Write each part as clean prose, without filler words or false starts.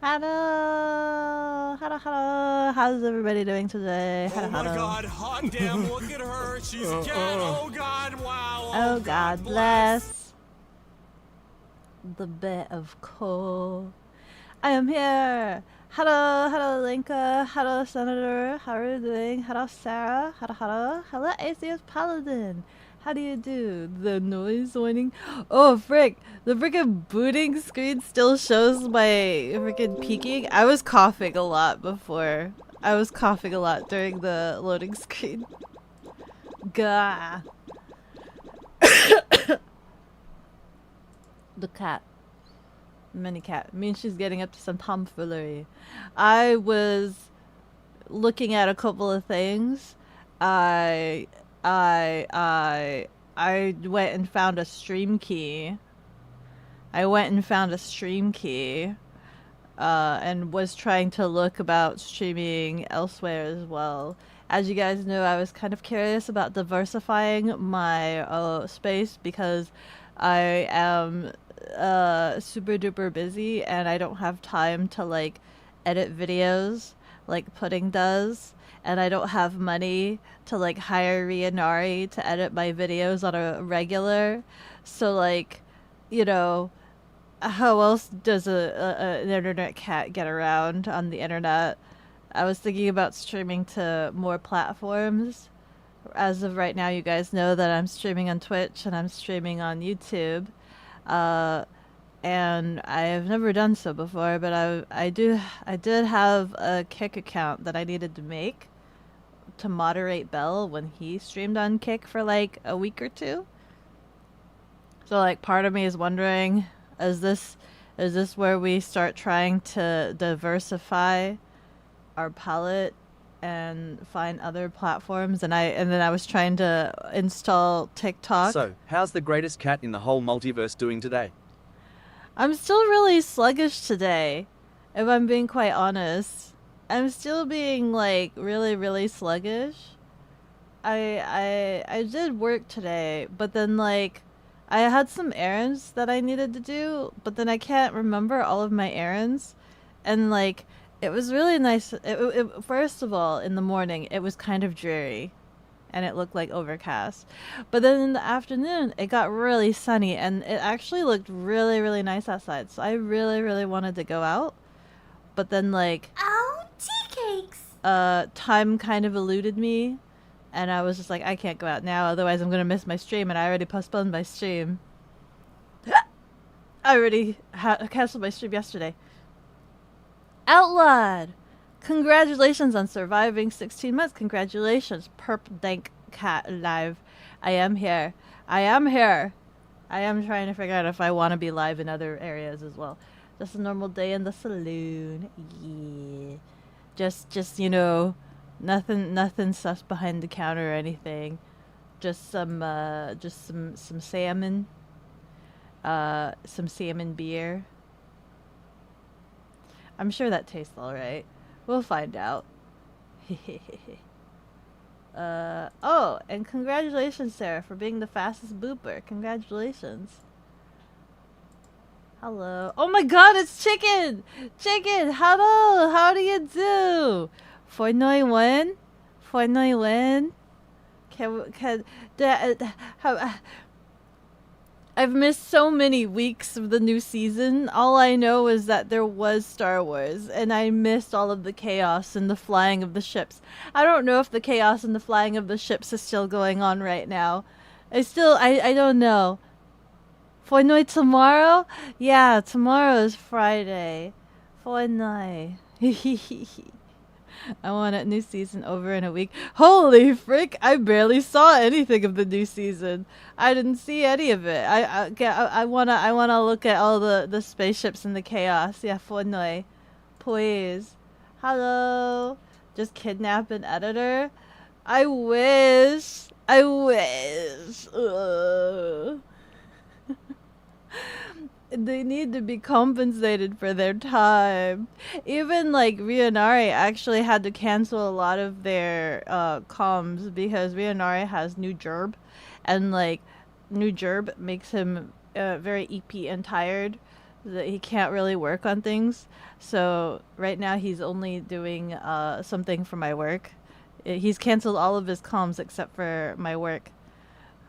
Hello, hello, hello. How's everybody doing today? Hello, Oh my hello. God, hot damn, look at her. She's a cat. Oh God, wow. Oh, God bless the bit of coal. I am here. Hello, hello, Linka. Hello, Senator. How are you doing? Hello, Sarah. Hello, hello. Hello, Atheist Paladin. How do you do? The noise warning. Oh, frick. The freaking booting screen still shows my freaking peeking. I was coughing a lot before. I was coughing a lot during the loading screen. Gah. The cat. Mini cat. Means she's getting up to some tomfoolery. I was looking at a couple of things. I I went and found a stream key. And was trying to look about streaming elsewhere as well. As you guys know, I was kind of curious about diversifying my space because I am super duper busy and I don't have time to like edit videos like Pudding does, and I don't have money to like hire Rianari to edit my videos on a regular. So like, you know, how else does an internet cat get around on the internet? I was thinking about streaming to more platforms. As of right now, you guys know that I'm streaming on Twitch and I'm streaming on YouTube. Uh, and I have never done so before, but I did have a Kick account that I needed to make to moderate Bell when he streamed on Kick for like a week or two. So like part of me is wondering, is this where we start trying to diversify our palette and find other platforms? And then I was trying to install TikTok. So, how's the greatest cat in the whole multiverse doing today? I'm still really sluggish today, if I'm being quite honest. I'm still being like really, really sluggish. I did work today, but then like I had some errands that I needed to do, but then I can't remember all of my errands. And like it was really nice. First of all, in the morning, it was kind of dreary and it looked like overcast. But then in the afternoon, it got really sunny and it actually looked really, really nice outside. So I really, really wanted to go out. But then like Oh, tea cakes! time kind of eluded me. And I was just like, I can't go out now, otherwise I'm gonna miss my stream, and I already postponed my stream. I already canceled my stream yesterday. Outlawed! Congratulations on surviving 16 months. Congratulations, Perp Dank Cat Live. I am here. I am here. I am trying to figure out if I want to be live in other areas as well. Just a normal day in the saloon. Yeah. Just you know, nothing sus behind the counter or anything. Just some salmon. Some salmon beer. I'm sure that tastes alright. We'll find out. Oh, and congratulations, Sarah, for being the fastest booper. Congratulations. Hello. Oh my god, it's Chicken! Chicken, hello! How do you do? 491? 491? I've missed so many weeks of the new season. All I know is that there was Star Wars, and I missed all of the chaos and the flying of the ships. I don't know if the chaos and the flying of the ships is still going on right now. I don't know. For night tomorrow? Yeah, tomorrow is Friday. For night. I want a new season over in a week. Holy frick! I barely saw anything of the new season. I didn't see any of it. I wanna look at all the spaceships and the chaos. Yeah, for noi, please. Hello. Just kidnap an editor. I wish. I wish. Ugh. They need to be compensated for their time. Even like Rianari actually had to cancel a lot of their comms because Rianari has new gerb, and like new gerb makes him very EP and tired. that he can't really work on things. So right now he's only doing something for my work. He's canceled all of his comms except for my work.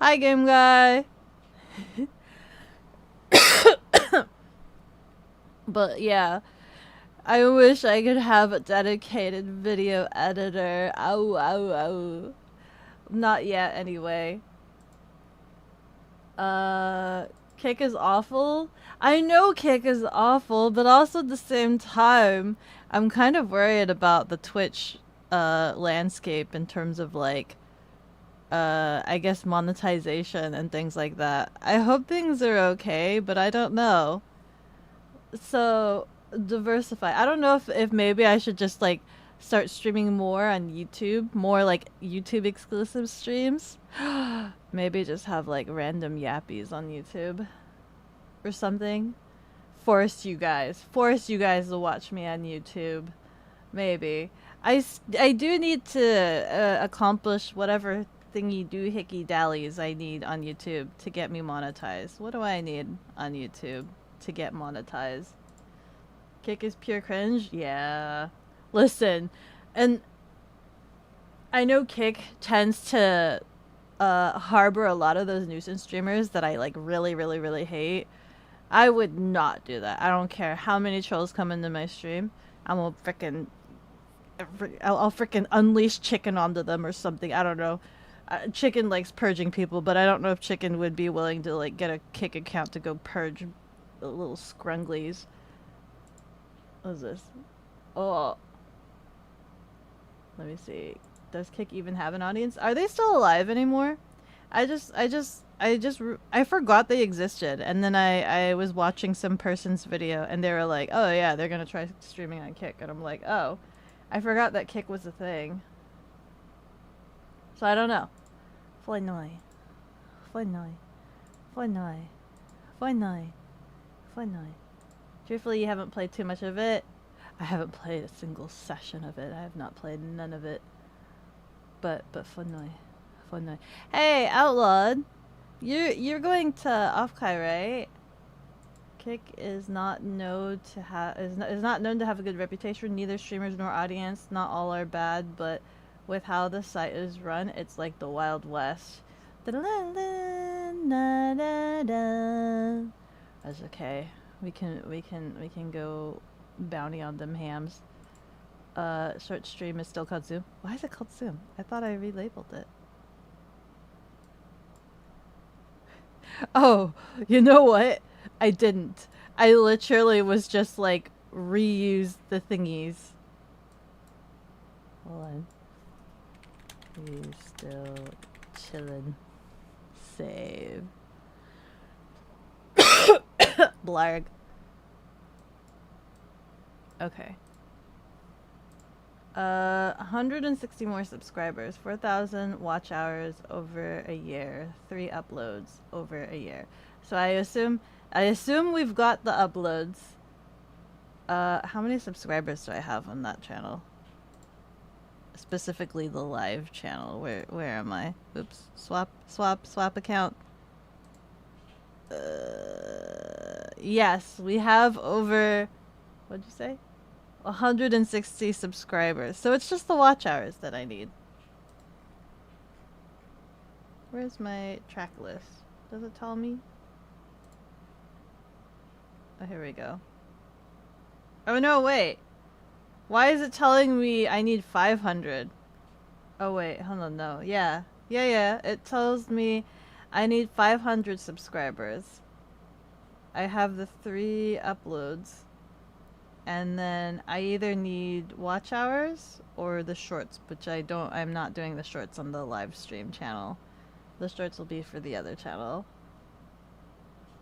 Hi, game guy. But yeah, I wish I could have a dedicated video editor. Ow, ow, ow. Not yet, anyway. Kick is awful. I know Kick is awful, but also at the same time, I'm kind of worried about the Twitch landscape in terms of like I guess monetization and things like that. I hope things are okay, but I don't know. So diversify. I don't know if maybe I should just like start streaming more on YouTube, more like YouTube exclusive streams. Maybe just have like random yappies on YouTube or something. Force you guys to watch me on YouTube. Maybe. I do need to accomplish whatever thingy doohickey dallies I need on YouTube to get me monetized. What do I need on YouTube to get monetized? Kick is pure cringe? Yeah. Listen, and I know Kick tends to harbor a lot of those nuisance streamers that I like really, really, really hate. I would not do that. I don't care how many trolls come into my stream. I'm gonna frickin' I'll frickin' unleash Chicken onto them or something. I don't know. Chicken likes purging people, but I don't know if Chicken would be willing to like get a Kick account to go purge the little scrunglies. What is this? Oh. Let me see. Does Kick even have an audience? Are they still alive anymore? I forgot they existed, and then I was watching some person's video, and they were like, "Oh yeah, they're gonna try streaming on Kick," and I'm like, "Oh, I forgot that Kick was a thing." So I don't know. Floynoi, Floynoi, Floynoi, Floynoi, Floynoi. Truthfully, you haven't played too much of it. I haven't played a single session of it. I have not played none of it. But Floynoi, Floynoi. Hey, Outlawed. You're going to Offkai, right? Kick is not known to have is not known to have a good reputation. Neither streamers nor audience. Not all are bad, but with how the site is run, it's like the Wild West. That's okay. We can go bounty on them hams. Short stream is still called Zoom. Why is it called Zoom? I thought I relabeled it. Oh, you know what? I didn't. I literally was just like reuse the thingies. Hold on. You still chillin'. Save. Blarg. Okay. 160 more subscribers, 4,000 watch hours over a year, 3 uploads over a year. So I assume we've got the uploads. How many subscribers do I have on that channel? Specifically the live channel. Where am I? Oops. Swap account. Yes, we have over, what'd you say? 160 subscribers. So it's just the watch hours that I need. Where's my track list? Does it tell me? Oh, here we go. Oh no, wait. Why is it telling me I need 500? Oh wait, hold on, no. Yeah. It tells me I need 500 subscribers. I have the 3 uploads. And then I either need watch hours or the shorts, which I'm not doing the shorts on the live stream channel. The shorts will be for the other channel.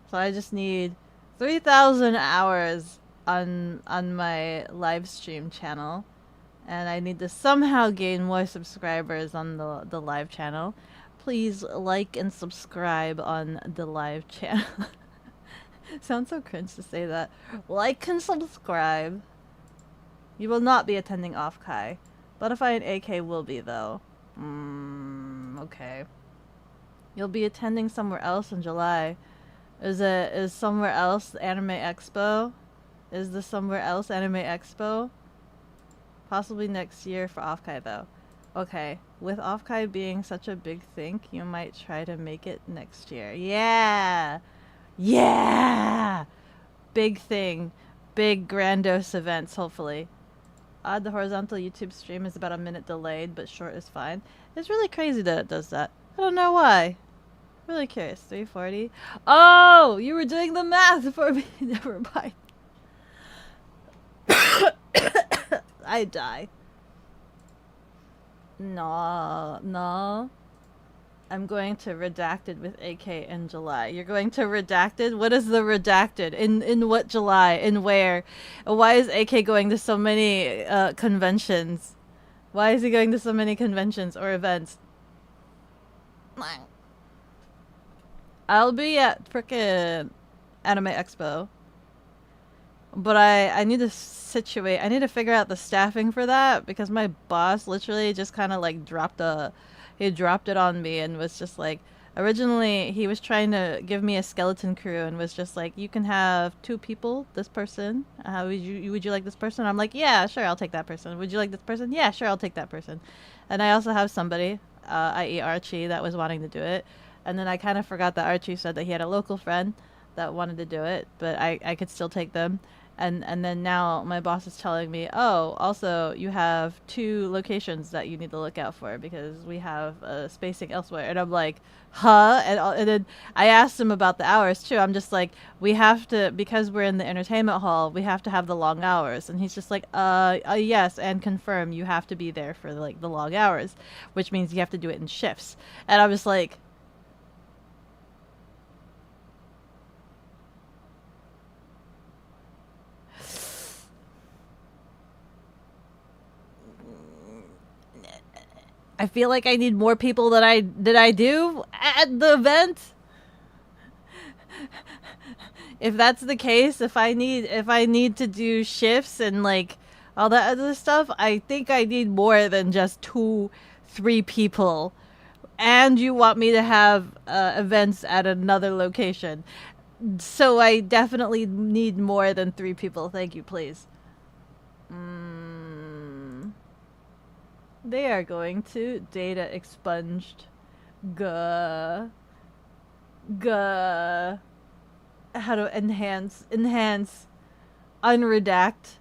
So I just need 3,000 hours on my live stream channel. And I need to somehow gain more subscribers on the live channel. Please like and subscribe on the live channel. Sounds so cringe to say that. Like and subscribe. You will not be attending Offkai. Butterfly and AK will be, though. Okay. You'll be attending somewhere else in July. Is somewhere else Anime Expo? Is the somewhere else Anime Expo? Possibly next year for Offkai though. Okay, with Offkai being such a big thing, you might try to make it next year. Yeah! Yeah! Big thing. Big grandiose events, hopefully. Odd, the horizontal YouTube stream is about a minute delayed, but short is fine. It's really crazy that it does that. I don't know why. Really curious. 340. Oh! You were doing the math for me. Never mind. I die. No, no. I'm going to Redacted with AK in July. You're going to Redacted? What is the Redacted? In what July? In where? Why is AK going to so many conventions? Why is he going to so many conventions or events? I'll be at frickin' Anime Expo. But I need to I need to figure out the staffing for that because my boss literally just kind of like he dropped it on me and was just like, originally he was trying to give me a skeleton crew and was just like, you can have 2 people, this person. Would you like this person? I'm like, yeah, sure, I'll take that person. Would you like this person? Yeah, sure, I'll take that person. And I also have somebody, i.e. Archie, that was wanting to do it. And then I kind of forgot that Archie said that he had a local friend that wanted to do it, but I could still take them. And then now my boss is telling me, oh, also you have 2 locations that you need to look out for because we have spacing elsewhere. And I'm like, huh? And then I asked him about the hours too. I'm just like, we have to, because we're in the entertainment hall, we have to have the long hours. And he's just like, yes, and confirm you have to be there for like the long hours, which means you have to do it in shifts. And I was like, I feel like I need more people than I do at the event. If that's the case, if I need to do shifts and like all that other stuff, I think I need more than just 3 people. And you want me to have events at another location. So I definitely need more than 3 people. Thank you, please. They are going to data expunged. Gah. Gah. How to enhance. Unredact.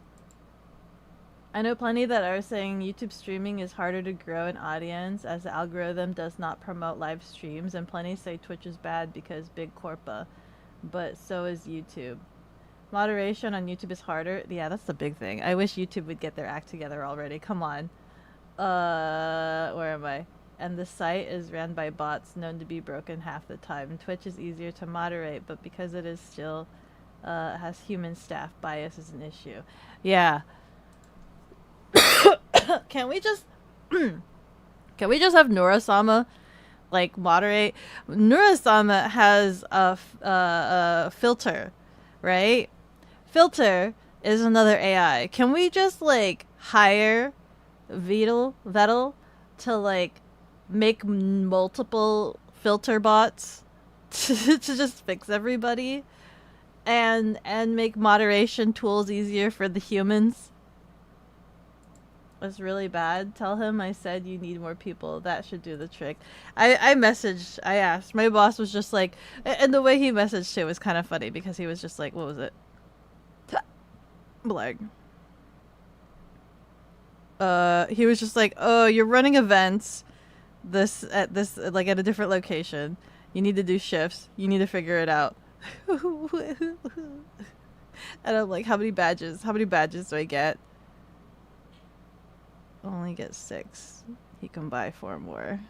I know plenty that are saying YouTube streaming is harder to grow an audience as the algorithm does not promote live streams, and plenty say Twitch is bad because big corpa, but so is YouTube. Moderation on YouTube is harder. Yeah, that's the big thing. I wish YouTube would get their act together already. Come on. Where am I? And the site is ran by bots known to be broken half the time. Twitch is easier to moderate, but because it is still has human staff, bias is an issue. Yeah. Can we just have Nurasama like moderate? Nurasama has a filter, right? Filter is another AI. Can we just like hire Vettel to like make multiple filter bots to just fix everybody and make moderation tools easier for the humans? Was really bad. Tell him I said you need more people. That should do the trick. I asked. My boss was just like, and the way he messaged it was kind of funny because he was just like, what was it? Blag. He was just like, oh, you're running events at a different location. You need to do shifts. You need to figure it out. And I'm like, how many badges? How many badges do I get? Only get 6. He can buy 4 more.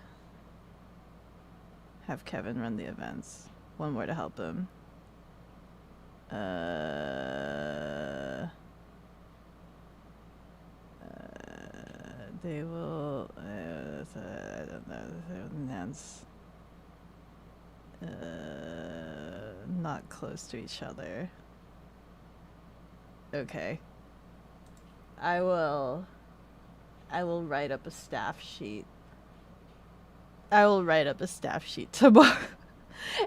Have Kevin run the events. 1 more to help him. They will I don't know, enhance not close to each other. Okay. I will write up a staff sheet. I will write up a staff sheet tomorrow.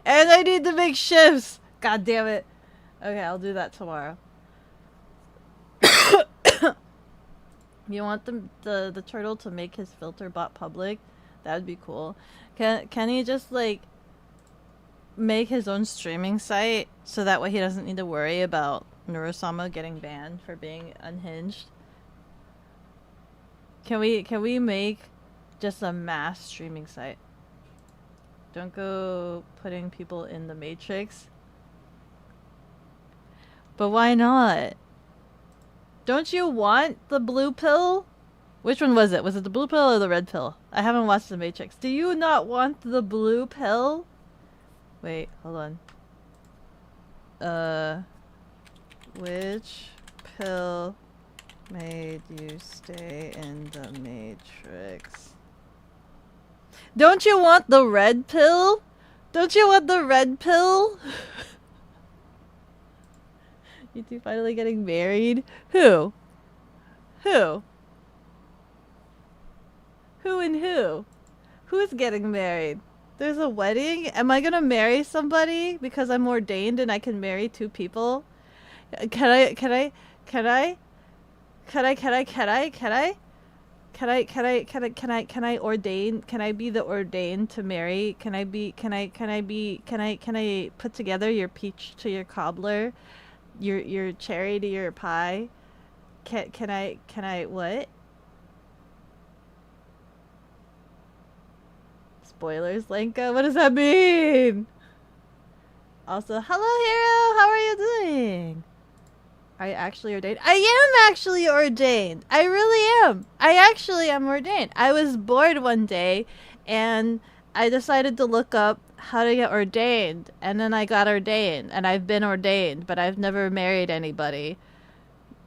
And I need to make shifts. God damn it. Okay, I'll do that tomorrow. You want the turtle to make his filter bot public? That would be cool. Can he just like make his own streaming site so that way he doesn't need to worry about Nurosama getting banned for being unhinged? Can we make just a mass streaming site? Don't go putting people in the Matrix. But why not? Don't you want the blue pill? Which one was it? Was it the blue pill or the red pill? I haven't watched The Matrix. Do you not want the blue pill? Wait, hold on. Which pill made you stay in the Matrix? Don't you want the red pill? Don't you want the red pill? You two finally getting married? Who? Who? Who and who? Who's getting married? There's a wedding? Am I gonna marry somebody because I'm ordained and I can marry two people? Can I ordain? Can I be the ordained to marry? Can I put together your peach to your cobbler? Your cherry to your pie? Can I what? Spoilers, Lenka? What does that mean? Also, hello Hero, how are you doing? Are you actually ordained? I am actually ordained. I really am. I actually am ordained. I was bored one day and I decided to look up how to get ordained, and then I got ordained, and I've been ordained, but I've never married anybody.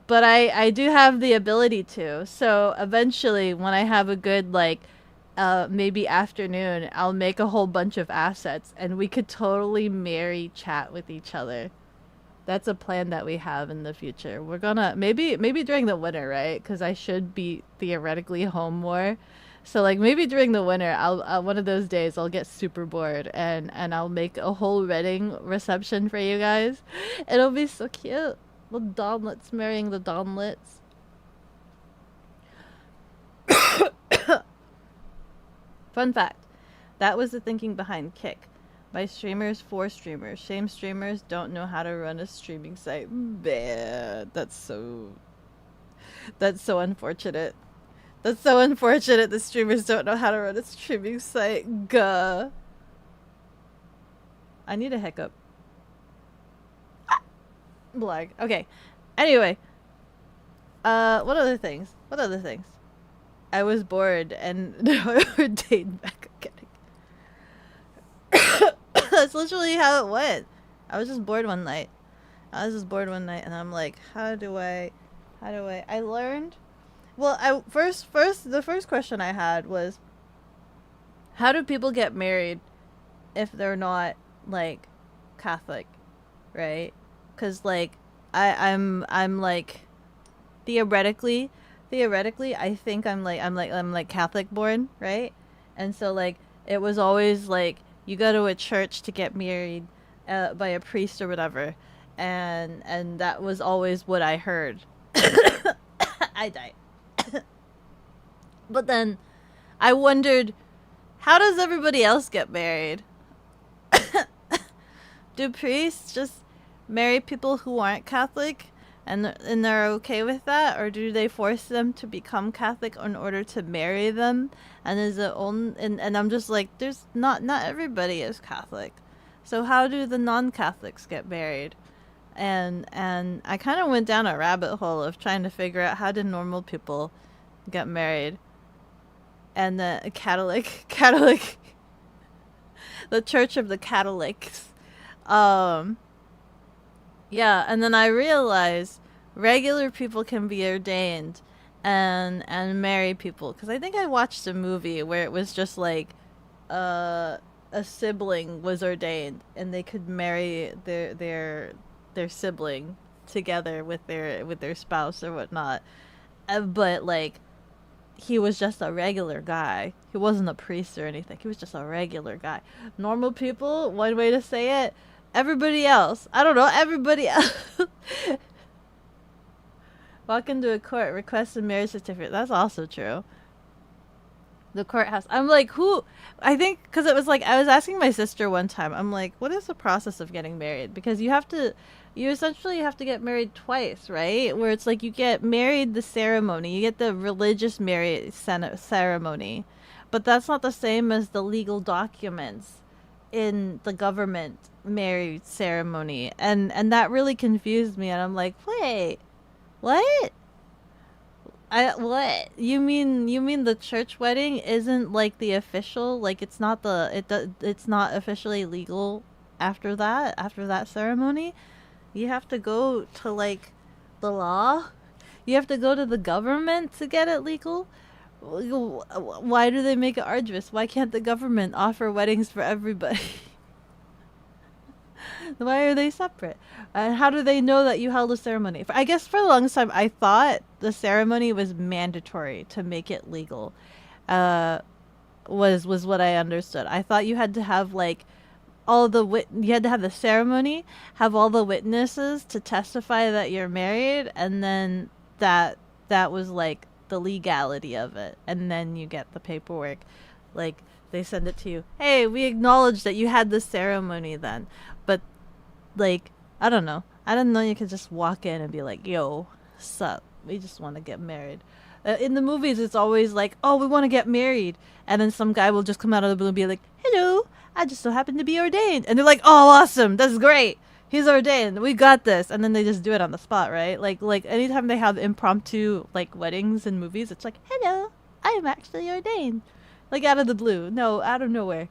But I do have the ability to. So eventually when I have a good like maybe afternoon, I'll make a whole bunch of assets and we could totally marry chat with each other. That's a plan that we have in the future. We're gonna maybe during the winter, right? Because I should be theoretically home more. So like maybe during the winter, I'll one of those days I'll get super bored and I'll make a whole wedding reception for you guys. It'll be so cute. The Donlets marrying the Donlets. Fun fact. That was the thinking behind Kick. By streamers for streamers. Shame streamers don't know how to run a streaming site. Bad. That's so unfortunate. That's so unfortunate the streamers don't know how to run a streaming site. Gah. I need a hiccup. Blag. Okay. Anyway. What other things? What other things? I was bored and I ordained bekogenning. That's literally how it went. I was just bored one night. And I'm like, how do I learned. Well, the first question I had was, how do people get married if they're not like Catholic, right? Because like I'm like theoretically I think I'm like Catholic born, right? And so like it was always like you go to a church to get married by a priest or whatever, and that was always what I heard. I died. But then I wondered, how does everybody else get married? Do priests just marry people who aren't Catholic and they're okay with that, or do they force them to become Catholic in order to marry them? And is it only and I'm just like, there's not everybody is Catholic. So how do the non-Catholics get married? And I kind of went down a rabbit hole of trying to figure out how do normal people get married. And the Catholic, the Church of the Catholics. Yeah, and then I realized regular people can be ordained and marry people. Because I think I watched a movie where it was just like a sibling was ordained and they could marry their sibling together with their spouse or whatnot. But like he was just a regular guy. He wasn't a priest or anything. He was just a regular guy. Normal people, one way to say it, everybody else. I don't know, everybody else. Walk into a court, request a marriage certificate. That's also true. The courthouse. I'm like, who? I think because it was like I was asking my sister one time. I'm like, what is the process of getting married? Because you essentially have to get married twice, right? Where it's like you get married the ceremony, you get the religious marriage ceremony, but that's not the same as the legal documents in the government marriage ceremony, and that really confused me. And I'm like, wait, what? What you mean the church wedding isn't like the official, like it's not it's not officially legal after that ceremony. You have to go to like the law. You have to go to the government to get it legal. Why do they make it arduous? Why can't the government offer weddings for everybody? Why are they separate? And how do they know that you held a ceremony? I guess for the longest time, I thought the ceremony was mandatory to make it legal. Uh, was what I understood. I thought you had to have like you had to have the ceremony, have all the witnesses to testify that you're married, and then that was like the legality of it, and then you get the paperwork, like they send it to you. Hey, we acknowledge that you had the ceremony then, but like I don't know. I didn't know you could just walk in and be like, "Yo, sup? We just want to get married." In the movies, it's always like, "Oh, we want to get married," and then some guy will just come out of the blue and be like, "Hello, I just so happen to be ordained," and they're like, "Oh, awesome! That's great. He's ordained. We got this," and then they just do it on the spot, right? Like anytime they have impromptu like weddings in movies, it's like, "Hello, I am actually ordained," like out of the blue. No, out of nowhere.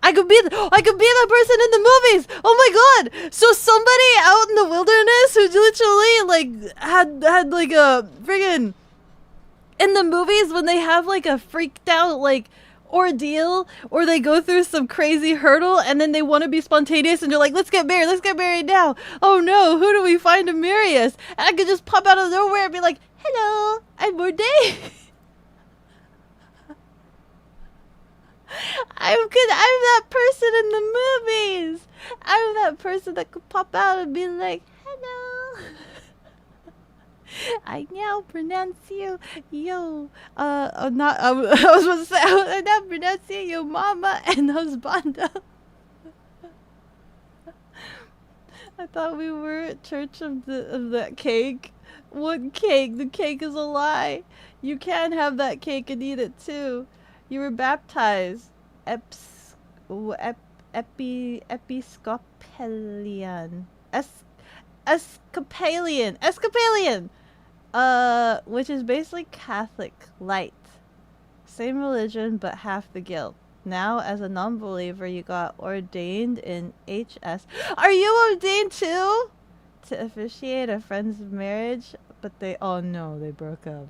I could be that person in the movies. Oh my god! So somebody out in the wilderness who literally like had like a friggin' in the movies when they have like a freaked out like ordeal or they go through some crazy hurdle and then they want to be spontaneous and they're like, let's get married now. Oh no, who do we find to marry us? And I could just pop out of nowhere and be like, hello, I'm ordained. I'm that person in the movies. I'm that person that could pop out and be like, hello. I now pronounce you, yo, not, I was supposed to say, I now pronounce you, yo mama and husbando. I thought we were at Church of that cake. What cake? The cake is a lie. You can have that cake and eat it too. You were baptized. Episcopalian. Escapalian. Which is basically Catholic light. Same religion, but half the guilt. Now, as a non-believer, you got ordained in HS. Are you ordained too? To officiate a friend's marriage, but oh no, they broke up.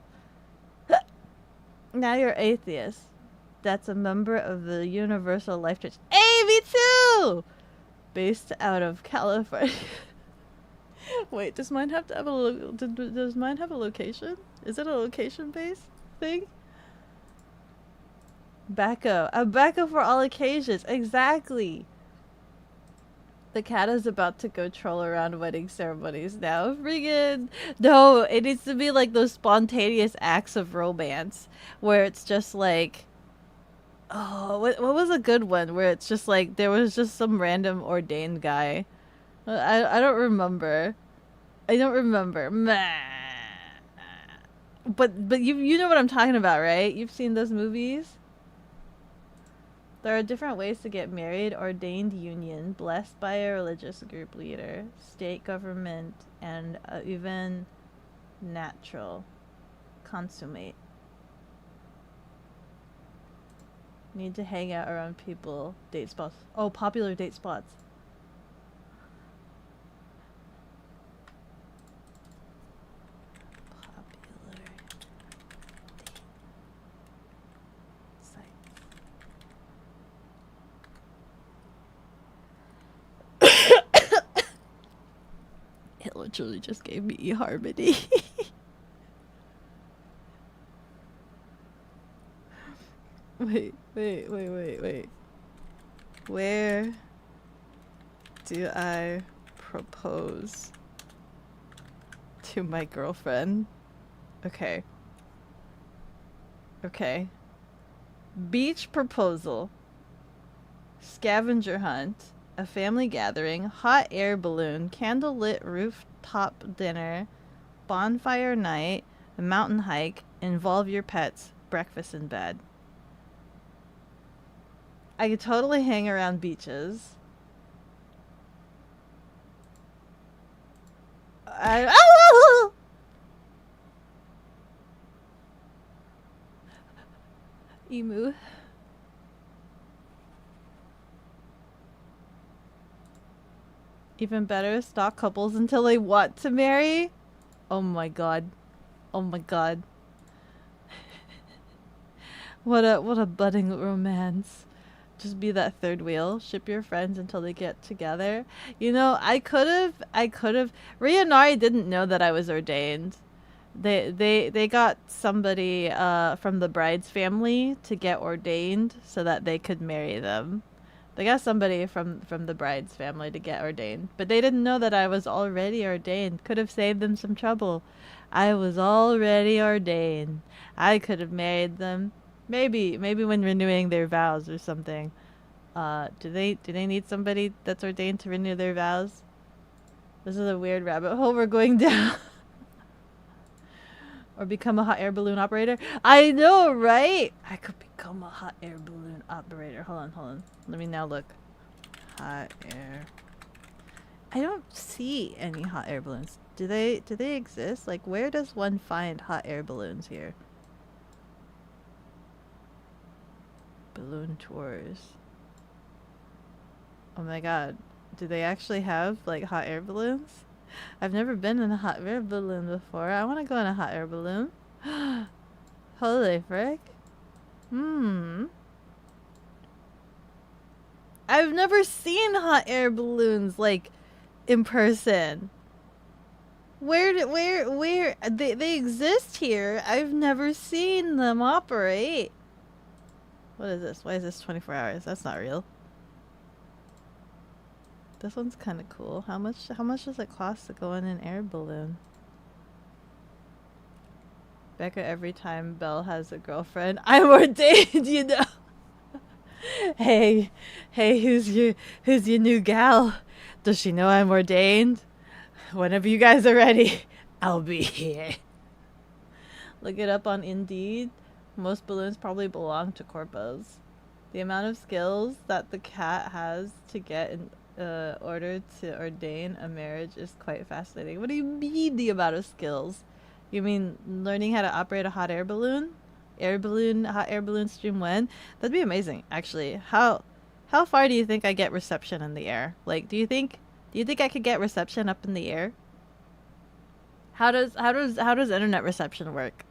Now you're atheist. That's a member of the Universal Life Church. Hey, me too! Based out of California. Wait, does mine have to have does mine have a location? Is it a location-based thing? Beko. A Beko for all occasions. Exactly. The cat is about to go troll around wedding ceremonies now. Friggin' no, it needs to be like those spontaneous acts of romance where it's just like, oh, what was a good one where it's just like there was just some random ordained guy. I don't remember. I don't remember. But you know what I'm talking about, right? You've seen those movies? There are different ways to get married: ordained union, blessed by a religious group leader, state government, and even natural, consummate. Need to hang out around people, date spots. Oh, popular date spots. It literally just gave me eHarmony. Wait. Where do I propose to my girlfriend? Okay. Okay. Beach proposal. Scavenger hunt. A family gathering. Hot air balloon. Candlelit rooftop dinner. Bonfire night. A mountain hike. Involve your pets. Breakfast in bed. I could totally hang around beaches. Oh! Emu. Even better, stalk couples until they want to marry. Oh my god. Oh my god. What a budding romance. Just be that third wheel. Ship your friends until they get together. You know, I could have. Ria and Nari didn't know that I was ordained. They got somebody from the bride's family to get ordained so that they could marry them. They got somebody from the bride's family to get ordained, but they didn't know that I was already ordained. Could have saved them some trouble. I was already ordained. I could have married them. Maybe when renewing their vows or something. Do they need somebody that's ordained to renew their vows? This is a weird rabbit hole we're going down. Or become a hot air balloon operator. I know, right? I could become a hot air balloon operator. Hold on. Let me now look. Hot air. I don't see any hot air balloons. Do they exist? Like, where does one find hot air balloons here? Balloon tours. Oh my god. Do they actually have, like, hot air balloons? I've never been in a hot air balloon before. I want to go in a hot air balloon. Holy frick. I've never seen hot air balloons, like, in person. Where they exist here. I've never seen them operate. What is this? Why is this 24 hours? That's not real. This one's kind of cool. How much does it cost to go in an air balloon? Becca, every time Belle has a girlfriend, I'm ordained, you know. Hey, who's your new gal? Does she know I'm ordained? Whenever you guys are ready, I'll be here. Look it up on Indeed. Most balloons probably belong to corpos. The amount of skills that the cat has to get in order to ordain a marriage is quite fascinating. What do you mean the amount of skills? You mean learning how to operate a hot air balloon? Hot air balloon stream when? That'd be amazing, actually. How far do you think I get reception in the air? Like, do you think I could get reception up in the air? How does internet reception work?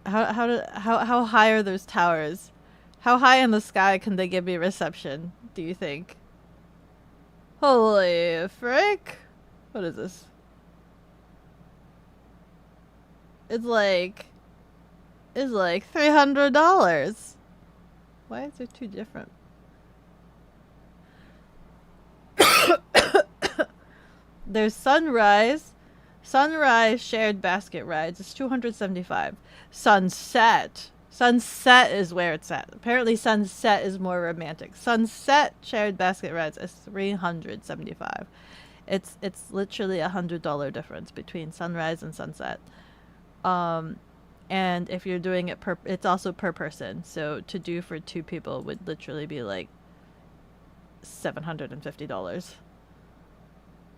How high are those towers? How high in the sky can they give me reception, do you think? Holy frick. What is this? It's like $300. Why is there two different? There's sunrise shared basket rides. It's $275. Sunset is where it's at. Apparently sunset is more romantic. Sunset shared basket rides is $375. It's literally $100 difference between sunrise and sunset. And if you're doing it it's also per person. So to do for two people would literally be like $750.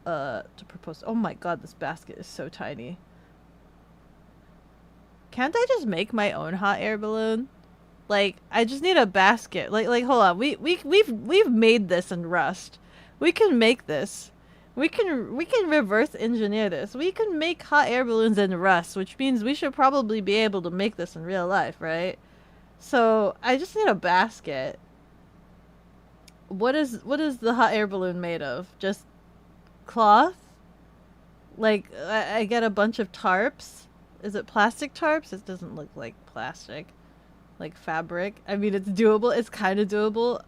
To propose. Oh my god, this basket is so tiny. Can't I just make my own hot air balloon? Like, I just need a basket. Like hold on. We've made this in Rust. We can make this. We can reverse engineer this. We can make hot air balloons in Rust, which means we should probably be able to make this in real life, right? So, I just need a basket. What is the hot air balloon made of? Just cloth? Like, I get a bunch of tarps. Is it plastic tarps? It doesn't look like plastic. Like fabric. I mean, it's doable. It's kind of doable.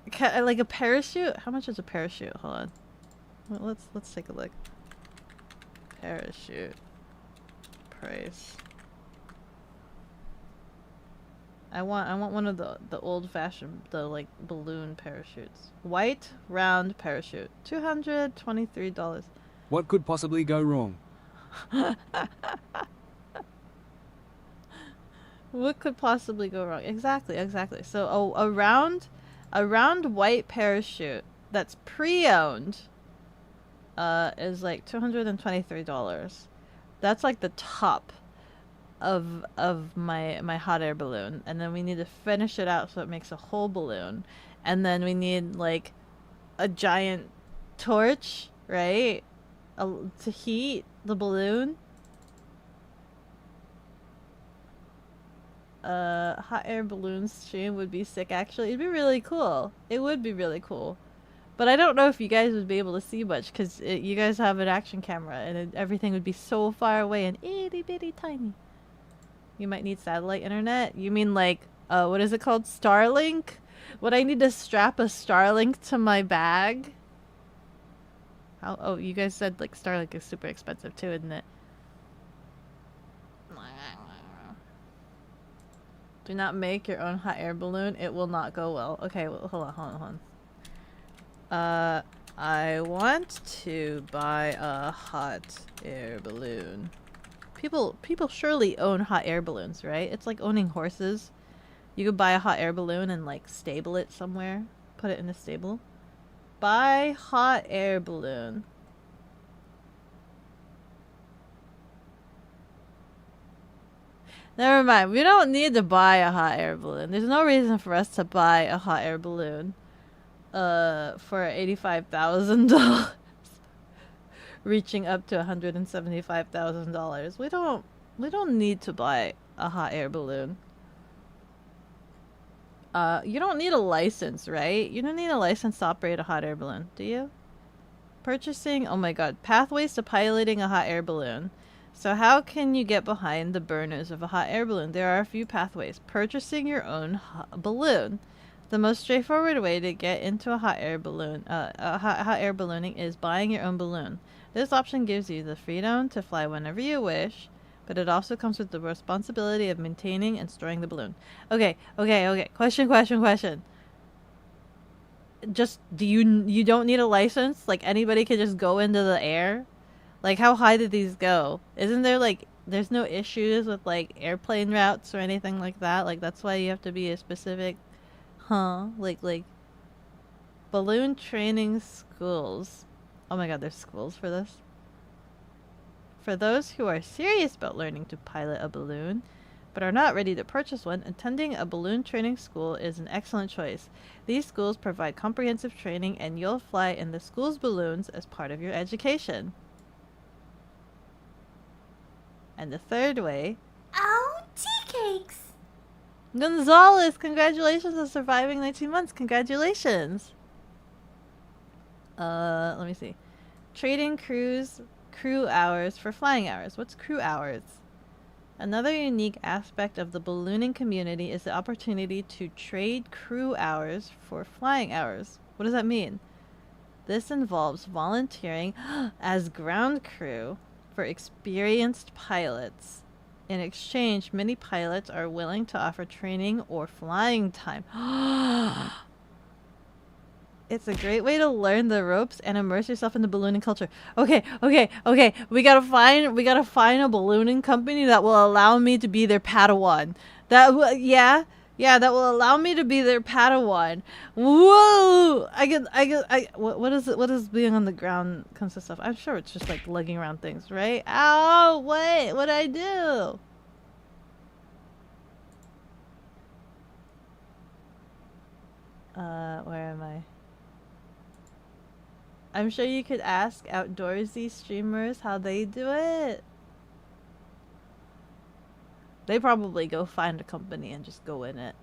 Like a parachute? How much is a parachute? Hold on. Let's take a look. Parachute price. I want one of the old fashioned, the like balloon parachutes. White round parachute. $223. What could possibly go wrong? What could possibly go wrong? Exactly. So a round white parachute that's pre-owned is like $223. That's like the top of my hot air balloon, and then we need to finish it out so it makes a whole balloon, and then we need like a giant torch, right? To heat the balloon. Hot air balloon stream would be sick. Actually, it'd be really cool. It would be really cool. But I don't know if you guys would be able to see much because you guys have an action camera and everything would be so far away and itty bitty tiny. You might need satellite internet. You mean like, what is it called? Starlink? Would I need to strap a Starlink to my bag? How? Oh, you guys said like Starlink is super expensive too, isn't it? Do not make your own hot air balloon. It will not go well. Okay, well, hold on. I want to buy a hot air balloon. People surely own hot air balloons, right? It's like owning horses. You could buy a hot air balloon and like stable it somewhere. Put it in a stable. Buy hot air balloon. Never mind. We don't need to buy a hot air balloon. There's no reason for us to buy a hot air balloon. For $85,000. Reaching up to $175,000. We don't need to buy a hot air balloon. You don't need a license, right? You don't need a license to operate a hot air balloon, do you? Purchasing, oh my god, pathways to piloting a hot air balloon. So how can you get behind the burners of a hot air balloon? There are a few pathways. Purchasing your own balloon. The most straightforward way to get into a hot air balloon, hot air ballooning is buying your own balloon. This option gives you the freedom to fly whenever you wish, but it also comes with the responsibility of maintaining and storing the balloon. Okay. Question. Just, you don't need a license? Like, anybody could just go into the air? Like, how high did these go? Isn't there, like, there's no issues with, like, airplane routes or anything like that? Like, that's why you have to be a specific, like, balloon training schools. Oh my god, there's schools for this? For those who are serious about learning to pilot a balloon, but are not ready to purchase one, attending a balloon training school is an excellent choice. These schools provide comprehensive training and you'll fly in the school's balloons as part of your education. And the third way... Oh, tea cakes! Gonzalez, congratulations on surviving 19 months. Congratulations. Let me see. Trading crew hours for flying hours. What's crew hours? Another unique aspect of the ballooning community is the opportunity to trade crew hours for flying hours. What does that mean? This involves volunteering as ground crew for experienced pilots. In exchange, many pilots are willing to offer training or flying time. It's a great way to learn the ropes and immerse yourself in the ballooning culture. Okay. We gotta find a ballooning company that will allow me to be their Padawan. That will allow me to be their Padawan. Whoa! What does being on the ground consist of? I'm sure it's just like lugging around things, right? Ow! What'd I do? Where am I? I'm sure you could ask outdoorsy streamers how they do it. They probably go find a company and just go in it.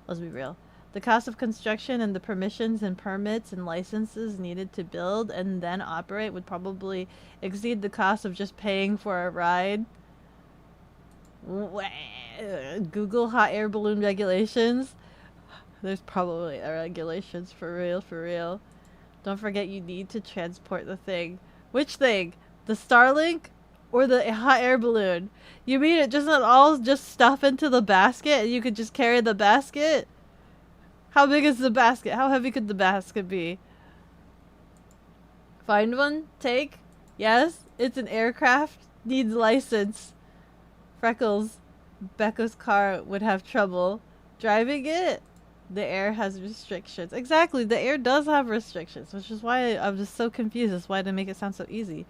Let's be real. The cost of construction and the permissions and permits and licenses needed to build and then operate would probably exceed the cost of just paying for a ride. Google hot air balloon regulations. There's probably regulations for real, for real. Don't forget you need to transport the thing. Which thing? The Starlink or the hot air balloon? You mean it doesn't all just stuff into the basket and you could just carry the basket? How big is the basket? How heavy could the basket be? Find one? Take? Yes? It's an aircraft? Needs license. Freckles. Becca's car would have trouble driving it. The air has restrictions. Exactly, the air does have restrictions, which is why I'm just so confused as why they make it sound so easy.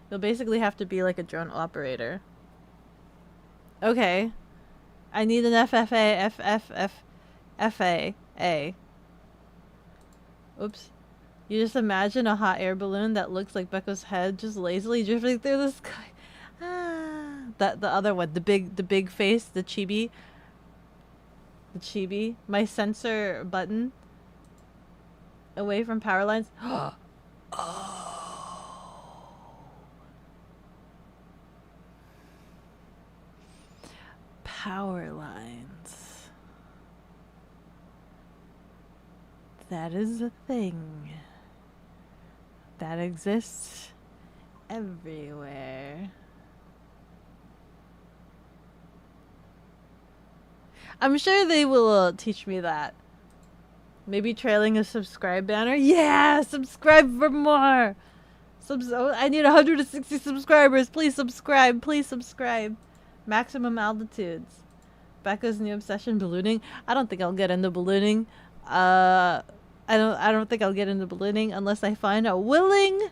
You'll basically have to be like a drone operator. Okay. I need an FFA. Oops. You just imagine a hot air balloon that looks like Becca's head just lazily drifting through the sky. Ah. The other one, the big face, the chibi. The chibi. My sensor button. Away from power lines. Oh. Power lines. That is a thing that exists everywhere. I'm sure they will teach me that. Maybe trailing a subscribe banner. Yeah, subscribe for more. I need 160 subscribers. Please subscribe. Please subscribe. Maximum altitudes. Becca's new obsession, ballooning. I don't think I'll get into ballooning. I don't think I'll get into ballooning unless I find a willing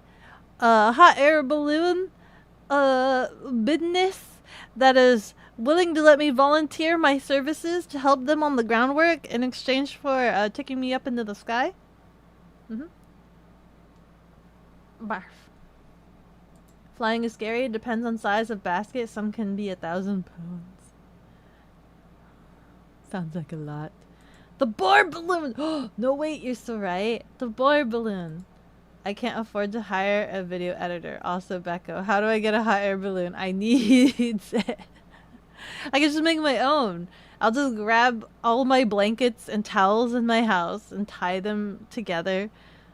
hot air balloon business that is willing to let me volunteer my services to help them on the groundwork in exchange for taking me up into the sky. Barf. Flying is scary. It depends on size of basket. Some can be 1,000 pounds. Sounds like a lot. The boar balloon! No, wait, you're so right. The boar balloon. I can't afford to hire a video editor. Also, Beko, how do I get a hot air balloon? I need it. I can just make my own. I'll just grab all my blankets and towels in my house and tie them together.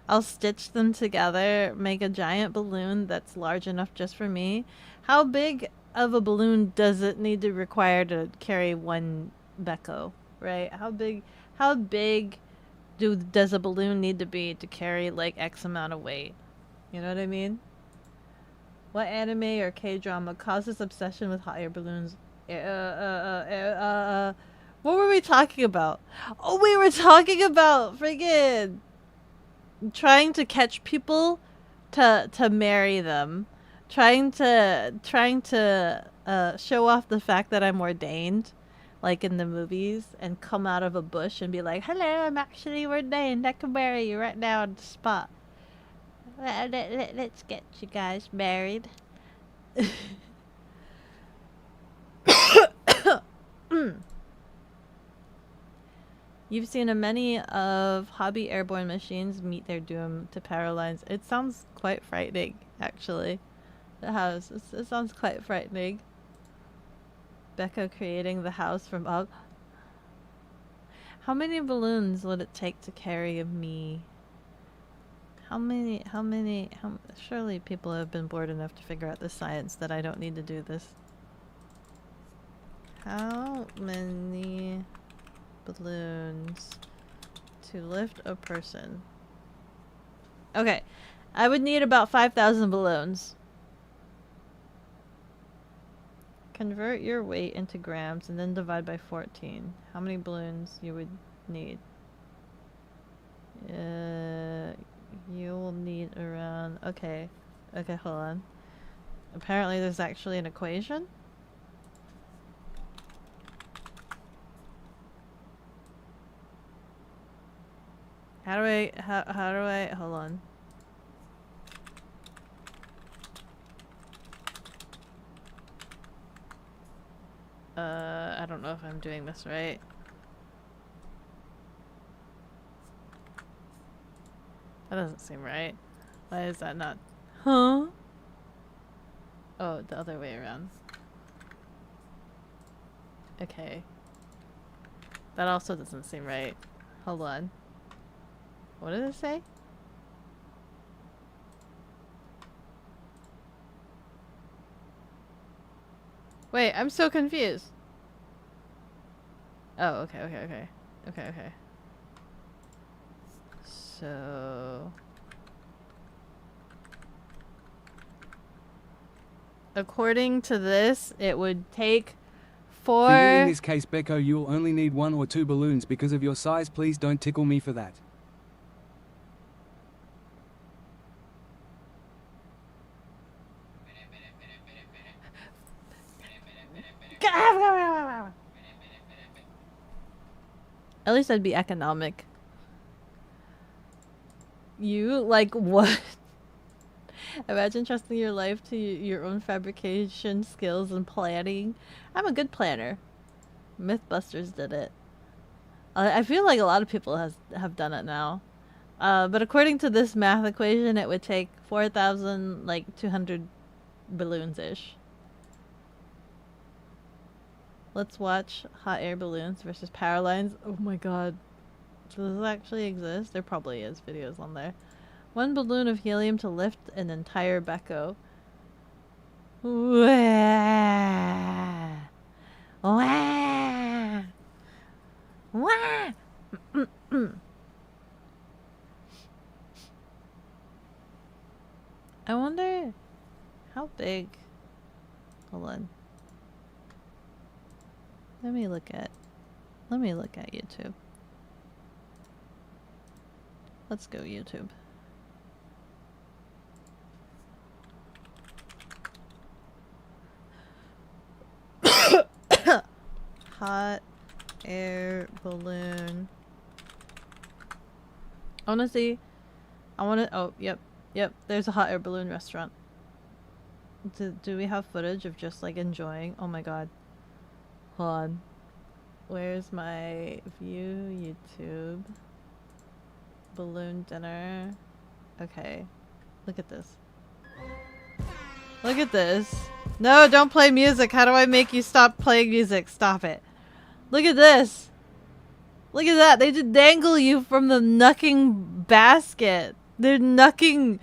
I'll stitch them together, make a giant balloon that's large enough just for me. How big of a balloon does it need to require to carry one Beko, right? How big does a balloon need to be to carry like X amount of weight? You know what I mean? What anime or K-drama causes obsession with hot air balloons? What were we talking about? Oh, we were talking about friggin' trying to catch people to marry them. Trying to show off the fact that I'm ordained, like in the movies, and come out of a bush and be like, hello, I'm actually ordained. I can marry you right now on the spot. Let's get you guys married. You've seen a many of hobby airborne machines meet their doom to power lines. It sounds quite frightening, actually. It sounds quite frightening. Beko creating the house from up. How many balloons would it take to carry me? Surely people have been bored enough to figure out the science that I don't need to do this. How many balloons to lift a person? Okay, I would need about 5,000 balloons. Convert your weight into grams and then divide by 14. How many balloons you would need? You will need around... Okay, hold on. Apparently there's actually an equation. How do I, hold on. I don't know if I'm doing this right. That doesn't seem right. Why is that not? Huh? Oh, the other way around. Okay. That also doesn't seem right. Hold on. What did it say? Wait, I'm so confused. Oh, okay, okay, okay. Okay, okay. So... according to this, it would take For you in 4... this case, Beko, you'll only need 1 or 2 balloons because of your size. Please don't tickle me for that. At least I'd be economic. You? Like, what? Imagine trusting your life to your own fabrication skills and planning. I'm a good planner. Mythbusters did it. I feel like a lot of people have done it now. But according to this math equation, it would take 4,000, like, 200 balloons-ish. Let's watch hot air balloons versus power lines. Oh my god. Does this actually exist? There probably is videos on there. 1 balloon of helium to lift an entire Beko. Wah! Wah! Wah! I wonder how big. Hold on. Let me look at YouTube. Let's go YouTube. Hot air balloon. Honestly, oh, yep. There's a hot air balloon restaurant. Do we have footage of just like enjoying? Oh my god. Hold on. Where's my view YouTube? Balloon dinner. Okay. Look at this. Look at this. No, don't play music. How do I make you stop playing music? Stop it. Look at this. Look at that. They just dangle you from the knucking basket. They're dangling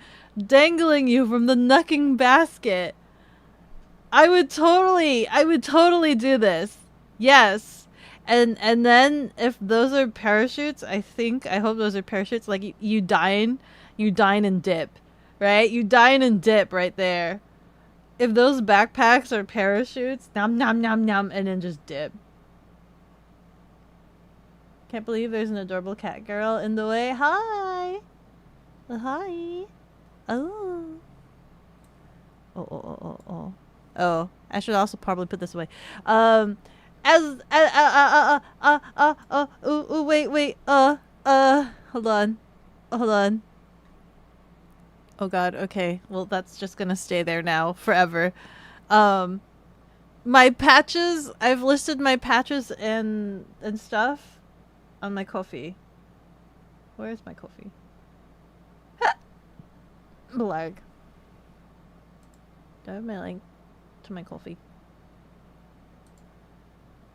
you from the knucking basket. I would totally do this. Yes. And then if those are parachutes, I hope those are parachutes. Like you dine and dip, right? You dine and dip right there. If those backpacks are parachutes, nom nom nom nom, and then just dip. Can't believe there's an adorable cat girl in the way. Hi. Hi. Oh. Oh, I should also probably put this away. Wait. Hold on. Oh god, okay. Well, that's just gonna stay there now forever. My patches, I've listed my patches and stuff on my coffee. Where's my coffee? Blag. Do I have my link to my coffee?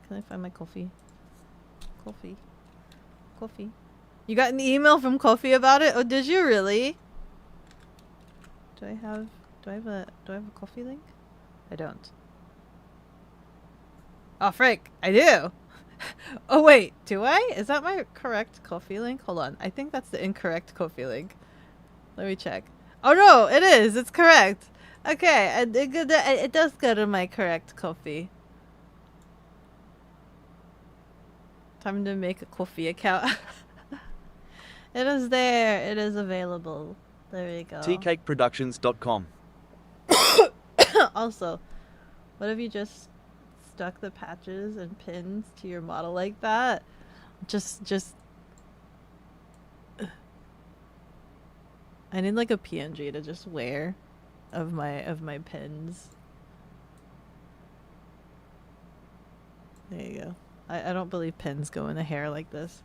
Can I find my coffee? Coffee. You got an email from Kofi about it? Oh, did you really? Do I have a coffee link? I don't. Oh frick, I do. Oh wait, do I? Is that my correct coffee link? Hold on. I think that's the incorrect coffee link. Let me check. Oh no, it is. It's correct. Okay, it does go to my correct coffee. Time to make a coffee account. It is there. It is available. There we go. tcakeproductions.com. Also, what if you just stuck the patches and pins to your model like that? Just I need like a PNG to just wear of my pins. There you go. I don't believe pins go in the hair like this,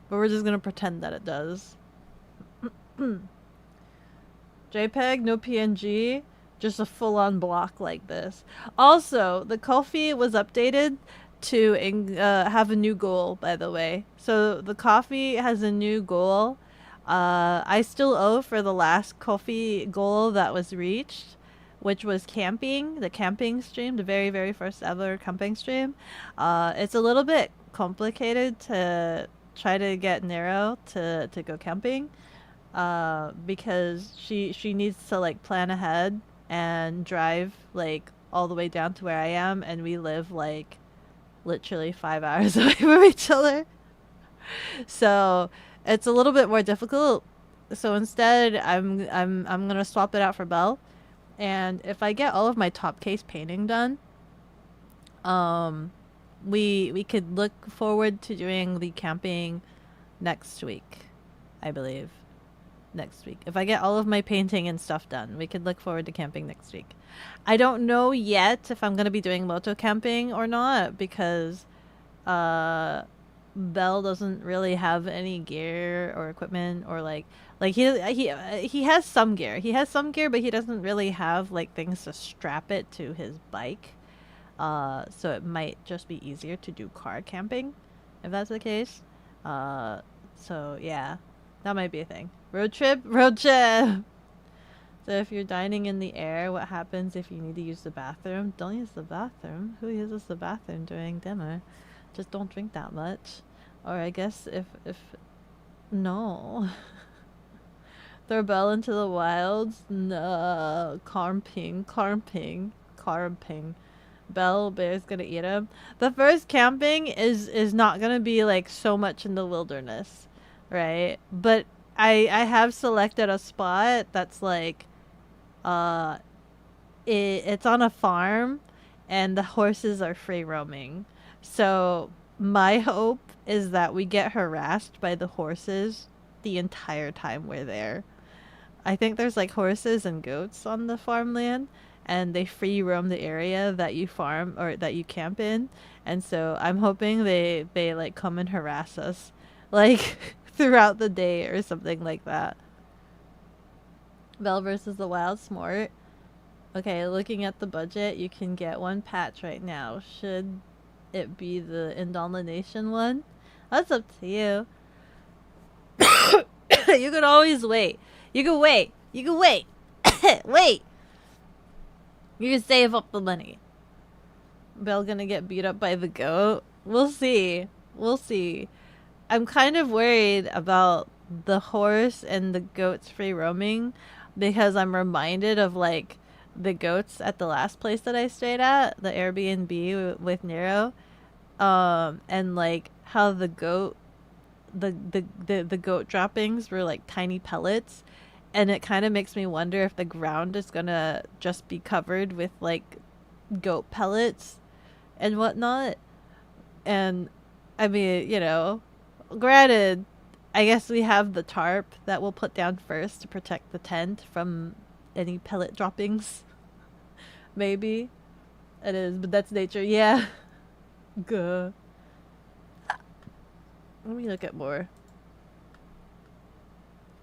but we're just gonna pretend that it does. JPEG, no PNG, just a full-on block like this. Also, the Ko-fi was updated to have a new goal, by the way. So the coffee has a new goal. I still owe for the last coffee goal that was reached, which was camping, the camping stream, the very, very first ever camping stream. It's a little bit complicated to try to get Nero to go camping, because she needs to like plan ahead and drive like all the way down to where I am, and we live like literally 5 hours away from each other. So it's a little bit more difficult. So instead, I'm gonna swap it out for Belle, and if I get all of my top case painting done, we could look forward to doing the camping next week, I believe. Next week, if I get all of my painting and stuff done, we could look forward to camping next week. I don't know yet if I'm gonna be doing moto camping or not, because Belle doesn't really have any gear or equipment, or like he has some gear. He has some gear, but he doesn't really have like things to strap it to his bike. So it might just be easier to do car camping, if that's the case. So yeah, that might be a thing. Road trip, road trip. So if you're dining in the air, what happens if you need to use the bathroom? Don't use the bathroom. Who uses the bathroom during dinner? Just don't drink that much. Or I guess if no. Throw Belle into the wilds? No. Carmping. Belle Bear's gonna eat him. The first camping is not gonna be like so much in the wilderness, right? But I have selected a spot that's like it's on a farm and the horses are free roaming. So my hope is that we get harassed by the horses the entire time we're there. I think there's like horses and goats on the farmland, and they free roam the area that you farm or that you camp in. And so I'm hoping they like come and harass us like throughout the day or something like that. Belle versus the Wild Smart. Okay, looking at the budget, you can get one patch right now. Should it be the Indomination one? That's up to you. You could always wait. You can wait. You can wait. Wait. You can save up the money. Belle gonna get beat up by the goat? We'll see. We'll see. I'm kind of worried about the horse and the goats free roaming, because I'm reminded of like the goats at the last place that I stayed at, the Airbnb with Nero, and like how the goat droppings were like tiny pellets, and it kind of makes me wonder if the ground is gonna just be covered with like goat pellets and whatnot. And I mean, you know, granted, I guess we have the tarp that we'll put down first to protect the tent from any pellet droppings. Maybe it is, but that's nature. Yeah. Good. Let me look at more.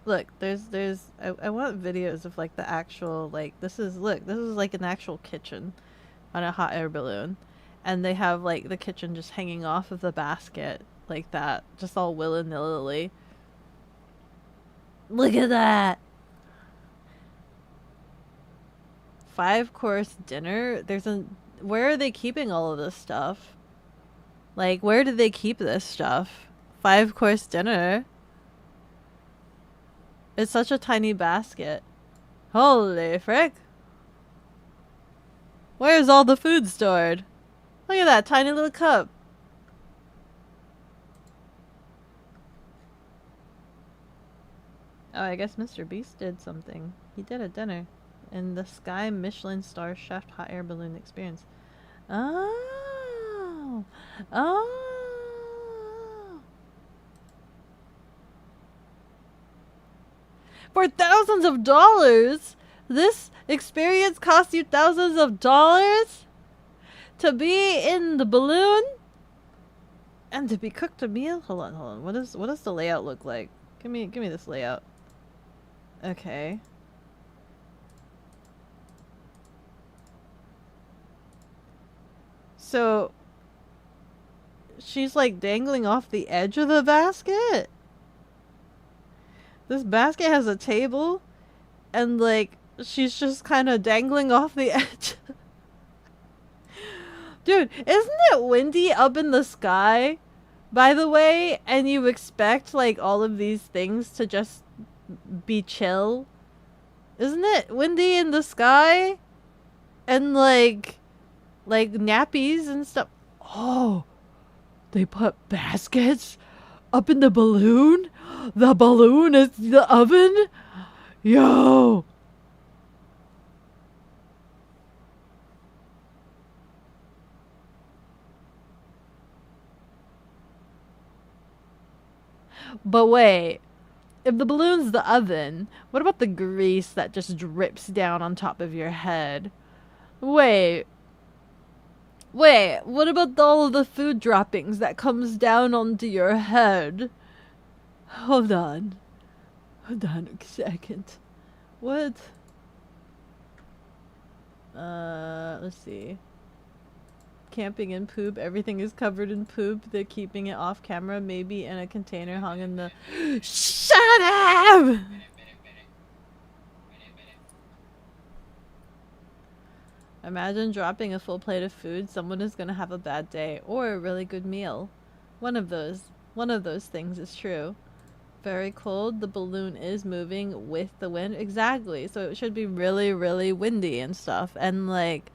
Look, I want videos of like the actual, like, this is like an actual kitchen on a hot air balloon, and they have like the kitchen just hanging off of the basket like that, just all willy-nilly. Look at that. 5-course dinner. Where are they keeping all of this stuff? Like, where do they keep this stuff? 5-course dinner. It's such a tiny basket. Holy frick. Where's all the food stored? Look at that tiny little cup. Oh, I guess Mr. Beast did something. He did a dinner. In the Sky Michelin Star Chef Hot Air Balloon Experience. Oh. Oh. For thousands of dollars? This experience cost you thousands of dollars? To be in the balloon? And to be cooked a meal? Hold on. What does the layout look like? Give me this layout. Okay. So she's like dangling off the edge of the basket. This basket has a table, and like she's just kind of dangling off the edge. Dude, isn't it windy up in the sky, by the way? And you expect like all of these things to just be chill? Isn't it windy in the sky? And like nappies and stuff. Oh, they put baskets up in the balloon? The balloon is the oven? Yo! But wait, if the balloon's the oven, what about the grease that just drips down on top of your head? Wait, what about all of the food droppings that comes down onto your head? Hold on a second. What? Let's see. Camping in poop. Everything is covered in poop. They're keeping it off camera, maybe in a container hung in the... Shut up! Imagine dropping a full plate of food. Someone is gonna have a bad day or a really good meal. One of those things is true. Very cold. The balloon is moving with the wind. Exactly. So it should be really, really windy and stuff. And like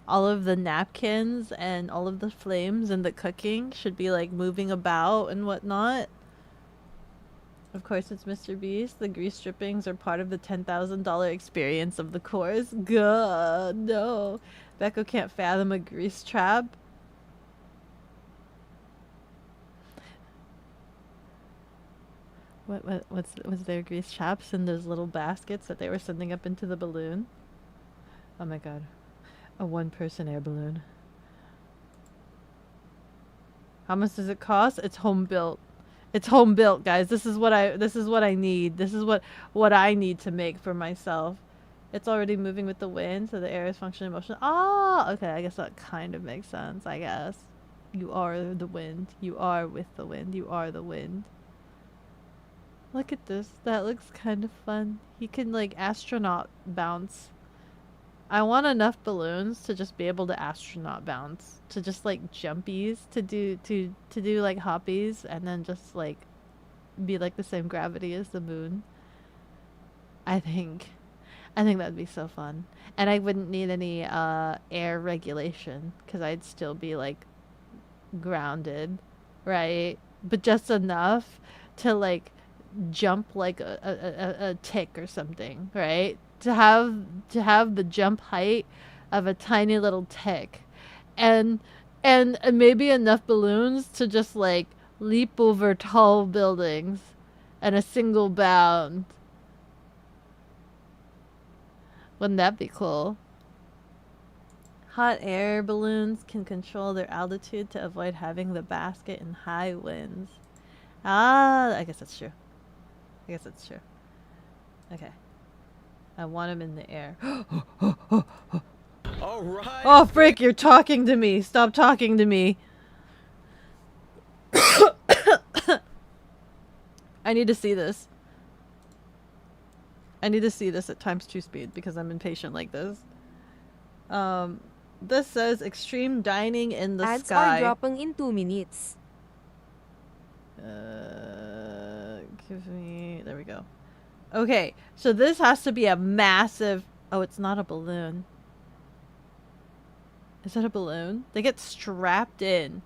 all of the napkins and all of the flames and the cooking should be like moving about and whatnot. Of course, it's Mr. Beast. The grease drippings are part of the $10,000 experience of the course. God, no. Beko can't fathom a grease trap. Was there grease traps in those little baskets that they were sending up into the balloon? Oh my god. A one-person air balloon. How much does it cost? It's home built. It's home built, guys. This is what I need. This is what I need to make for myself. It's already moving with the wind, so the air is functioning motion. Ah, okay, I guess that kind of makes sense, I guess. You are the wind. You are with the wind. You are the wind. Look at this. That looks kind of fun. He can like astronaut bounce. I want enough balloons to just be able to astronaut bounce, to just like jumpies, to do like hoppies, and then just like be like the same gravity as the moon. I think that'd be so fun, and I wouldn't need any air regulation because I'd still be like grounded, right? But just enough to like jump like a tick or something, right? To have the jump height of a tiny little tick, and maybe enough balloons to just like leap over tall buildings in a single bound. Wouldn't that be cool? Hot air balloons can control their altitude to avoid having the basket in high winds. Ah, I guess that's true. Okay. I want him in the air. All right. Oh, frick, you're talking to me. Stop talking to me. I need to see this. I need to see this at ×2 speed because I'm impatient like this. This says extreme dining in the Ads sky. are dropping in 2 minutes. Give me... There we go. Okay, so this has to be a massive... Oh, it's not a balloon. Is that a balloon? They get strapped in.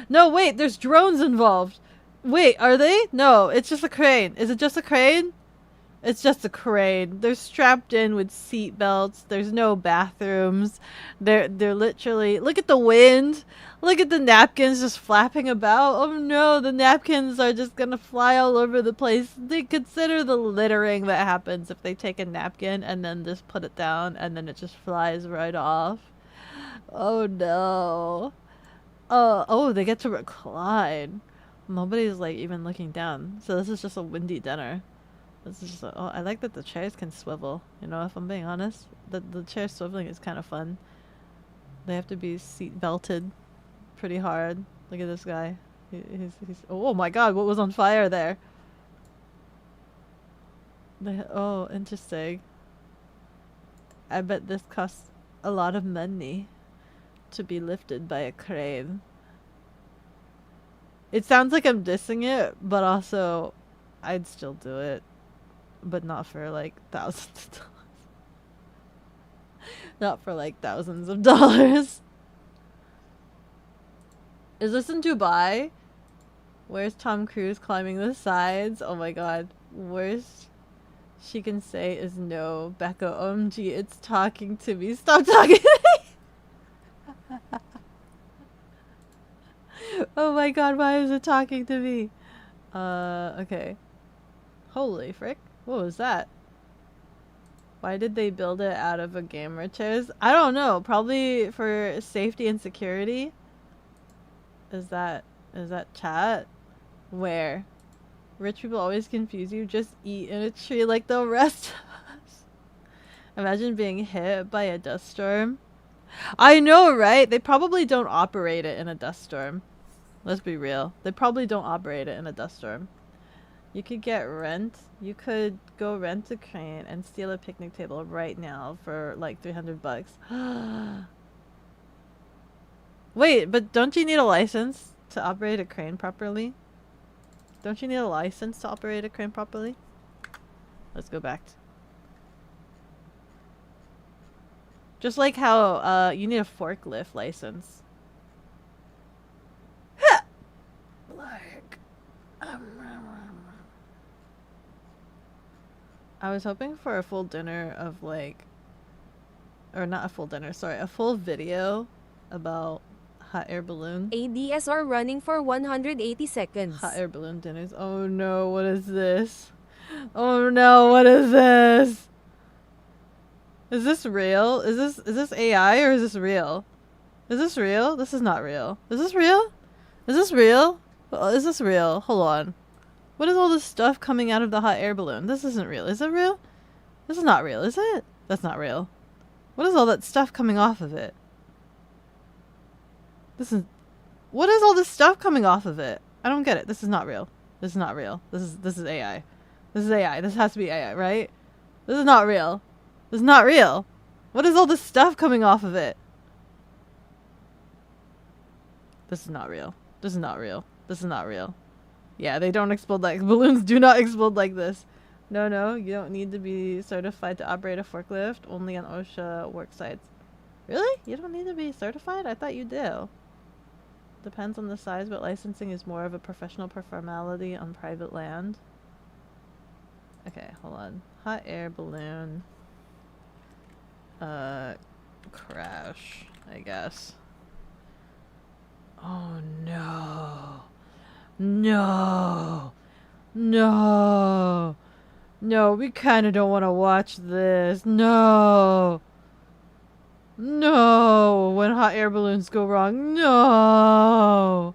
No, wait, there's drones involved. Wait, are they? No, it's just a crane. Is it just a crane? It's just a crane. They're strapped in with seat belts. There's no bathrooms. They're literally... Look at the wind. Look at the napkins just flapping about. Oh no, the napkins are just gonna fly all over the place. They consider the littering that happens if they take a napkin and then just put it down and then it just flies right off. Oh no. Oh, they get to recline. Nobody's like even looking down. So this is just a windy dinner. This is just oh, I like that the chairs can swivel. You know, if I'm being honest, the chair swiveling is kind of fun. They have to be seat belted. pretty hard. Look at this guy. He's oh my god, what was on fire there? Oh, interesting. I bet this costs a lot of money to be lifted by a crane. It sounds like I'm dissing it, but also I'd still do it. But not for like thousands of dollars. Not for like thousands of dollars. Is this in Dubai? Where's Tom Cruise climbing the sides? Oh my god. Worst she can say is no. Beko, OMG, it's talking to me. Stop talking to me! Oh my god, why is it talking to me? Okay. Holy frick. What was that? Why did they build it out of a gamer chairs? I don't know. Probably for safety and security. Is that chat? Where? Rich people always confuse you. Just eat in a tree like the rest of us. Imagine being hit by a dust storm. I know, right? They probably don't operate it in a dust storm. Let's be real. They probably don't operate it in a dust storm. You could get rent. You could go rent a crane and steal a picnic table right now for like $300. Wait, but don't you need a license to operate a crane properly? Don't you need a license to operate a crane properly? Let's go back. Just like how you need a forklift license. Like, I was hoping for a full dinner of like, or not a full dinner, sorry, a full video about hot air balloon. ADSR running for 180 seconds. Hot air balloon dinners. Oh no, what is this? Oh no, what is this? Is this real? Is this AI or is this real? Is this real? This is not real. Is this real? Is this real? Is this real? Hold on. What is all this stuff coming out of the hot air balloon? This isn't real. Is it real? This is not real, is it? That's not real. What is all that stuff coming off of it? What is all this stuff coming off of it? I don't get it. This is not real. This is not real. This is AI. This is AI. This has to be AI, right? This is not real. This is not real. What is all this stuff coming off of it? This is not real. This is not real. This is not real. Yeah, they don't explode like balloons. Do not explode like this. No, you don't need to be certified to operate a forklift. Only on OSHA work sites. Really? You don't need to be certified? I thought you do. Depends on the size, but licensing is more of a professional formality on private land. Okay, hold on. Hot air balloon. Crash, I guess. Oh no. No. No. No, we kind of don't want to watch this. No. No. When hot air balloons go wrong. No.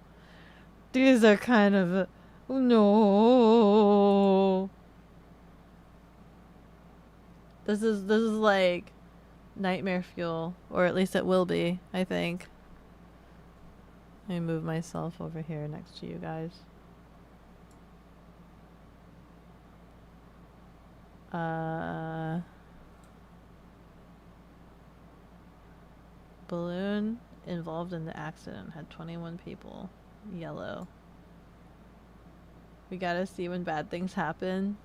These are kind of... no. This is like nightmare fuel, or at least it will be, I think. Let me move myself over here next to you guys. Balloon involved in the accident had 21 people. Yellow. We gotta see when bad things happen.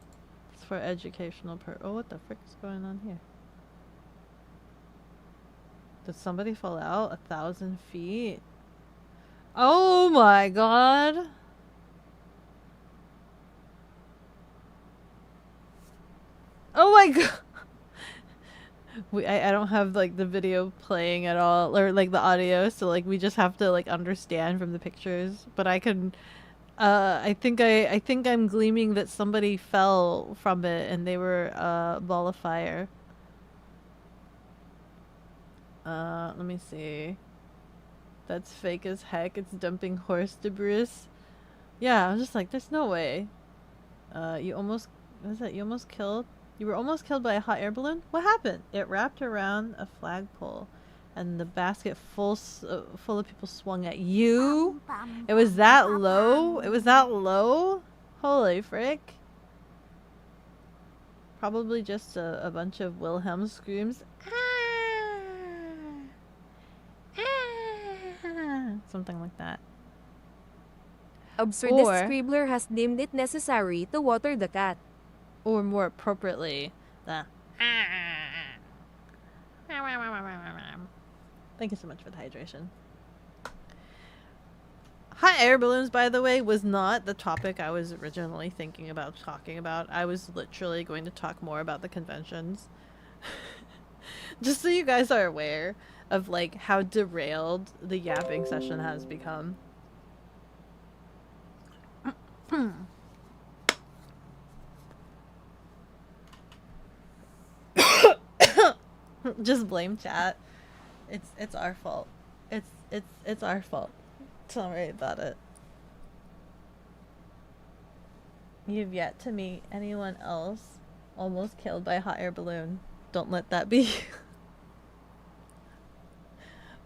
It's for educational oh, what the frick is going on here? Did somebody fall out 1,000 feet? Oh my god! Oh my god! I don't have like the video playing at all, or like the audio, so like we just have to like understand from the pictures. But I can, I think I'm gleaming that somebody fell from it and they were a ball of fire. Let me see. That's fake as heck. It's dumping horse debris. Yeah, I'm just like, there's no way. You almost, what is that? You almost killed? You were almost killed by a hot air balloon? What happened? It wrapped around a flagpole and the basket full of people swung at you. It was that low? It was that low? Holy frick. Probably just a bunch of Wilhelm screams. Something like that. Absurdist Or- Scribbler has deemed it necessary to water the cat. Or more appropriately, the Thank you so much for the hydration. Hot air balloons, by the way, was not the topic I was originally thinking about talking about. I was literally going to talk more about the conventions. Just so you guys are aware of like how derailed the yapping session has become. Just blame chat. It's our fault. It's our fault. Don't worry about it. You've yet to meet anyone else almost killed by a hot air balloon. Don't let that be.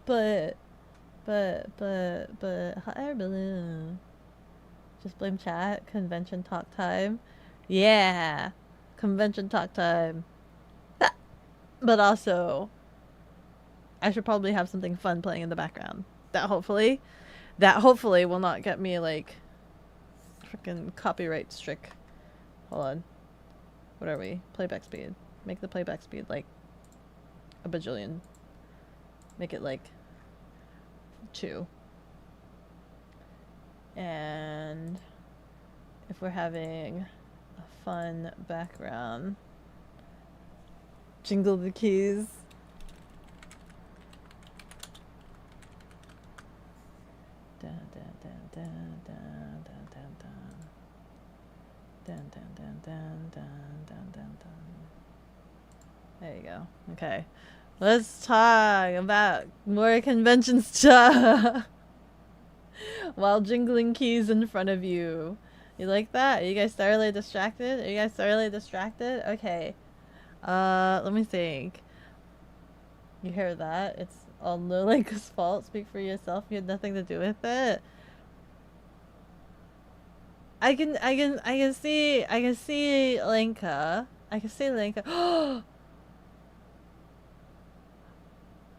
but hot air balloon. Just blame chat. Convention talk time. Yeah. Convention talk time. But also, I should probably have something fun playing in the background. That hopefully will not get me like freaking copyright strict. Hold on. What are we? Playback speed. Make the playback speed like a bajillion. Make it like 2. And if we're having a fun background, jingle the keys. Dun, dun, dun, dun, dun, dun, dun, dun. Dun, dun, dun, dun, dun, dun, dun, dun. There you go. Okay. Let's talk about more convention stuff while jingling keys in front of you. You like that? Are you guys thoroughly distracted? Are you guys thoroughly distracted? Okay. Let me think. You hear that? It's all Nolinka's fault. Speak for yourself. You had nothing to do with it. I can see Linka. I can see Linka.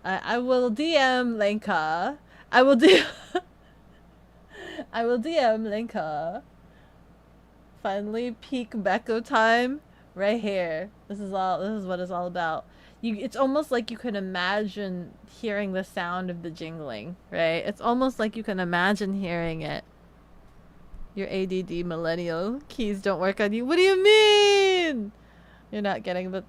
I will DM Linka. I will DM Linka. Finally peak Beko time right here. This is what it's all about. It's almost like you can imagine hearing the sound of the jingling, right? It's almost like you can imagine hearing it. Your ADD millennial keys don't work on you. What do you mean? You're not getting the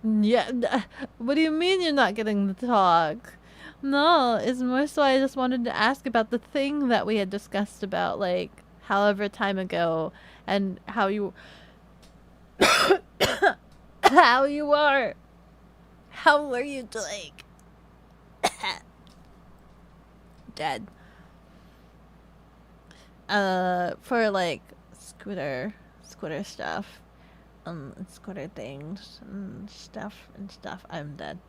what do you mean you're not getting the talk? No, it's more so I just wanted to ask about the thing that we had discussed about like however time ago and how you how you are. How were you doing? Dead. For like scooter stuff, scooter things and stuff. I'm dead.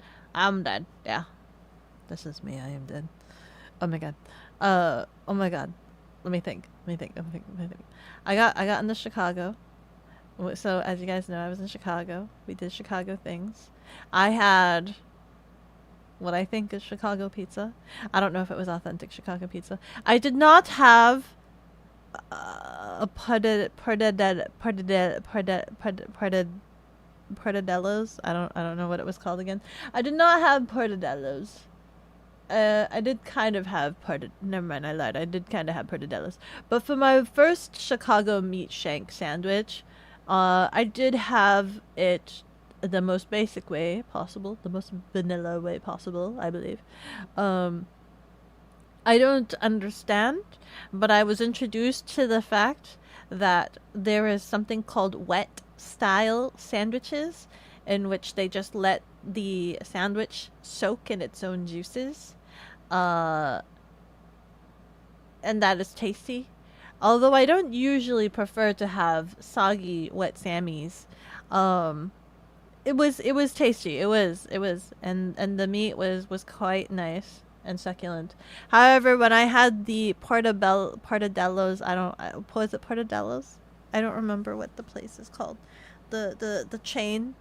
Yeah, this is me. I am dead. Oh my god. Oh my god. Let me think. I got into Chicago. So as you guys know, I was in Chicago. We did Chicago things. I had what I think is Chicago pizza. I don't know if it was authentic Chicago pizza. I did not have portadellos. I don't know what it was called again. I did not have portadellos. I did kind of have never mind, I lied. I did kind of have portadellos. But for my first Chicago meat shank sandwich, I did have it the most basic way possible, the most vanilla way possible, I believe. I don't understand, but I was introduced to the fact that there is something called wet style sandwiches, in which they just let the sandwich soak in its own juices. And that is tasty. Although I don't usually prefer to have soggy wet sammies. It was tasty. It was and the meat was quite nice. and succulent. However, when I had the Portadellos, was it Portadellos? I don't remember what the place is called. The chain,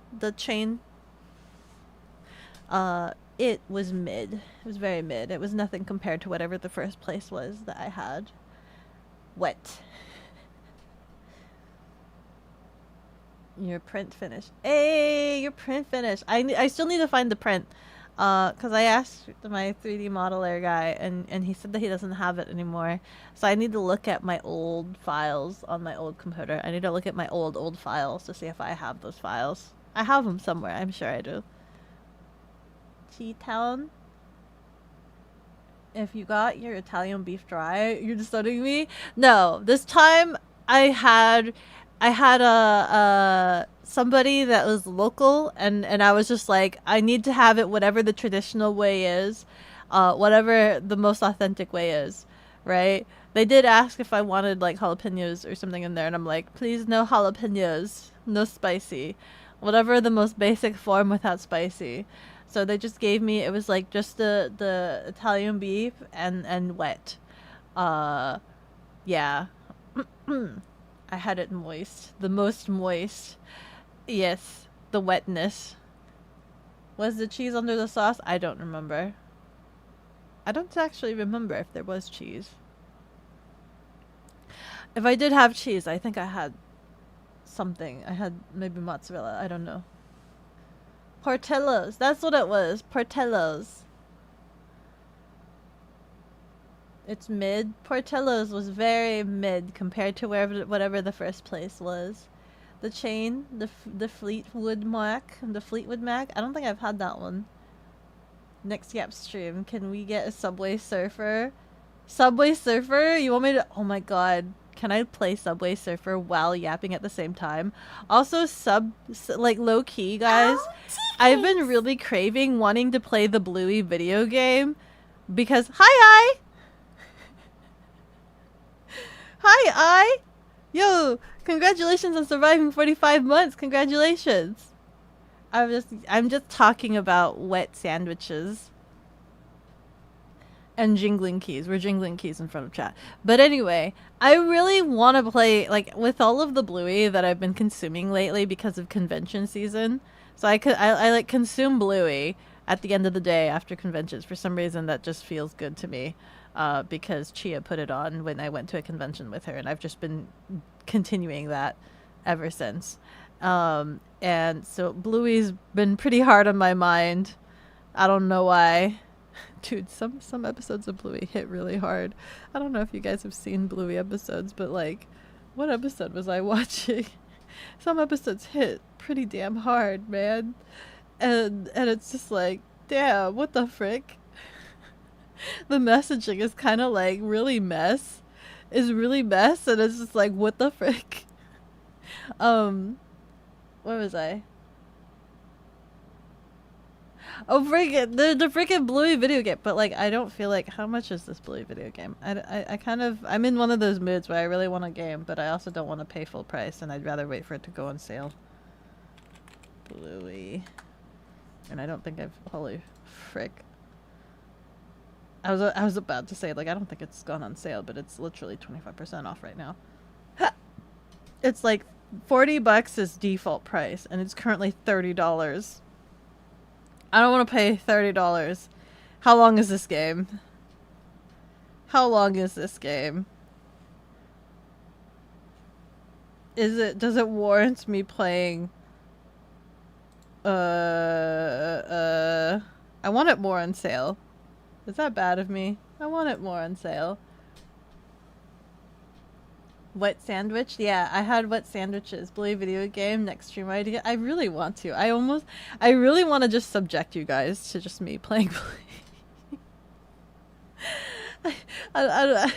it was mid. It was very mid. It was nothing compared to whatever the first place was that I had. Wet. Your print finish. Hey, your print finish. I still need to find the print. Cause I asked my 3D modeler guy and he said that he doesn't have it anymore. So I need to look at my old files on my old computer. I need to look at my old files to see if I have those files. I have them somewhere. I'm sure I do. T-Town. If you got your Italian beef dry, you're just studying me? No, this time I had a somebody that was local and I was just like, I need to have it whatever the traditional way is, whatever the most authentic way is, right? They did ask if I wanted like jalapenos or something in there and I'm like, please no jalapenos, no spicy, whatever the most basic form without spicy. So they just gave me, it was like just the Italian beef and wet. Yeah. I had it moist. The most moist. Yes. The wetness. Was the cheese under the sauce? I don't remember. I don't actually remember if there was cheese. If I did have cheese, I think I had something. I had maybe mozzarella. I don't know. Portillo's. That's what it was. Portillo's. It's mid. Portillo's was very mid compared to whatever the first place was. The chain, the Fleetwood Mac. I don't think I've had that one. Next Gap stream. Can we get a Subway Surfer? Subway Surfer? You want me to? Oh my god. Can I play Subway Surfer while yapping at the same time? Also, like low key, guys. I've been really craving wanting to play the Bluey video game because hi. Hi, yo, congratulations on surviving 45 months. Congratulations. I'm just talking about wet sandwiches. And jingling keys. We're jingling keys in front of chat. But anyway, I really want to play, like, with all of the Bluey that I've been consuming lately because of convention season. So I like consume Bluey at the end of the day after conventions. For some reason, that just feels good to me. Because Chia put it on when I went to a convention with her. And I've just been continuing that ever since. And so Bluey's been pretty hard on my mind. I don't know why. Dude, some episodes of Bluey hit really hard. I don't know if you guys have seen Bluey episodes, but like, what episode was I watching? Some episodes hit pretty damn hard, man. And it's just like, damn, what the frick? The messaging is kind of like really mess. And it's just like, what the frick? Where was I? Oh, freaking the freaking Bluey video game. But like, I don't feel like, how much is this Bluey video game? I'm in one of those moods where I really want a game, but I also don't want to pay full price, and I'd rather wait for it to go on sale. Bluey. And I don't think holy frick. I was about to say, like, I don't think it's gone on sale, but it's literally 25% off right now. It's like $40 is default price, and it's currently $30. I don't want to pay $30. How long is this game? How long is this game? Does it warrant me playing? I want it more on sale. Is that bad of me? I want it more on sale. Wet sandwich? Yeah, I had wet sandwiches. Bluey video game, next stream idea. I really want to. I really want to just subject you guys to just me playing Bluey.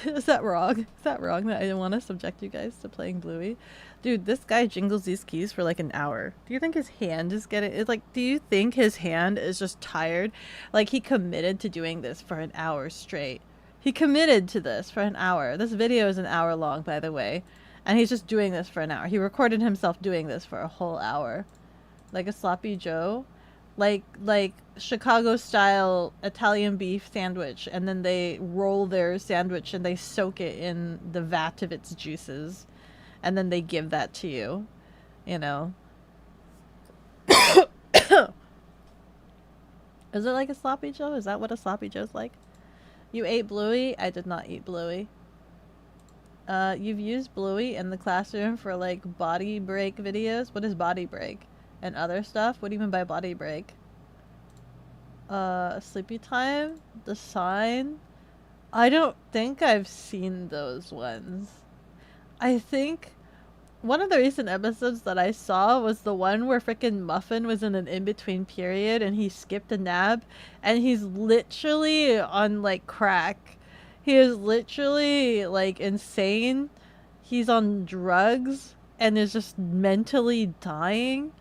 Is that wrong? Is that wrong that I want to subject you guys to playing Bluey? Dude, this guy jingles these keys for like an hour. Do you think his hand is do you think his hand is just tired? Like, he committed to doing this for an hour straight. He committed to this for an hour. This video is an hour long, by the way. And he's just doing this for an hour. He recorded himself doing this for a whole hour. Like a sloppy Joe. like Chicago style Italian beef sandwich, and then they roll their sandwich and they soak it in the vat of its juices, and then they give that to you, you know. Is it like a sloppy joe? Is that what a sloppy joe's like? You ate Bluey? I did not eat Bluey. You've used Bluey in the classroom for like body break videos. What is body break? And other stuff? What do you mean by body break? Sleepy Time? The Sign? I don't think I've seen those ones. I think one of the recent episodes that I saw was the one where frickin' Muffin was in an in-between period and he skipped a nap and he's literally on like crack. He is literally like insane. He's on drugs and is just mentally dying.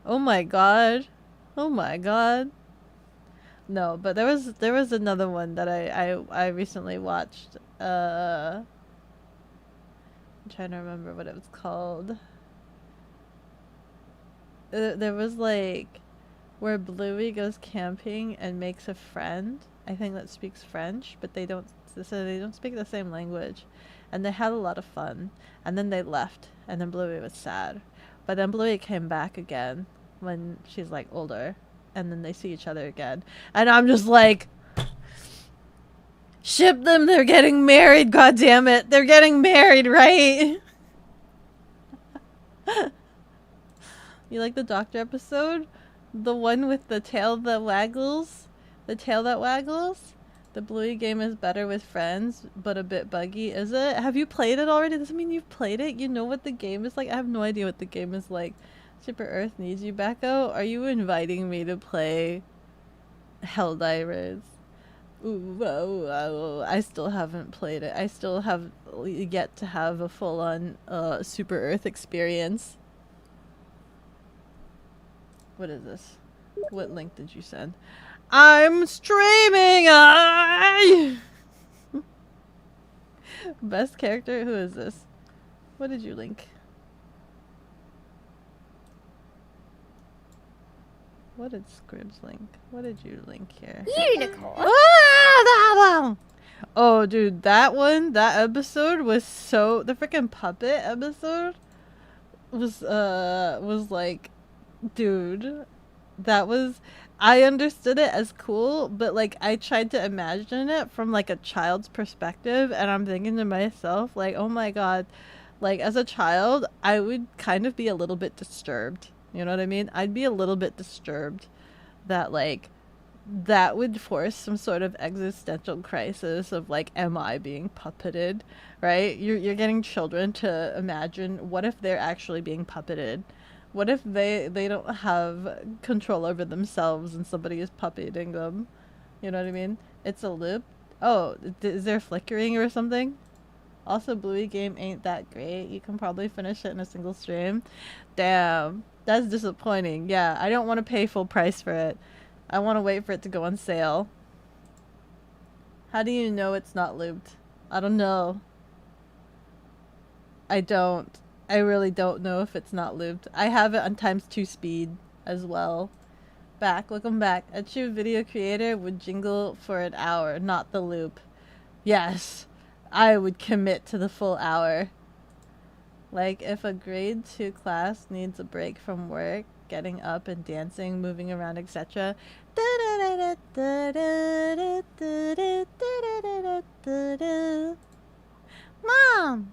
Oh my god. Oh my god. No, but there was another one that I recently watched. I'm trying to remember what it was called. There was like where Bluey goes camping and makes a friend. I think that speaks French, but they don't. So they don't speak the same language, and they had a lot of fun. And then they left, and then Bluey was sad, but then Bluey came back again when she's like older, and then they see each other again, and I'm just like, ship them. They're getting married. God damn it, they're getting married, right? You like the doctor episode? The one with the tail that waggles? The tail that waggles? The Bluey game is better with friends, but a bit buggy, is it? Have you played it already? Does it mean you've played it? You know what the game is like? I have no idea what the game is like. Super Earth needs you, Beko? Are you inviting me to play Helldivers? Ooh, whoa, whoa. I still haven't played it. I still have yet to have a full-on Super Earth experience. What is this? What link did you send? I'm streaming! Best character? Who is this? What did you link? What did Scribs link? What did you link here? Unicorn. Oh, dude, that one, that episode was so... The freaking puppet episode was like... Dude, that was... I understood it as cool, but like I tried to imagine it from like a child's perspective, and I'm thinking to myself like, oh my god, like as a child I would kind of be a little bit disturbed, you know what I mean? I'd be a little bit disturbed that like that would force some sort of existential crisis of like, am I being puppeted, right? You're getting children to imagine, what if they're actually being puppeted? What if they don't have control over themselves and somebody is puppeting them? You know what I mean? It's a loop. Oh, is there flickering or something? Also, Bluey game ain't that great. You can probably finish it in a single stream. Damn, that's disappointing. Yeah, I don't want to pay full price for it. I want to wait for it to go on sale. How do you know it's not looped? I don't know. I don't. I really don't know if it's not looped. I have it on ×2 speed as well. Back, welcome back. A true video creator would jingle for an hour, not the loop. Yes, I would commit to the full hour. Like if a grade 2 class needs a break from work, getting up and dancing, moving around, etc. Mom!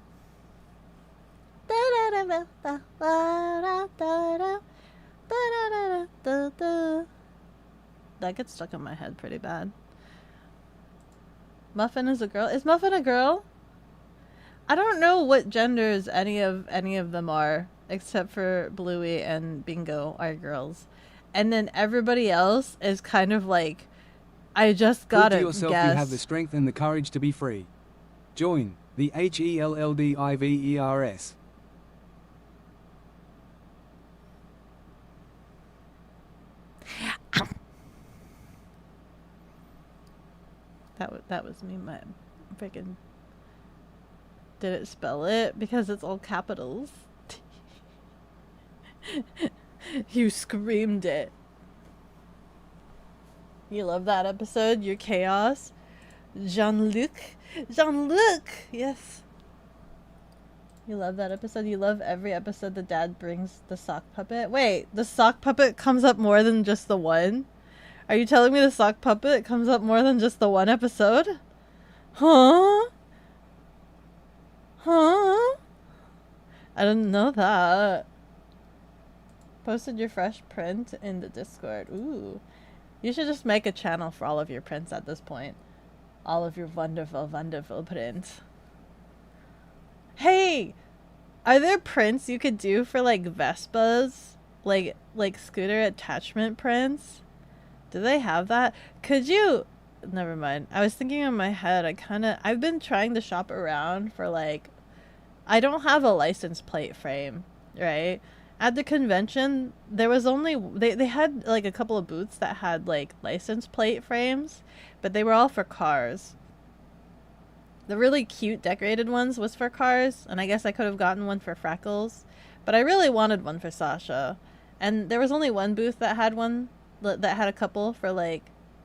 That gets stuck in my head pretty bad. Muffin is a girl? Is Muffin a girl? I don't know what genders any of them are, except for Bluey and Bingo are girls. And then everybody else is kind of like, I just gotta Prove to yourself guess. you have the strength and the courage to be free. Join the HELLDIVERS. That was me, my freaking... Did it spell it? Because it's all capitals. You screamed it. You love that episode? Your chaos? Jean-Luc? Jean-Luc! Yes. You love that episode? You love every episode the dad brings the sock puppet? Wait, the sock puppet comes up more than just the one? Are you telling me the sock puppet comes up more than just the one episode? Huh? Huh? I didn't know that. Posted your fresh print in the Discord. Ooh. You should just make a channel for all of your prints at this point. All of your wonderful, wonderful prints. Hey! Are there prints you could do for like Vespas? Like scooter attachment prints? Do they have that? Could you... Never mind. I was thinking in my head, I've been trying to shop around for like... I don't have a license plate frame, right? At the convention, there was only... They had like a couple of booths that had like license plate frames, but they were all for cars. The really cute decorated ones was for cars, and I guess I could have gotten one for Freckles, but I really wanted one for Sasha. And there was only one booth that had one, that had a couple for like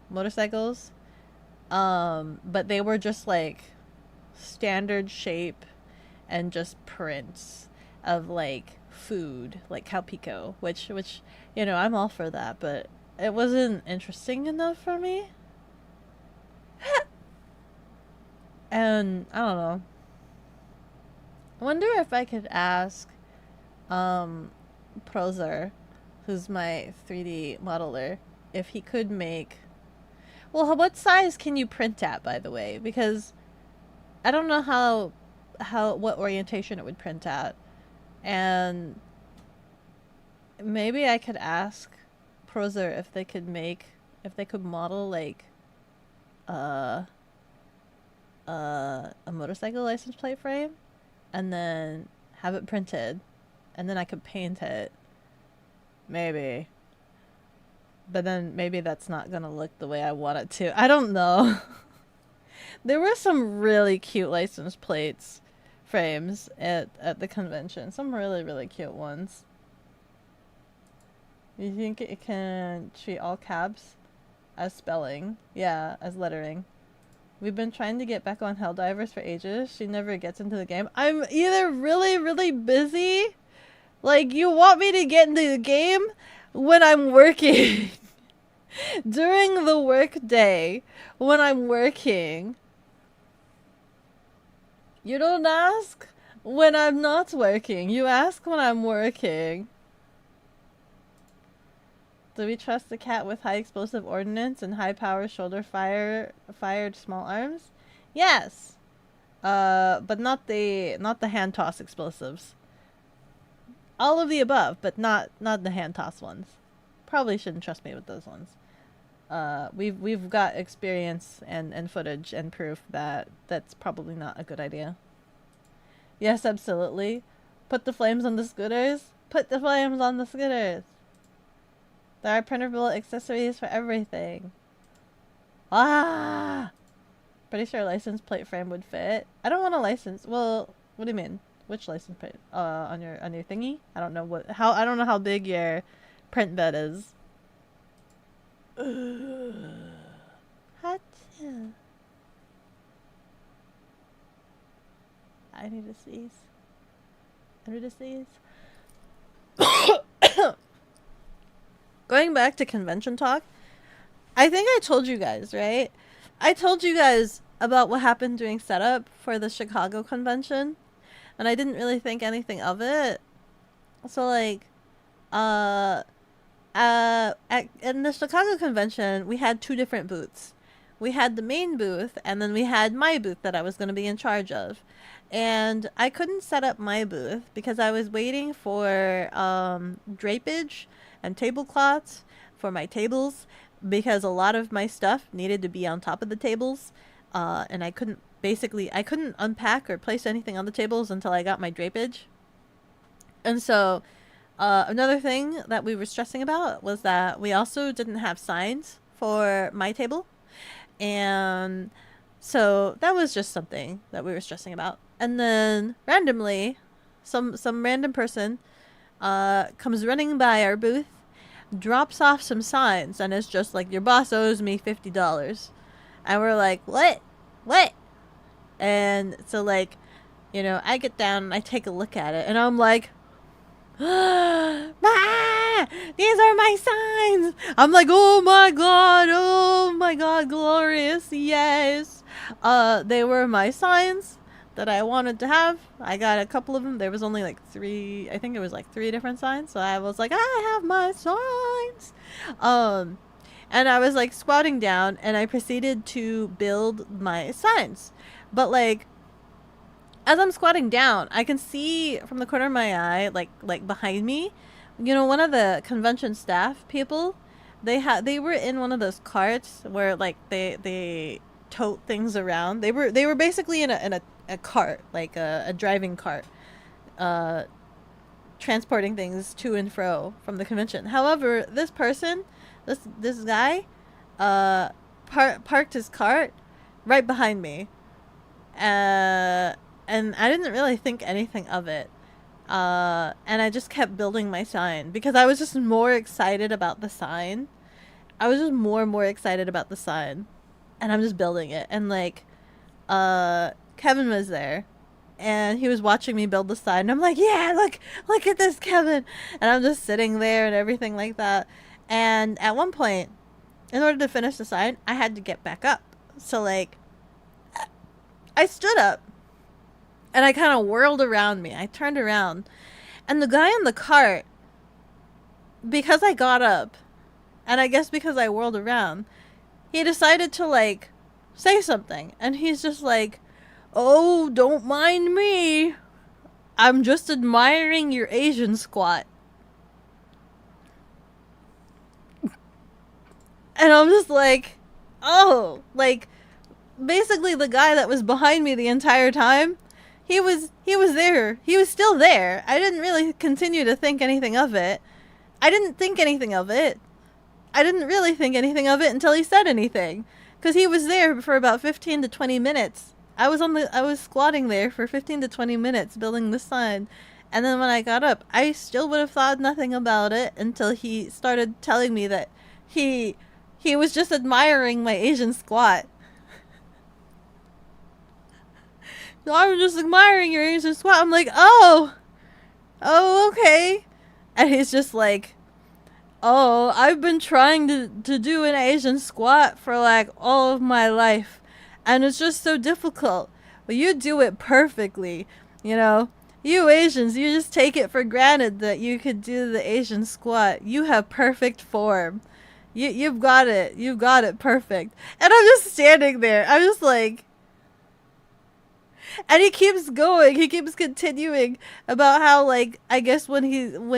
motorcycles. But they were just like standard shape and just prints of like food, like cow pico, which you know, I'm all for that, but it wasn't interesting enough for me. And I don't know. I wonder if I could ask Prozer, who's my 3D modeler, if he could make... Well, what size can you print at, by the way? Because I don't know what orientation it would print at. And maybe I could ask Prozer if they could model like a motorcycle license plate frame and then have it printed, and then I could paint it. Maybe. But then maybe that's not gonna look the way I want it to. I don't know. There were some really cute license plates frames at the convention. Some really, really cute ones. You think it can treat all caps as spelling? Yeah, as lettering. We've been trying to get Beko on Helldivers for ages. She never gets into the game. I'm either really, really busy. Like, you want me to get into the game when I'm working. During the work day, when I'm working. You don't ask when I'm not working. You ask when I'm working. Do we trust the cat with high explosive ordnance and high power shoulder fired small arms? Yes. But not the hand toss explosives. All of the above, but not the hand toss ones. Probably shouldn't trust me with those ones. We've got experience and footage and proof that that's probably not a good idea. Yes, absolutely. Put the flames on the scooters. Put the flames on the scooters. There are printable accessories for everything. Ah! Pretty sure a license plate frame would fit. I don't want a license. Well, what do you mean? Which license plate? On your thingy? I don't know I don't know how big your print bed is. Hot. I need to sneeze. Going back to convention talk, I think I told you guys, right? I told you guys about what happened during setup for the Chicago convention, and I didn't really think anything of it. So like, in the Chicago convention, we had two different booths. We had the main booth, and then we had my booth that I was going to be in charge of. And I couldn't set up my booth because I was waiting for drapage and tablecloths for my tables, because a lot of my stuff needed to be on top of the tables, and I couldn't unpack or place anything on the tables until I got my drapage. And so another thing that we were stressing about was that we also didn't have signs for my table, and so that was just something that we were stressing about. And then randomly, some random person comes running by our booth drops off some signs, and it's just like, your boss owes me $50. And we're like, what? What? And so, like, you know, I get down and I take a look at it, and I'm like, ah, these are my signs. I'm like, oh my god, glorious, yes. They were my signs that I wanted to have. I got a couple of them. There was only like 3, I think it was like 3 different signs. So I was like, I have my signs. And I was like squatting down, and I proceeded to build my signs. But like, as I'm squatting down, I can see from the corner of my eye, like behind me, you know, one of the convention staff people, they were in one of those carts where like they tote things around. They were basically in a cart, like a driving cart, transporting things to and fro from the convention. However, this person, this guy, parked his cart right behind me. And I didn't really think anything of it. And I just kept building my sign because I was just more excited about the sign. I was just more and more excited about the sign. And I'm just building it. And like, Kevin was there. And he was watching me build the sign. And I'm like, yeah, look at this, Kevin. And I'm just sitting there and everything like that. And at one point, in order to finish the sign, I had to get back up. So like, I stood up. And I kind of whirled around me. I turned around. And the guy in the cart, because I got up, and I guess because I whirled around, he decided to, like, say something. And he's just like, oh, don't mind me. I'm just admiring your Asian squat. And I'm just like, oh, like, basically the guy that was behind me the entire time, he was there. He was still there. I didn't really continue to think anything of it. I didn't think anything of it. I didn't really think anything of it until he said anything. Because he was there for about 15 to 20 minutes. I was squatting there for 15 to 20 minutes building the sign. And then when I got up, I still would have thought nothing about it until he started telling me that he was just admiring my Asian squat. So I'm just admiring your Asian squat. I'm like, oh, okay. And he's just like, oh, I've been trying to do an Asian squat for like all of my life. And it's just so difficult. But you do it perfectly. You know, you Asians, you just take it for granted that you could do the Asian squat. You have perfect form. You've got it. You've got it perfect. And I'm just standing there. I'm just like, and he keeps going. He keeps continuing about how, like, I guess when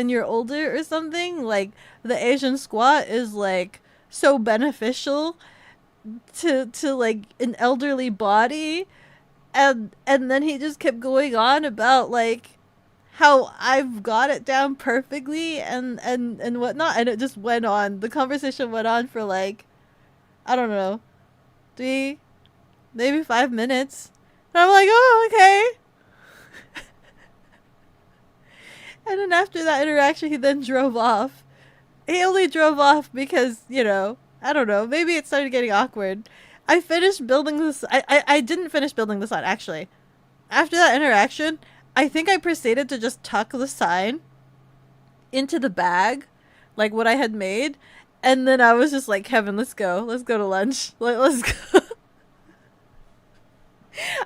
you're older or something, like, the Asian squat is, like, so beneficial to like, an elderly body. And then he just kept going on about, like, how I've got it down perfectly and whatnot. And it just went on. The conversation went on for, like, I don't know, 3, maybe 5 minutes. And I'm like, oh, okay. And then after that interaction, he then drove off. He only drove off because, you know, I don't know, maybe it started getting awkward. I finished building this. I didn't finish building the sign, actually. After that interaction, I think I proceeded to just tuck the sign into the bag, like what I had made. And then I was just like, Kevin, let's go. Let's go to lunch. Let's go.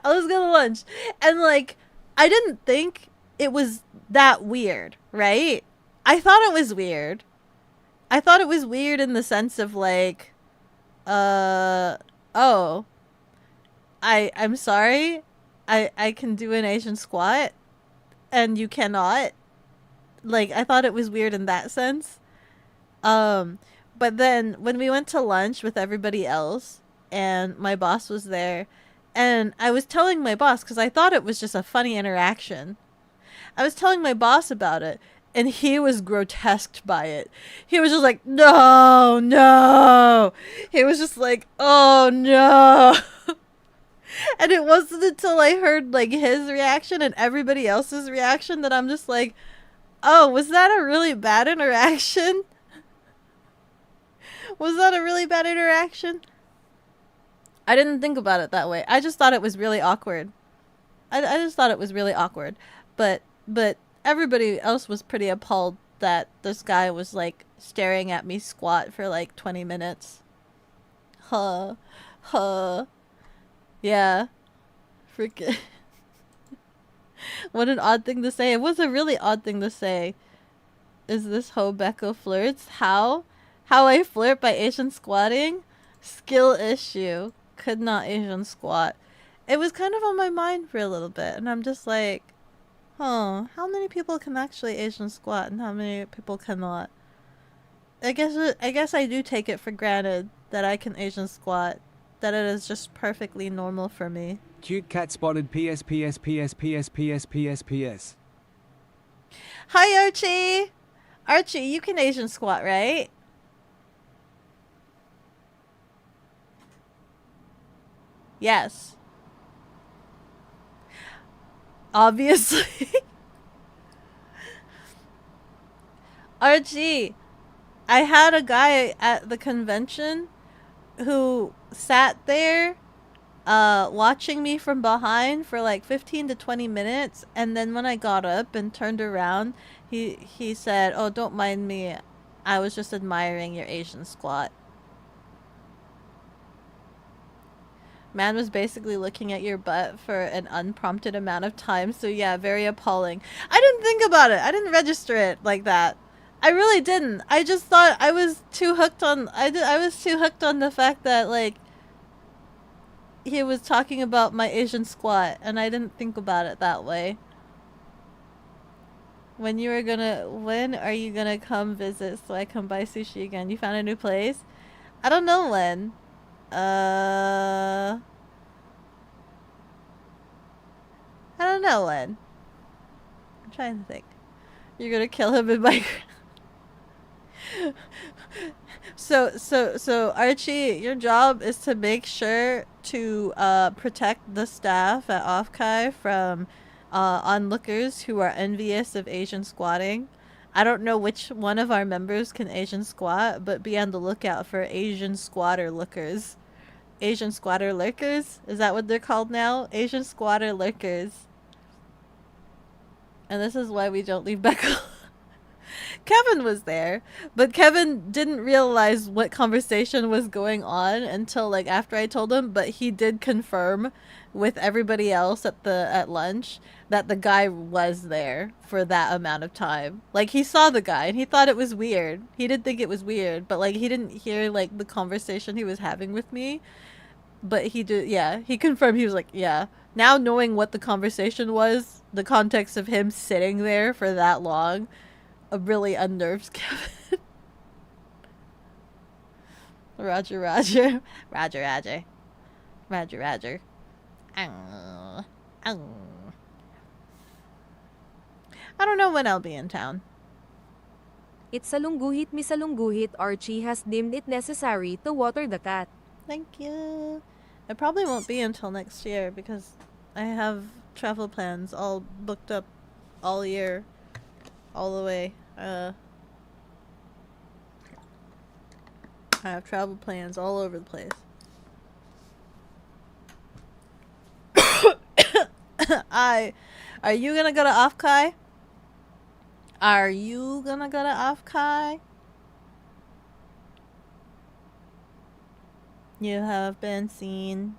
Let's go to lunch. And like, I didn't think it was that weird, right? I thought it was weird. I thought it was weird in the sense of like, oh, I'm sorry. I can do an Asian squat and you cannot. Like, I thought it was weird in that sense. But then when we went to lunch with everybody else and my boss was there, and I was telling my boss, because I thought it was just a funny interaction. I was telling my boss about it, and he was grotesqued by it. He was just like, no. He was just like, oh, no. And it wasn't until I heard, like, his reaction and everybody else's reaction that I'm just like, oh, was that a really bad interaction? Was that a really bad interaction? I didn't think about it that way. I just thought it was really awkward. I just thought it was really awkward. But everybody else was pretty appalled that this guy was like staring at me squat for like 20 minutes. Huh. Yeah. Freaking. What an odd thing to say. It was a really odd thing to say. Is this how Beko flirts? How? How I flirt by Asian squatting? Skill issue. Could not Asian squat. It was kind of on my mind for a little bit, and I'm just like, huh, how many people can actually Asian squat and how many people cannot? I guess I do take it for granted that I can Asian squat, that it is just perfectly normal for me. Cute cat spotted. PS PS PS PS PS PS PS. Hi, Archie! Archie, you can Asian squat, right? Yes. Obviously. Archie, I had a guy at the convention who sat there watching me from behind for like 15 to 20 minutes, and then when I got up and turned around, he said, "Oh, don't mind me. I was just admiring your Asian squat." Man was basically looking at your butt for an unprompted amount of time, so yeah, very appalling. I didn't think about it. I didn't register it like that. I really didn't. I just thought I was too hooked on I was too hooked on the fact that like he was talking about my Asian squat, and I didn't think about it that way. When are you gonna come visit so I can buy sushi again? You found a new place? I don't know when. I don't know when. I'm trying to think. You're gonna kill him in my... So Archie, your job is to make sure to protect the staff at Offkai from onlookers who are envious of Asian squatting. I don't know which one of our members can Asian squat, but be on the lookout for Asian squatter lookers. Asian squatter lurkers? Is that what they're called now? Asian squatter lurkers. And this is why we don't leave Beko. Kevin was there, but Kevin didn't realize what conversation was going on until like after I told him, but he did confirm with everybody else at lunch that the guy was there for that amount of time. Like he saw the guy and he thought it was weird. He did think it was weird, but like he didn't hear like the conversation he was having with me. But he did, yeah, he confirmed. He was like, yeah. Now knowing what the conversation was, the context of him sitting there for that long, really unnerves Kevin. Roger. Roger. I don't know when I'll be in town. Itsalungguhit misalungguhit Archie has deemed it necessary to water the cat. Thank you. It probably won't be until next year because I have travel plans all booked up all year, all the way. I have travel plans all over the place. Are you gonna go to Offkai? Are you gonna go to Offkai? You have been seen.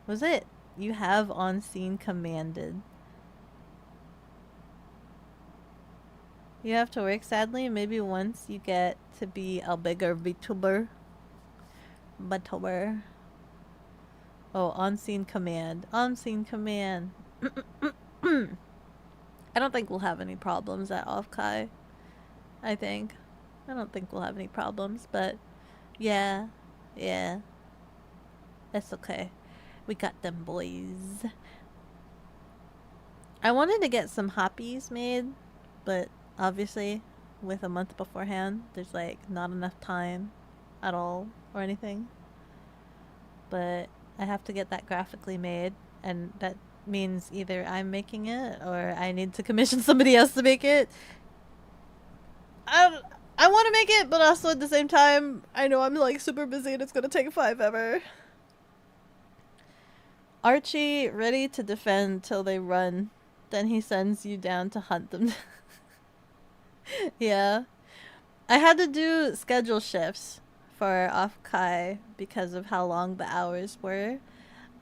Was it? You have on scene commanded. You have to work sadly. Maybe once you get to be a bigger Vtuber. Vtuber. Oh, on scene command. On scene command. I don't think we'll have any problems at Offkai. I don't think we'll have any problems, but yeah. Yeah. That's okay. We got them boys. I wanted to get some hoppies made, but obviously with a month beforehand, there's like not enough time at all or anything. But I have to get that graphically made, and that means either I'm making it or I need to commission somebody else to make it. I want to make it, but also at the same time, I know I'm like super busy and it's gonna take 5 ever. Archie, ready to defend till they run. Then he sends you down to hunt them. Yeah. I had to do schedule shifts for off Kai because of how long the hours were.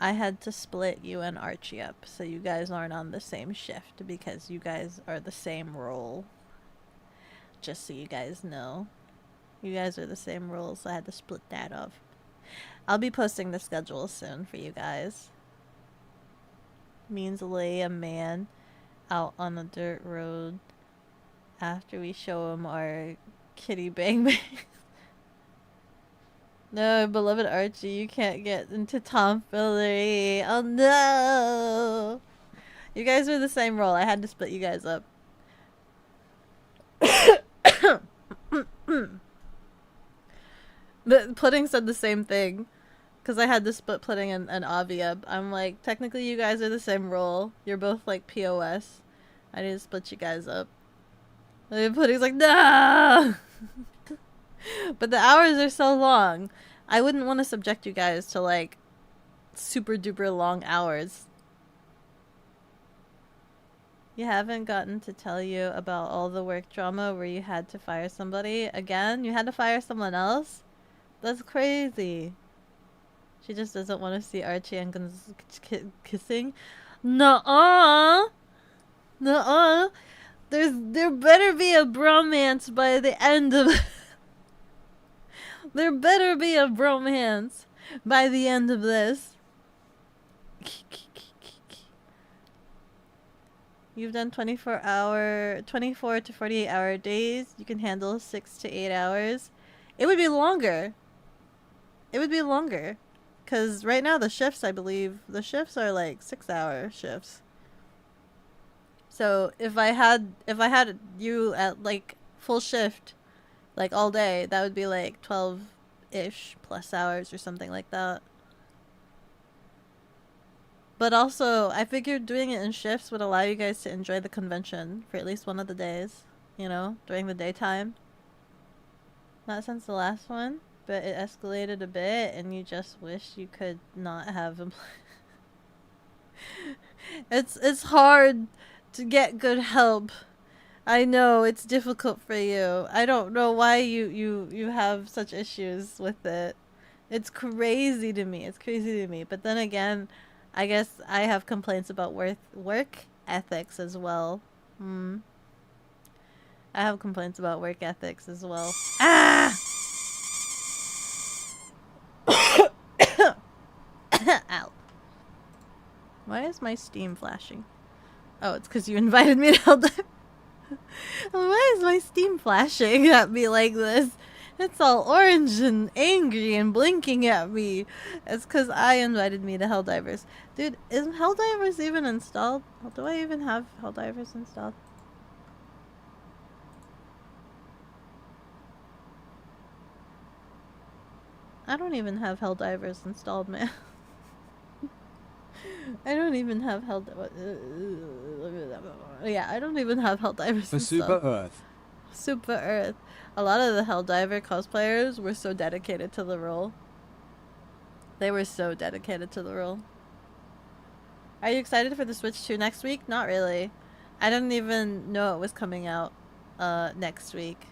I had to split you and Archie up so you guys aren't on the same shift because you guys are the same role. Just so you guys know. You guys are the same role, so I had to split that up. I'll be posting the schedule soon for you guys. Means lay a man out on a dirt road after we show him our kitty bang bang. No, beloved Archie, you can't get into tomfoolery. Oh no! You guys are the same role. I had to split you guys up. But Pudding said the same thing. Because I had to split Pudding and Avi up. I'm like, technically you guys are the same role. You're both like POS. I need to split you guys up. And Pudding's like, no! But the hours are so long. I wouldn't want to subject you guys to like super duper long hours. You haven't gotten to tell you about all the work drama where you had to fire somebody. Again, you had to fire someone else? That's crazy. She just doesn't want to see Archie and Guns kissing. Nuh-uh. Nuh-uh. There better be a bromance by the end of... There better be a bromance by the end of this. You've done 24 to 48 hour days. You can handle 6 to 8 hours. It would be longer. It would be longer. Because right now the shifts, I believe, the shifts are like 6-hour shifts. So if I had you at like full shift, like all day, that would be like 12-ish plus hours or something like that. But also, I figured doing it in shifts would allow you guys to enjoy the convention for at least one of the days, you know, during the daytime. Not since the last one, but it escalated a bit and you just wish you could not have him. It's hard to get good help. I know it's difficult for you. I don't know why you have such issues with it. It's crazy to me. It's crazy to me. But then again, I guess I have complaints about work ethics as well. I have complaints about work ethics as well. Ah! Ow. Why is my Steam flashing? Oh, it's because you invited me to Helldive. Why is my Steam flashing at me like this? It's all orange and angry and blinking at me. It's because I invited me to Helldivers. Dude, is Helldivers even installed? Do I even have Helldivers installed? I don't even have Helldivers installed, man. I don't even have yeah, I don't even have Helldivers For installed. Super Earth. Super Earth. A lot of the Helldiver cosplayers were so dedicated to the role. They were so dedicated to the role. Are you excited for the Switch 2 next week? Not really. I didn't even know it was coming out next week.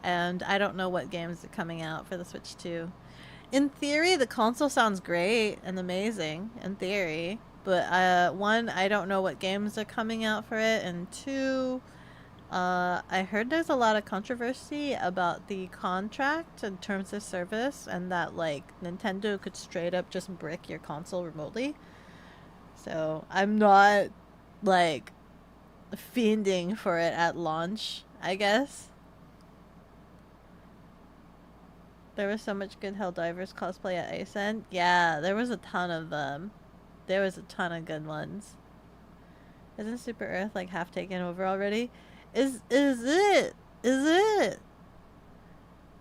And I don't know what games are coming out for the Switch 2. In theory, the console sounds great and amazing, in theory. But, one, I don't know what games are coming out for it. And two, I heard there's a lot of controversy about the contract in terms of service. And that, like, Nintendo could straight up just brick your console remotely. So, I'm not, like, fiending for it at launch, I guess. There was so much good Helldivers cosplay at Ascent. Yeah, there was a ton of them. There was a ton of good ones. Isn't Super Earth like half taken over already? Is it? Is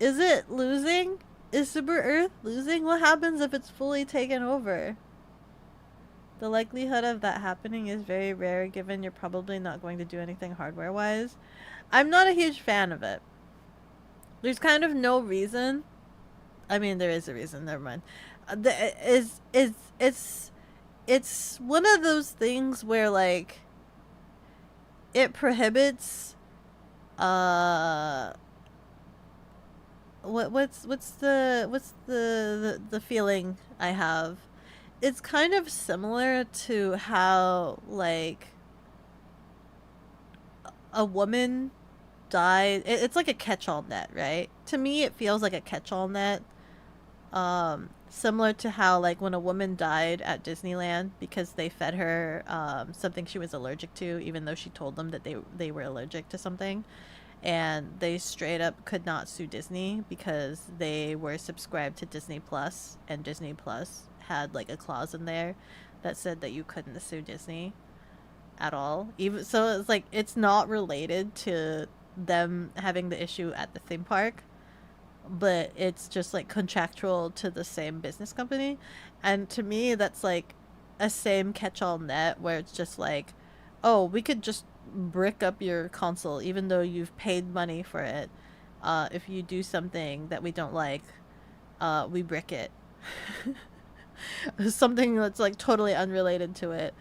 it losing? Is Super Earth losing? What happens if it's fully taken over? The likelihood of that happening is very rare given you're probably not going to do anything hardware-wise. I'm not a huge fan of it. There's kind of no reason. I mean, there is a reason. Never mind. It's one of those things where like it prohibits uh what's the feeling I have? It's kind of similar to how like a woman died. It's like a catch-all net, right? To me, it feels like a catch-all net. Similar to how like when a woman died at Disneyland because they fed her something she was allergic to, even though she told them that they were allergic to something, and they straight up could not sue Disney because they were subscribed to Disney Plus, and Disney Plus had like a clause in there that said that you couldn't sue Disney at all. Even so, it's like it's not related to them having the issue at the theme park, but it's just like contractual to the same business company. And to me, that's like a same catch-all net where it's just like, oh, we could just brick up your console even though you've paid money for it. If you do something that we don't like, we brick it. Something that's like totally unrelated to it.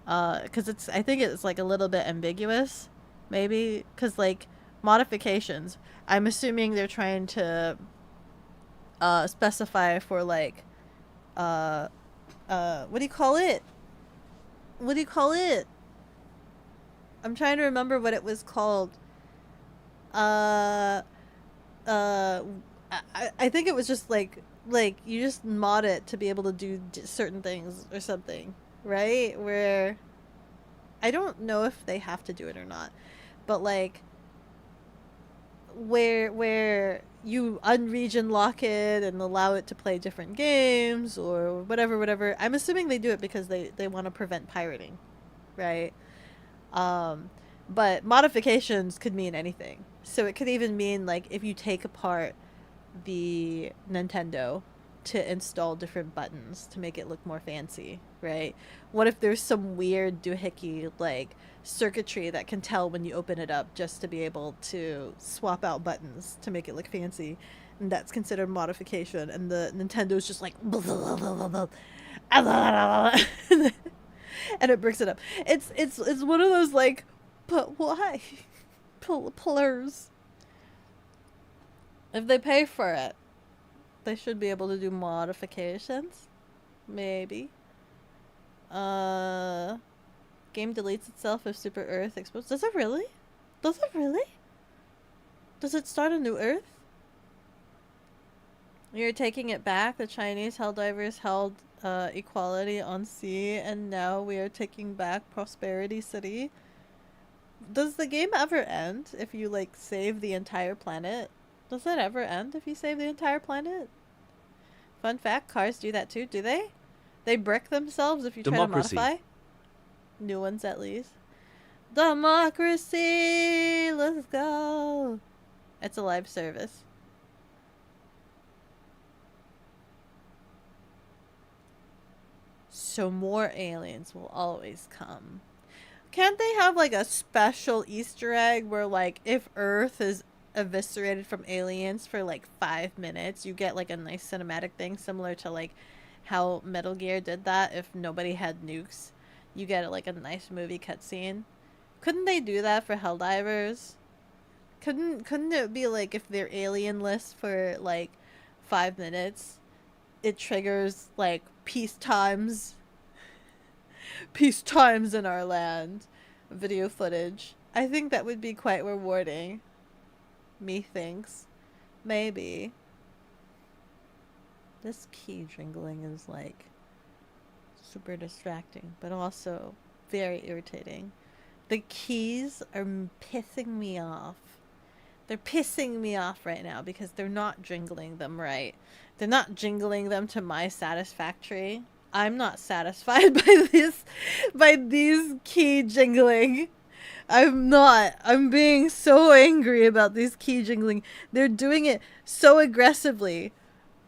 Because I think it's like a little bit ambiguous, maybe, because like modifications, I'm assuming they're trying to specify for like what do you call it? What do you call it? I'm trying to remember what it was called. Uh I think it was just like you just mod it to be able to do certain things or something, right? Where I don't know if they have to do it or not, but like where you unregion lock it and allow it to play different games or whatever. I'm assuming they do it because they want to prevent pirating, right? But modifications could mean anything. So it could even mean like if you take apart the Nintendo to install different buttons to make it look more fancy, right? What if there's some weird doohickey like circuitry that can tell when you open it up just to be able to swap out buttons to make it look fancy, and that's considered modification, and the Nintendo's just like and it bricks it up. It's one of those like, but why? Pillars. If they pay for it, they should be able to do modifications. Maybe. Game deletes itself if Super Earth explodes. Does it really? Does it really? Does it start a new Earth? You're taking it back. The Chinese Helldivers held equality on sea, and now we are taking back Prosperity City. Does the game ever end if you like save the entire planet? Does it ever end if you save the entire planet? Fun fact, cars do that too, do they? They brick themselves if you try to modify? New ones at least. Democracy! Let's go! It's a live service. So more aliens will always come. Can't they have like a special Easter egg where like if Earth is eviscerated from aliens for like 5 minutes, you get like a nice cinematic thing similar to like how Metal Gear did that? If nobody had nukes, you get like a nice movie cutscene. Couldn't they do that for Helldivers? Couldn't it be like if they're alienless for like 5 minutes, it triggers like peace times in our land video footage? I think that would be quite rewarding. Methinks. Maybe. This key jingling is like super distracting, but also very irritating. The keys are pissing me off. They're pissing me off right now because they're not jingling them right. They're not jingling them to my satisfactory. I'm not satisfied by these key jingling. I'm not. I'm being so angry about these key jingling. They're doing it so aggressively,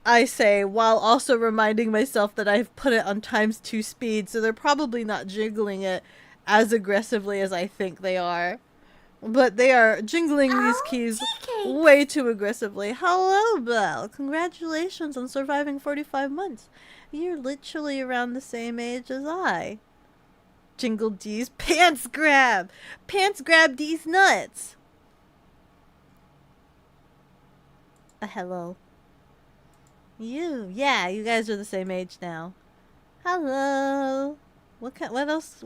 I say, while also reminding myself that I've put it on ×2 speed, so they're probably not jiggling it as aggressively as I think they are. but they are jingling these Oh, keys tea cakes. way too aggressively. Hello, Belle. Congratulations on surviving 45 months. You're literally around the same age as I. Jingle D's pants grab. Pants grab these nuts. Hello. Yeah, you guys are the same age now. Hello. What else?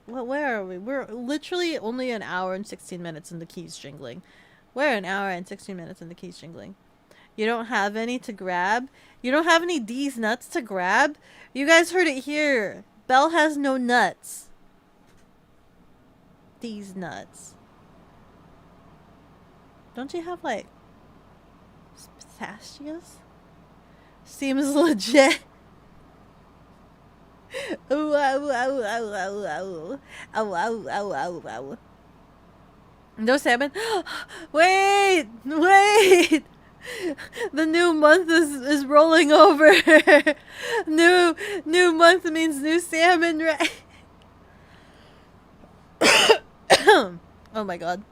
Where are we? We're literally only an hour and 16 minutes in the keys jingling. We're an hour and 16 minutes in the keys jingling. You don't have any to grab? You don't have any D's nuts to grab? You guys heard it here. Belle has no nuts. These nuts. Don't you have, like, pistachios? Seems legit. Ooh, ow, ow, ow, ow, ow. Ow, ow, ow, ow, ow. No salmon? Wait! Wait! The new month is rolling over. New month means new salmon, right? Oh my god.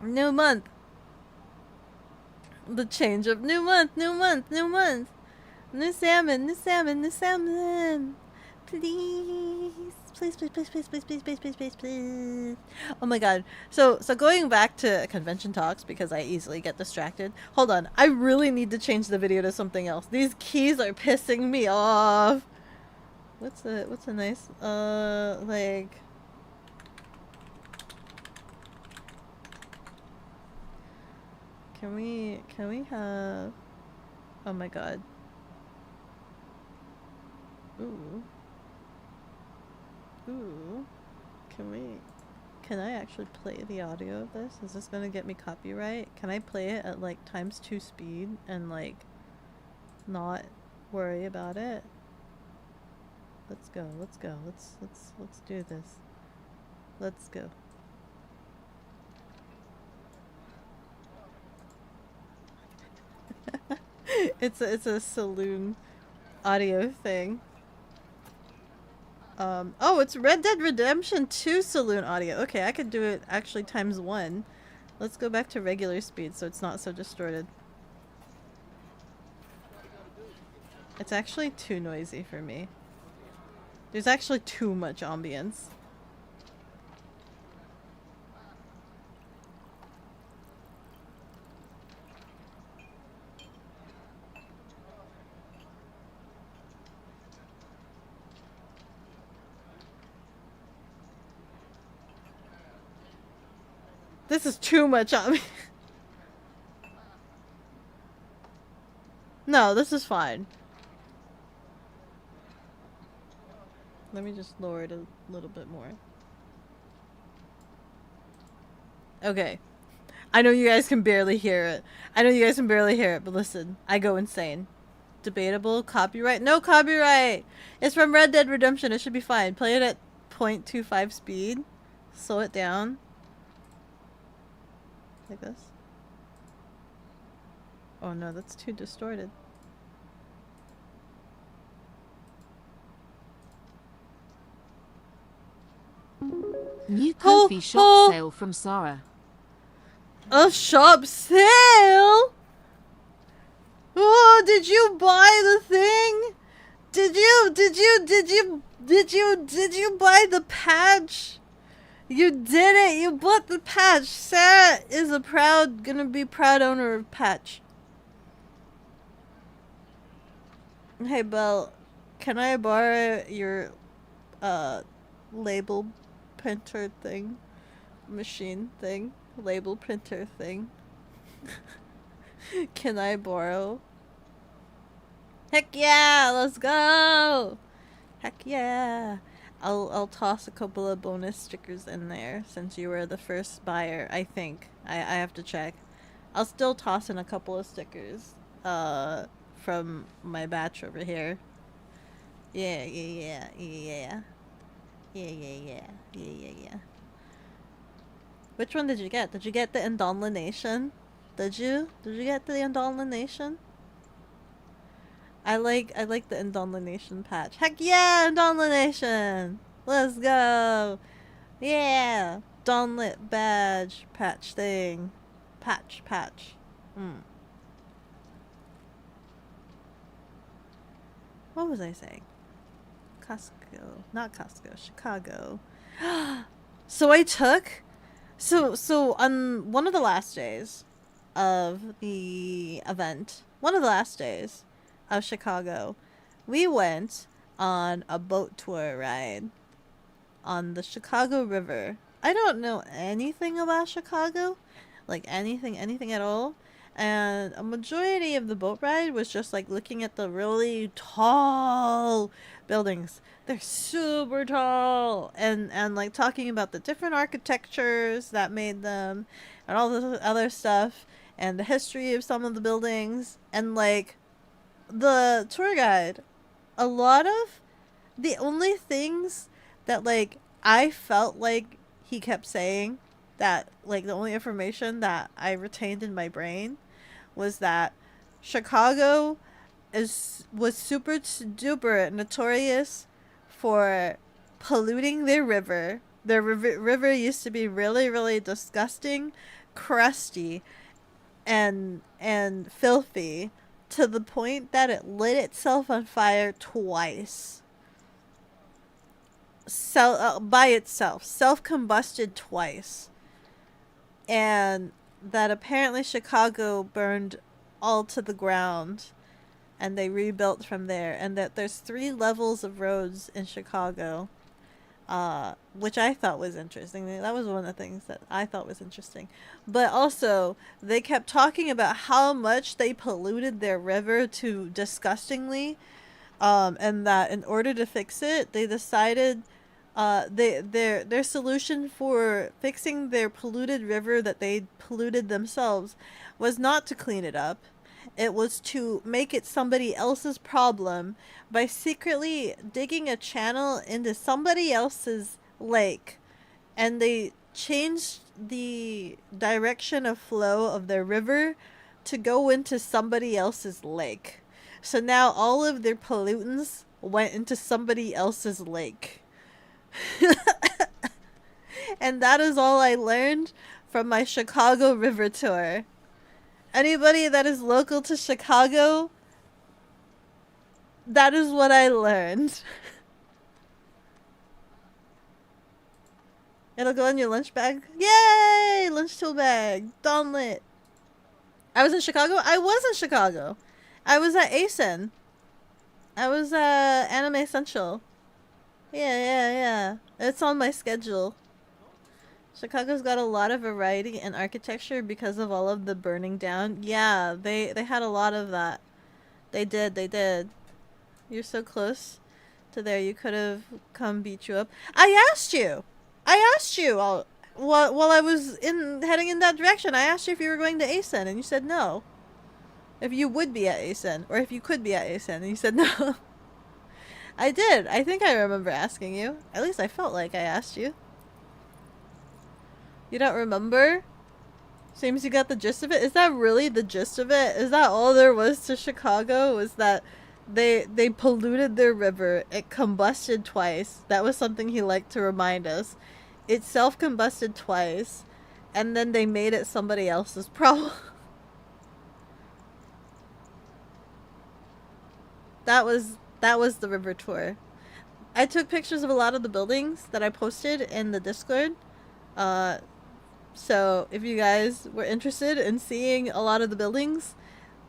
New month. The change of new month, new month, new month. New salmon, new salmon, new salmon. Please. Please, please, please, please, please, please, please, please, please, please. Oh my god. So going back to convention talks because I easily get distracted. Hold on. I really need to change the video to something else. These keys are pissing me off. What's a nice like Can we have Oh my god. Ooh. Ooh. Can I actually play the audio of this? Is this gonna get me copyright? Can I play it at like ×2 speed and like not worry about it? Let's go. Let's do this. Let's go. It's a saloon audio thing. Oh, it's Red Dead Redemption 2 saloon audio. Okay, I could do it actually ×1. Let's go back to regular speed so it's not so distorted. It's actually too noisy for me. There's actually too much ambience. This is too much on me. No, this is fine. Let me just lower it a little bit more. Okay. I know you guys can barely hear it. But listen, I go insane. Debatable copyright? No copyright! It's from Red Dead Redemption. It should be fine. Play it at 0.25 speed. Slow it down. Like this. Oh no, that's too distorted. New Ko-fi shop sale from Sarah. A shop sale? Oh, did you buy the thing? Did you buy the patch? You did it! You bought the patch! Sarah is gonna be proud owner of patch. Hey, Belle, can I borrow your, label printer thing? Machine thing? Label printer thing? Can I borrow? Heck yeah! Let's go! Heck yeah! I'll toss a couple of bonus stickers in there since you were the first buyer, I think. I have to check. I'll still toss in a couple of stickers from my batch over here. Yeah. Which one did you get? Did you get the Indollination? Did you get the Indollination? I like the Indollination patch. Heck yeah, Indollination! Let's go! Yeah! Dawnlit badge patch thing. Patch. What was I saying? Costco. Not Costco. Chicago. So I took... So on one of the last days of the event, one of the last days of Chicago, we went on a boat tour ride on the Chicago River. I don't know anything about Chicago, like anything at all. And a majority of the boat ride was just like looking at the really tall buildings. They're super tall, and like talking about the different architectures that made them and all this other stuff and the history of some of the buildings. And like the tour guide, a lot of the only things that like I felt like he kept saying, that like the only information that I retained in my brain was that Chicago was super duper notorious for polluting their river. Their river used to be really, really disgusting, crusty, and filthy, to the point that it lit itself on fire twice. By itself, self-combusted twice. And that apparently Chicago burned all to the ground, and they rebuilt from there, and that there's 3 levels of roads in Chicago, which I thought was interesting. That was one of the things that I thought was interesting. But also, they kept talking about how much they polluted their river to disgustingly, and that in order to fix it, they decided their solution for fixing their polluted river that they polluted themselves was not to clean it up. It was to make it somebody else's problem by secretly digging a channel into somebody else's lake. And they changed the direction of flow of their river to go into somebody else's lake. So now all of their pollutants went into somebody else's lake. And that is all I learned from my Chicago River tour. Anybody that is local to Chicago, that is what I learned. It'll go in your lunch bag. Yay! Lunch tool bag. Dawnlit. I was in Chicago? I was in Chicago. I was at ASIN. I was at Anime Central. Yeah. It's on my schedule. Chicago's got a lot of variety in architecture because of all of the burning down. Yeah, they had a lot of that. They did. You're so close to there. You could have come beat you up. I asked you while I was heading in that direction. I asked you if you were going to ASIN, and you said no. If you would be at ASIN, or if you could be at ASIN, and you said no. I did. I think I remember asking you. At least I felt like I asked you. You don't remember? Seems you got the gist of it. Is that really the gist of it? Is that all there was to Chicago? Was that they polluted their river. It combusted twice. That was something he liked to remind us. It self-combusted twice. And then they made it somebody else's problem. That was the river tour. I took pictures of a lot of the buildings that I posted in the Discord. So if you guys were interested in seeing a lot of the buildings,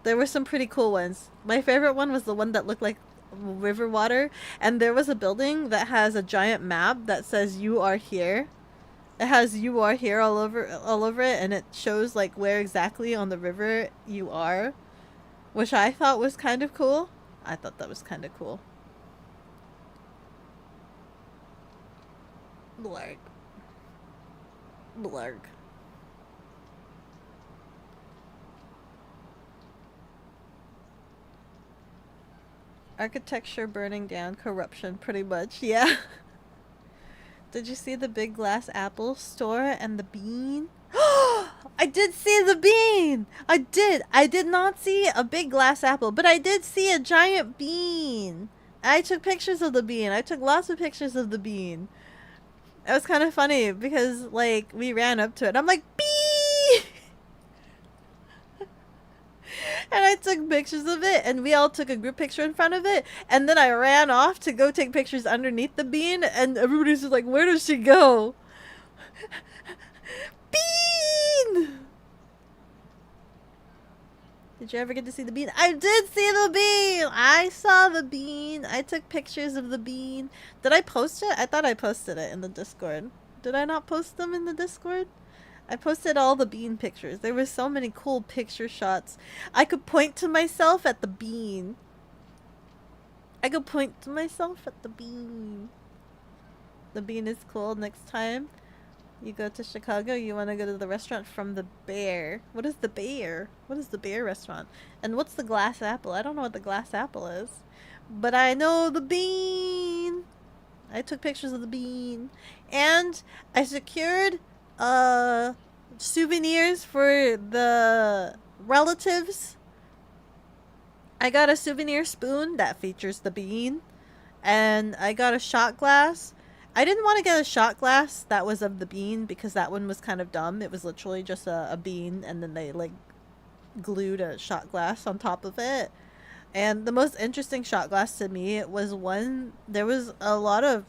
there were some pretty cool ones. My favorite one was the one that looked like river water, and there was a building that has a giant map that says "You are here." It has "You are here" all over it, and it shows like where exactly on the river you are, which I thought was kind of cool. I thought that was kind of cool. Blarg. Architecture burning down, corruption, pretty much, yeah. Did you see the big glass apple store and the bean? I did see the bean! I did not see a big glass apple, but I did see a giant bean. I took pictures of the bean. I took lots of pictures of the bean. It was kind of funny because like we ran up to it. I'm like, bee! And I took pictures of it, and we all took a group picture in front of it, and then I ran off to go take pictures underneath the bean, and everybody's just like, where does she go? Bean! Did you ever get to see the bean? I did see the bean! I saw the bean. I took pictures of the bean. Did I post it? I thought I posted it in the Discord. Did I not post them in the Discord? I posted all the bean pictures. There were so many cool picture shots. I could point to myself at the bean. I could point to myself at the bean. The bean is cool. Next time you go to Chicago, you want to go to the restaurant from the Bear. What is the Bear? What is the Bear restaurant? And what's the glass apple? I don't know what the glass apple is. But I know the bean. I took pictures of the bean. And I secured souvenirs for the relatives. I got a souvenir spoon that features the bean. And I got a shot glass. I didn't want to get a shot glass that was of the bean because that one was kind of dumb. It was literally just a bean, and then they like glued a shot glass on top of it. And the most interesting shot glass to me was one, there was a lot of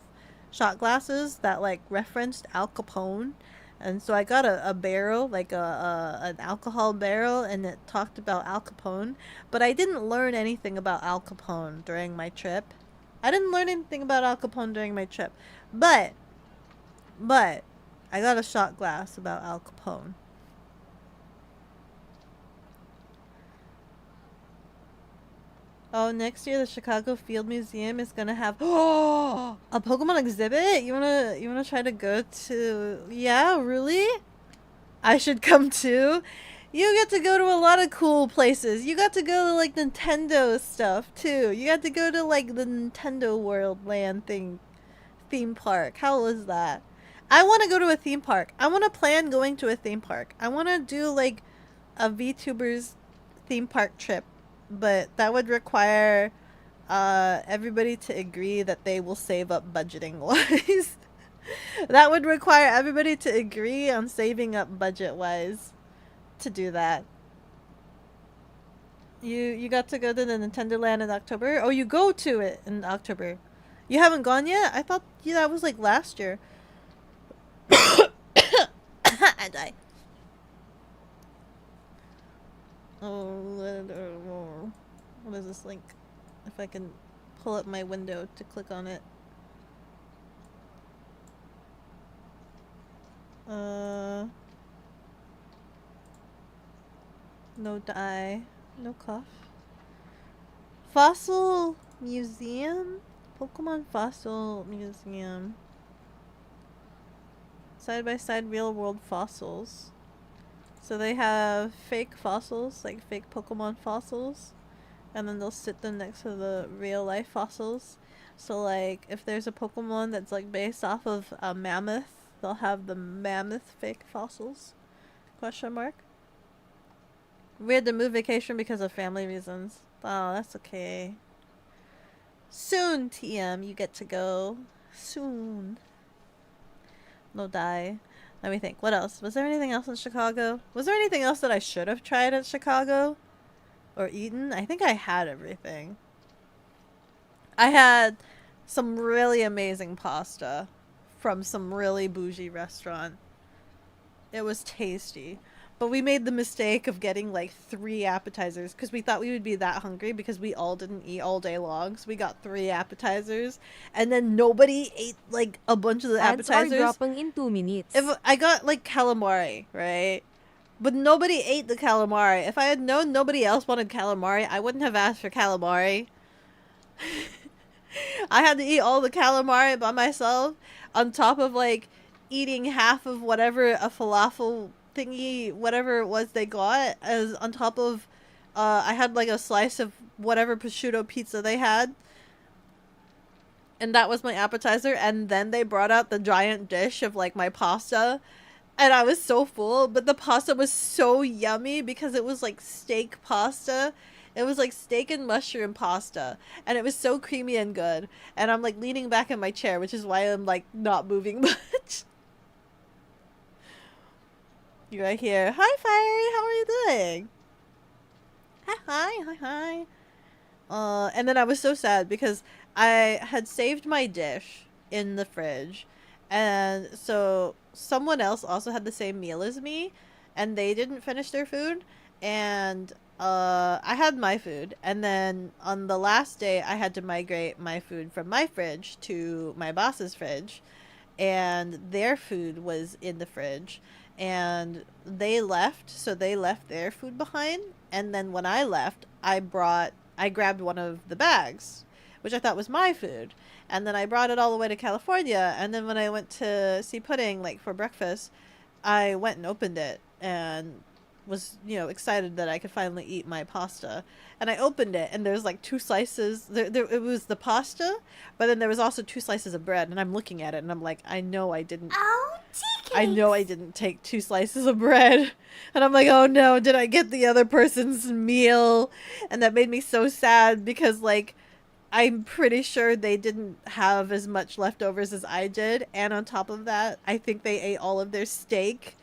shot glasses that like referenced Al Capone. And so I got a barrel, like an alcohol barrel, and it talked about Al Capone. But I didn't learn anything about Al Capone during my trip. I didn't learn anything about Al Capone during my trip. But I got a shot glass about Al Capone. Oh, next year the Chicago Field Museum is gonna have a Pokemon exhibit. You wanna try to go to? Yeah, really? I should come too. You get to go to a lot of cool places. You got to go to like Nintendo stuff too. You got to go to like the Nintendo World Land theme park. How was that? I want to go to a theme park. I want to plan going to a theme park. I want to do like a VTubers theme park trip, but that would require everybody to agree that they will save up budgeting wise. That would require everybody to agree on saving up budget wise to do that. You got to go to the Nintendo Land in October? Oh, you go to it in October. You haven't gone yet? I thought that was like last year. I die. Oh, what is this link? If I can pull up my window to click on it. No die. No cough. Fossil Museum? Pokemon Fossil Museum. Side by side real world fossils. So they have fake fossils, like fake Pokemon fossils. And then they'll sit them next to the real life fossils. So like if there's a Pokemon that's like based off of a mammoth, they'll have the mammoth fake fossils. Question mark. We had to move vacation because of family reasons. Oh, that's okay. Soon, TM, you get to go. Soon. No die. Let me think. What else? Was there anything else in Chicago? Was there anything else that I should have tried at Chicago? Or eaten? I think I had everything. I had some really amazing pasta from some really bougie restaurant. It was tasty. But we made the mistake of getting like 3 appetizers because we thought we would be that hungry because we all didn't eat all day long. So we got 3 appetizers and then nobody ate like a bunch of the Ads appetizers. are dropping in 2 minutes. If I got like calamari, right? But nobody ate the calamari. If I had known nobody else wanted calamari, I wouldn't have asked for calamari. I had to eat all the calamari by myself on top of like eating half of whatever a falafel thingy, whatever it was they got, as on top of I had like a slice of whatever prosciutto pizza they had. And that was my appetizer, and then they brought out the giant dish of like my pasta. And I was so full, but the pasta was so yummy because it was like steak pasta. It was like steak and mushroom pasta. And it was so creamy and good. And I'm like leaning back in my chair, which is why I'm like not moving much. You right here. Hi, Fiery. How are you doing? Hi. And then I was so sad because I had saved my dish in the fridge, and so someone else also had the same meal as me, and they didn't finish their food, and I had my food, and then on the last day I had to migrate my food from my fridge to my boss's fridge, and their food was in the fridge, and they left, so they left their food behind, and then when I left, I grabbed one of the bags, which I thought was my food, and then I brought it all the way to California, and then when I went to see Pudding, like, for breakfast, I went and opened it, and was, excited that I could finally eat my pasta. And I opened it, and there's like two slices. It was the pasta, but then there was also two slices of bread. And I'm looking at it, and I'm like, I know I didn't. Oh, tea I cakes. know I didn't take two slices of bread. And I'm like, oh no, did I get the other person's meal? And that made me so sad because, like, I'm pretty sure they didn't have as much leftovers as I did. And on top of that, I think they ate all of their steak.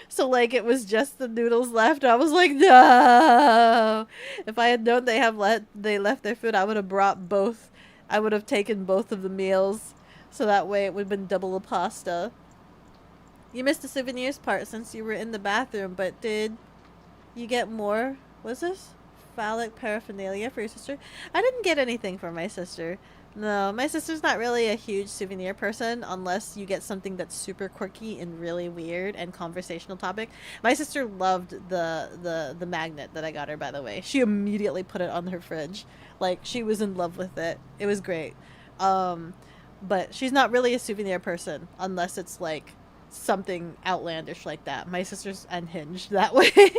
So, like, it was just the noodles left. I was like, no. If I had known they left their food, I would have brought both. I would have taken both of the meals. So that way it would have been double the pasta. You missed the souvenirs part since you were in the bathroom, but did you get more? Was this phallic paraphernalia for your sister? I didn't get anything for my sister. No, my sister's not really a huge souvenir person unless you get something that's super quirky and really weird and conversational topic. My sister loved the magnet that I got her, by the way. She immediately put it on her fridge. Like, she was in love with it. It was great. But she's not really a souvenir person unless it's like something outlandish like that. My sister's unhinged that way.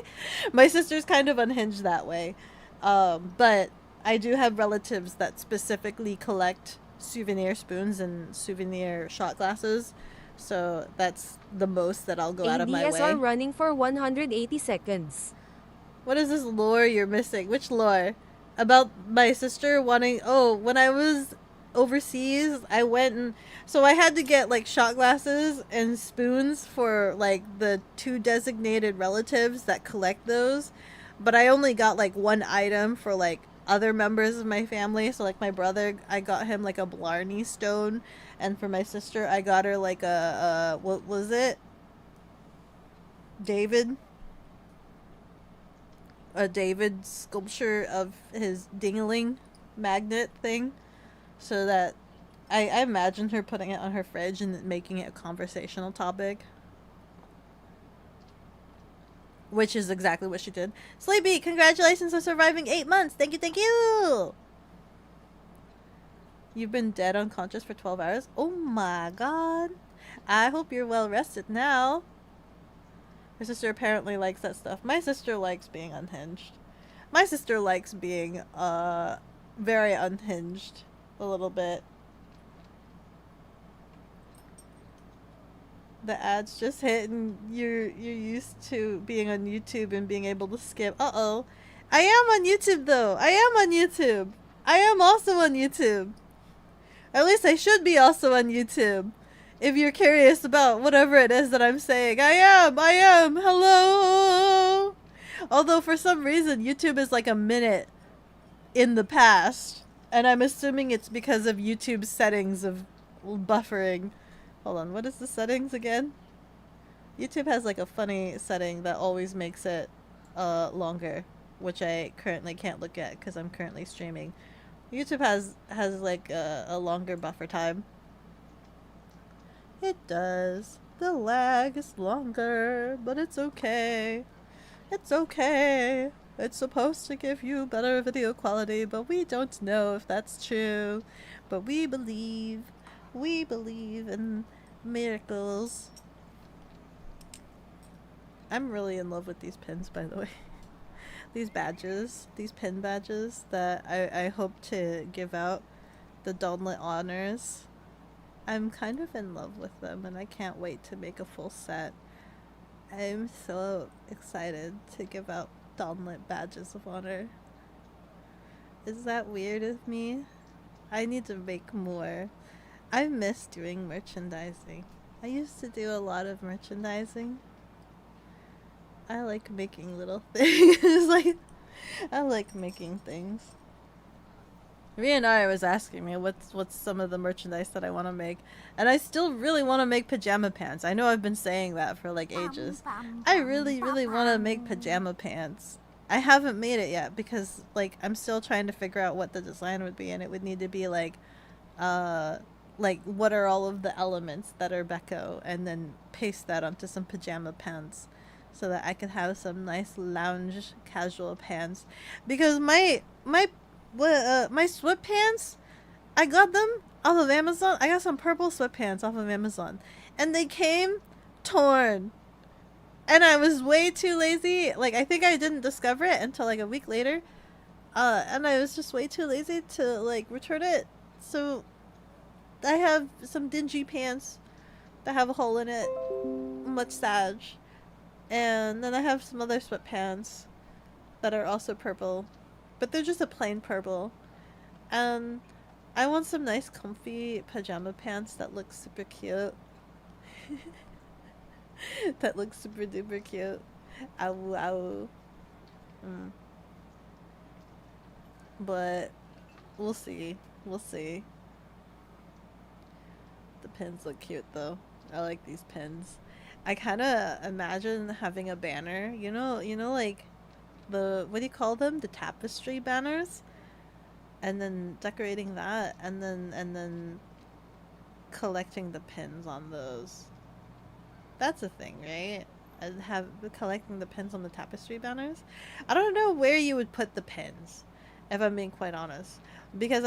My sister's kind of unhinged that way. But I do have relatives that specifically collect souvenir spoons and souvenir shot glasses. So that's the most that I'll go out of my ADS way. are running for 180 seconds. What is this lore you're missing? Which lore? About my sister wanting... Oh, when I was overseas, I went and... So I had to get, like, shot glasses and spoons for, like, the 2 designated relatives that collect those. But I only got, like, one item for, like, other members of my family. So, like, my brother, I got him, like, a Blarney stone. And for my sister, I got her, like, what was it? David? A David sculpture of his dingling magnet thing. So that I imagined her putting it on her fridge and making it a conversational topic. Which is exactly what she did. Sleepy, congratulations on surviving 8 months. Thank you, thank you. You've been dead unconscious for 12 hours. Oh my god. I hope you're well rested now. My sister apparently likes that stuff. My sister likes being unhinged. My sister likes being very unhinged a little bit. The ads just hit and you're used to being on YouTube and being able to skip. Uh-oh. I am on YouTube though. I am on YouTube. I am also on YouTube. At least I should be also on YouTube. If you're curious about whatever it is that I'm saying. I am. Hello. Although for some reason YouTube is like a minute in the past. And I'm assuming it's because of YouTube's settings of buffering. Hold on, what is the settings again? YouTube has like a funny setting that always makes it longer, which I currently can't look at because I'm currently streaming. YouTube has like a longer buffer time. It does. The lag is longer, but it's okay. It's okay. It's supposed to give you better video quality, but we don't know if that's true. But we believe in miracles. I'm really in love with these pins, by the way. These badges, these pin badges that I hope to give out, the Dawnlit Honors. I'm kind of in love with them and I can't wait to make a full set. I'm so excited to give out Dawnlit badges of honor. Is that weird of me? I need to make more. I miss doing merchandising. I used to do a lot of merchandising. I like making little things. Like, I like making things. Rihanna was asking me what's some of the merchandise that I want to make, and I still really want to make pajama pants. I know I've been saying that for like ages. I really want to make pajama pants. I haven't made it yet because like I'm still trying to figure out what the design would be, and it would need to be like what are all of the elements that are Beko, and then paste that onto some pajama pants so that I could have some nice lounge casual pants. Because my sweatpants, I got them off of Amazon. I got some purple sweatpants off of Amazon, and they came torn. And I was way too lazy. Like, I think I didn't discover it until like a week later. And I was just way too lazy to like return it. So I have some dingy pants that have a hole in it, mustache, and then I have some other sweatpants that are also purple, but they're just a plain purple. And I want some nice comfy pajama pants that look super cute. That looks super duper cute. Ow, ow. But we'll see. We'll see. The pins look cute though. I like these pins. I kind of imagine having a banner. You know, like the, what do you call them? The tapestry banners, and then decorating that, and then collecting the pins on those. That's a thing, right? And have collecting the pins on the tapestry banners. I don't know where you would put the pins, if I'm being quite honest, because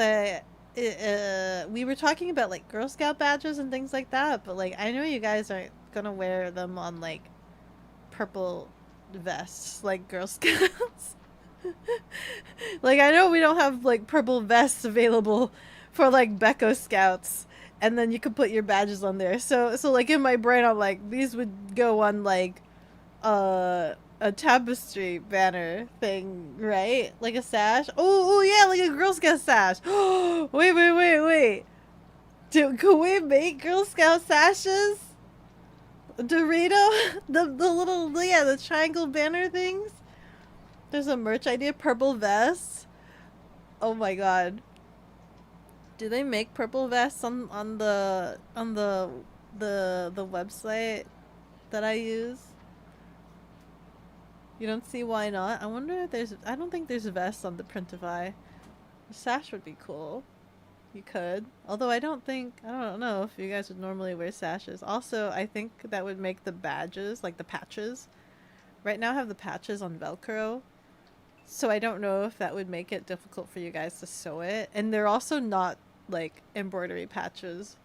we were talking about like Girl Scout badges and things like that, but like I know you guys aren't gonna wear them on like purple vests like Girl Scouts. Like I know we don't have like purple vests available for like Beko Scouts, and then you could put your badges on there. So like in my brain I'm like, these would go on like a tapestry banner thing, right? Like a sash. Oh yeah, like a Girl Scout sash. Wait. Can we make Girl Scout sashes? Dorito? The little, yeah, the triangle banner things? There's a merch idea. Purple vests. Oh my god. Do they make purple vests on the website that I use? You don't see why not? I wonder if there's, I don't think there's vests on the Printify. The sash would be cool. You could. Although I don't know if you guys would normally wear sashes. Also, I think that would make the badges, like the patches. Right now I have the patches on Velcro. So I don't know if that would make it difficult for you guys to sew it. And they're also not like embroidery patches.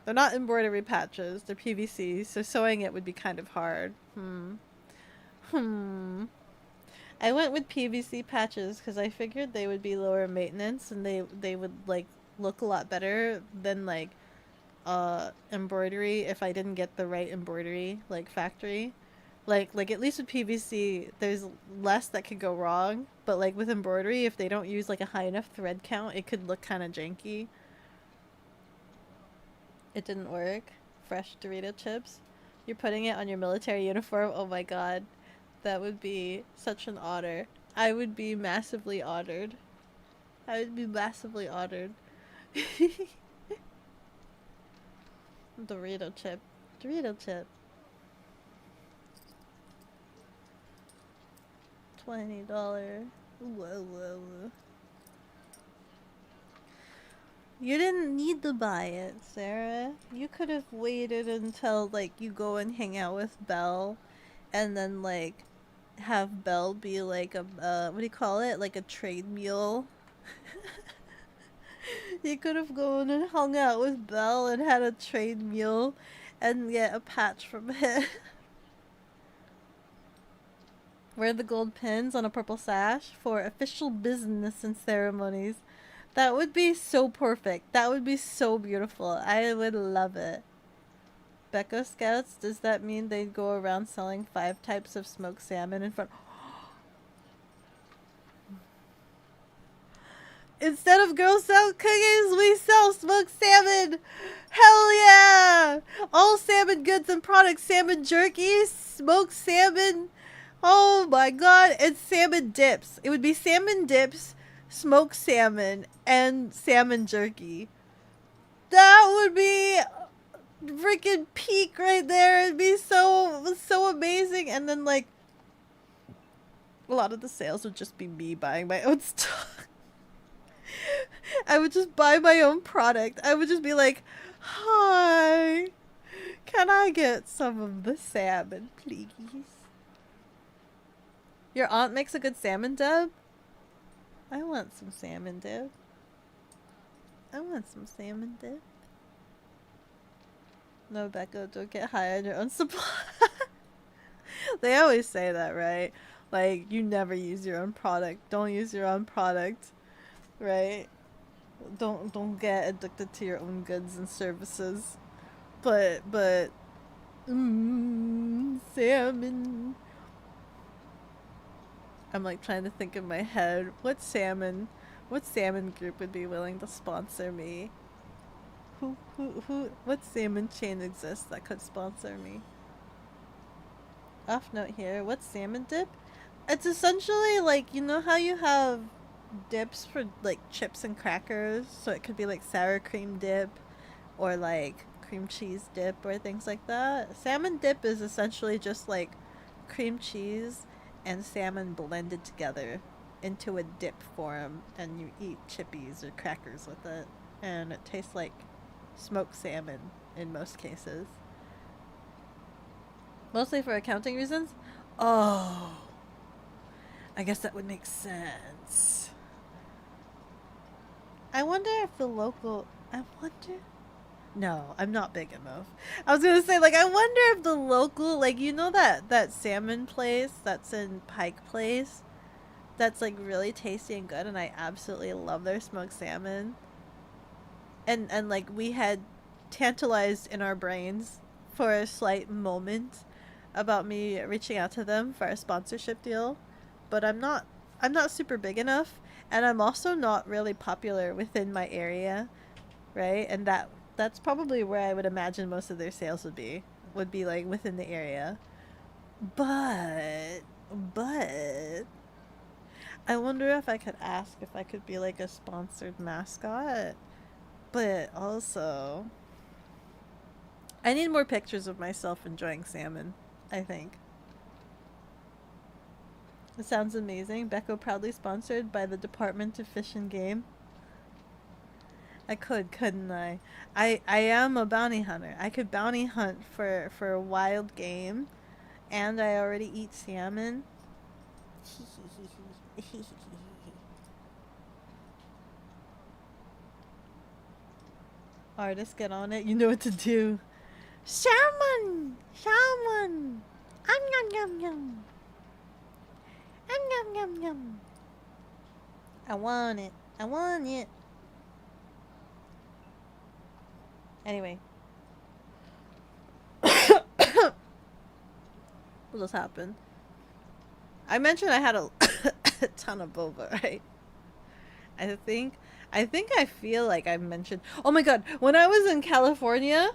They're not embroidery patches. They're PVC. So sewing it would be kind of hard. I went with PVC patches because I figured they would be lower maintenance and they would like look a lot better than like embroidery if I didn't get the right embroidery like factory. Like at least with PVC there's less that could go wrong, but like with embroidery if they don't use like a high enough thread count it could look kind of janky. It didn't work. Fresh Dorito chips. You're putting it on your military uniform? Oh my god. That would be such an honor. I would be massively honored. I would be massively honored. Dorito chip. Dorito chip. $20. Whoa. You didn't need to buy it, Sarah. You could have waited until like you go and hang out with Belle, and then like have Belle be like a what do you call it? Like a trade mule. You could have gone and hung out with Belle and had a trade mule and get a patch from it. Wear the gold pins on a purple sash for official business and ceremonies. That would be so perfect. That would be so beautiful. I would love it. Beko Scouts, does that mean they go around selling 5 types of smoked salmon in front? Instead of Girl Scout cookies, we sell smoked salmon! Hell yeah! All salmon goods and products, salmon jerky, smoked salmon, Oh my god, it's salmon dips. It would be salmon dips, smoked salmon, and salmon jerky. That would be freaking peak right there. It'd be so amazing. And then like a lot of the sales would just be me buying my own stuff. I would just buy my own product. I would just be like, "Hi, can I get some of the salmon, please?" Your aunt makes a good salmon dip? I want some salmon dip. I want some salmon dip. No, Beko, don't get high on your own supply. They always say that, right? Like, you never use your own product. Don't use your own product, right? Don't get addicted to your own goods and services. But salmon. I'm like trying to think in my head what salmon group would be willing to sponsor me? What salmon chain exists that could sponsor me? Off note here, what's salmon dip? It's essentially like, you know how you have dips for like chips and crackers? So it could be like sour cream dip or like cream cheese dip or things like that. Salmon dip is essentially just like cream cheese and salmon blended together into a dip form, and you eat chippies or crackers with it, and it tastes like smoked salmon in most cases. Mostly for accounting reasons? Oh, I guess that would make sense. I wonder if the local... No, I'm not big enough. I was gonna say, like, I wonder if the local... Like, you know that salmon place that's in Pike Place? That's, like, really tasty and good, and I absolutely love their smoked salmon. And like, we had tantalized in our brains for a slight moment about me reaching out to them for a sponsorship deal, but I'm not super big enough, and I'm also not really popular within my area, right? And that's probably where I would imagine most of their sales would be like within the area. But I wonder if I could ask if I could be like a sponsored mascot. But also, I need more pictures of myself enjoying salmon, I think. It sounds amazing. Beko proudly sponsored by the Department of Fish and Game. I couldn't I? I am a bounty hunter. I could bounty hunt for wild game, and I already eat salmon. Artists, get on it. You know what to do. Salmon! Salmon! Yum yum yum. Yum yum yum. I want it. I want it. Anyway. What just happened? I mentioned I had a ton of boba, right? I think I feel like I mentioned... Oh my god, when I was in California,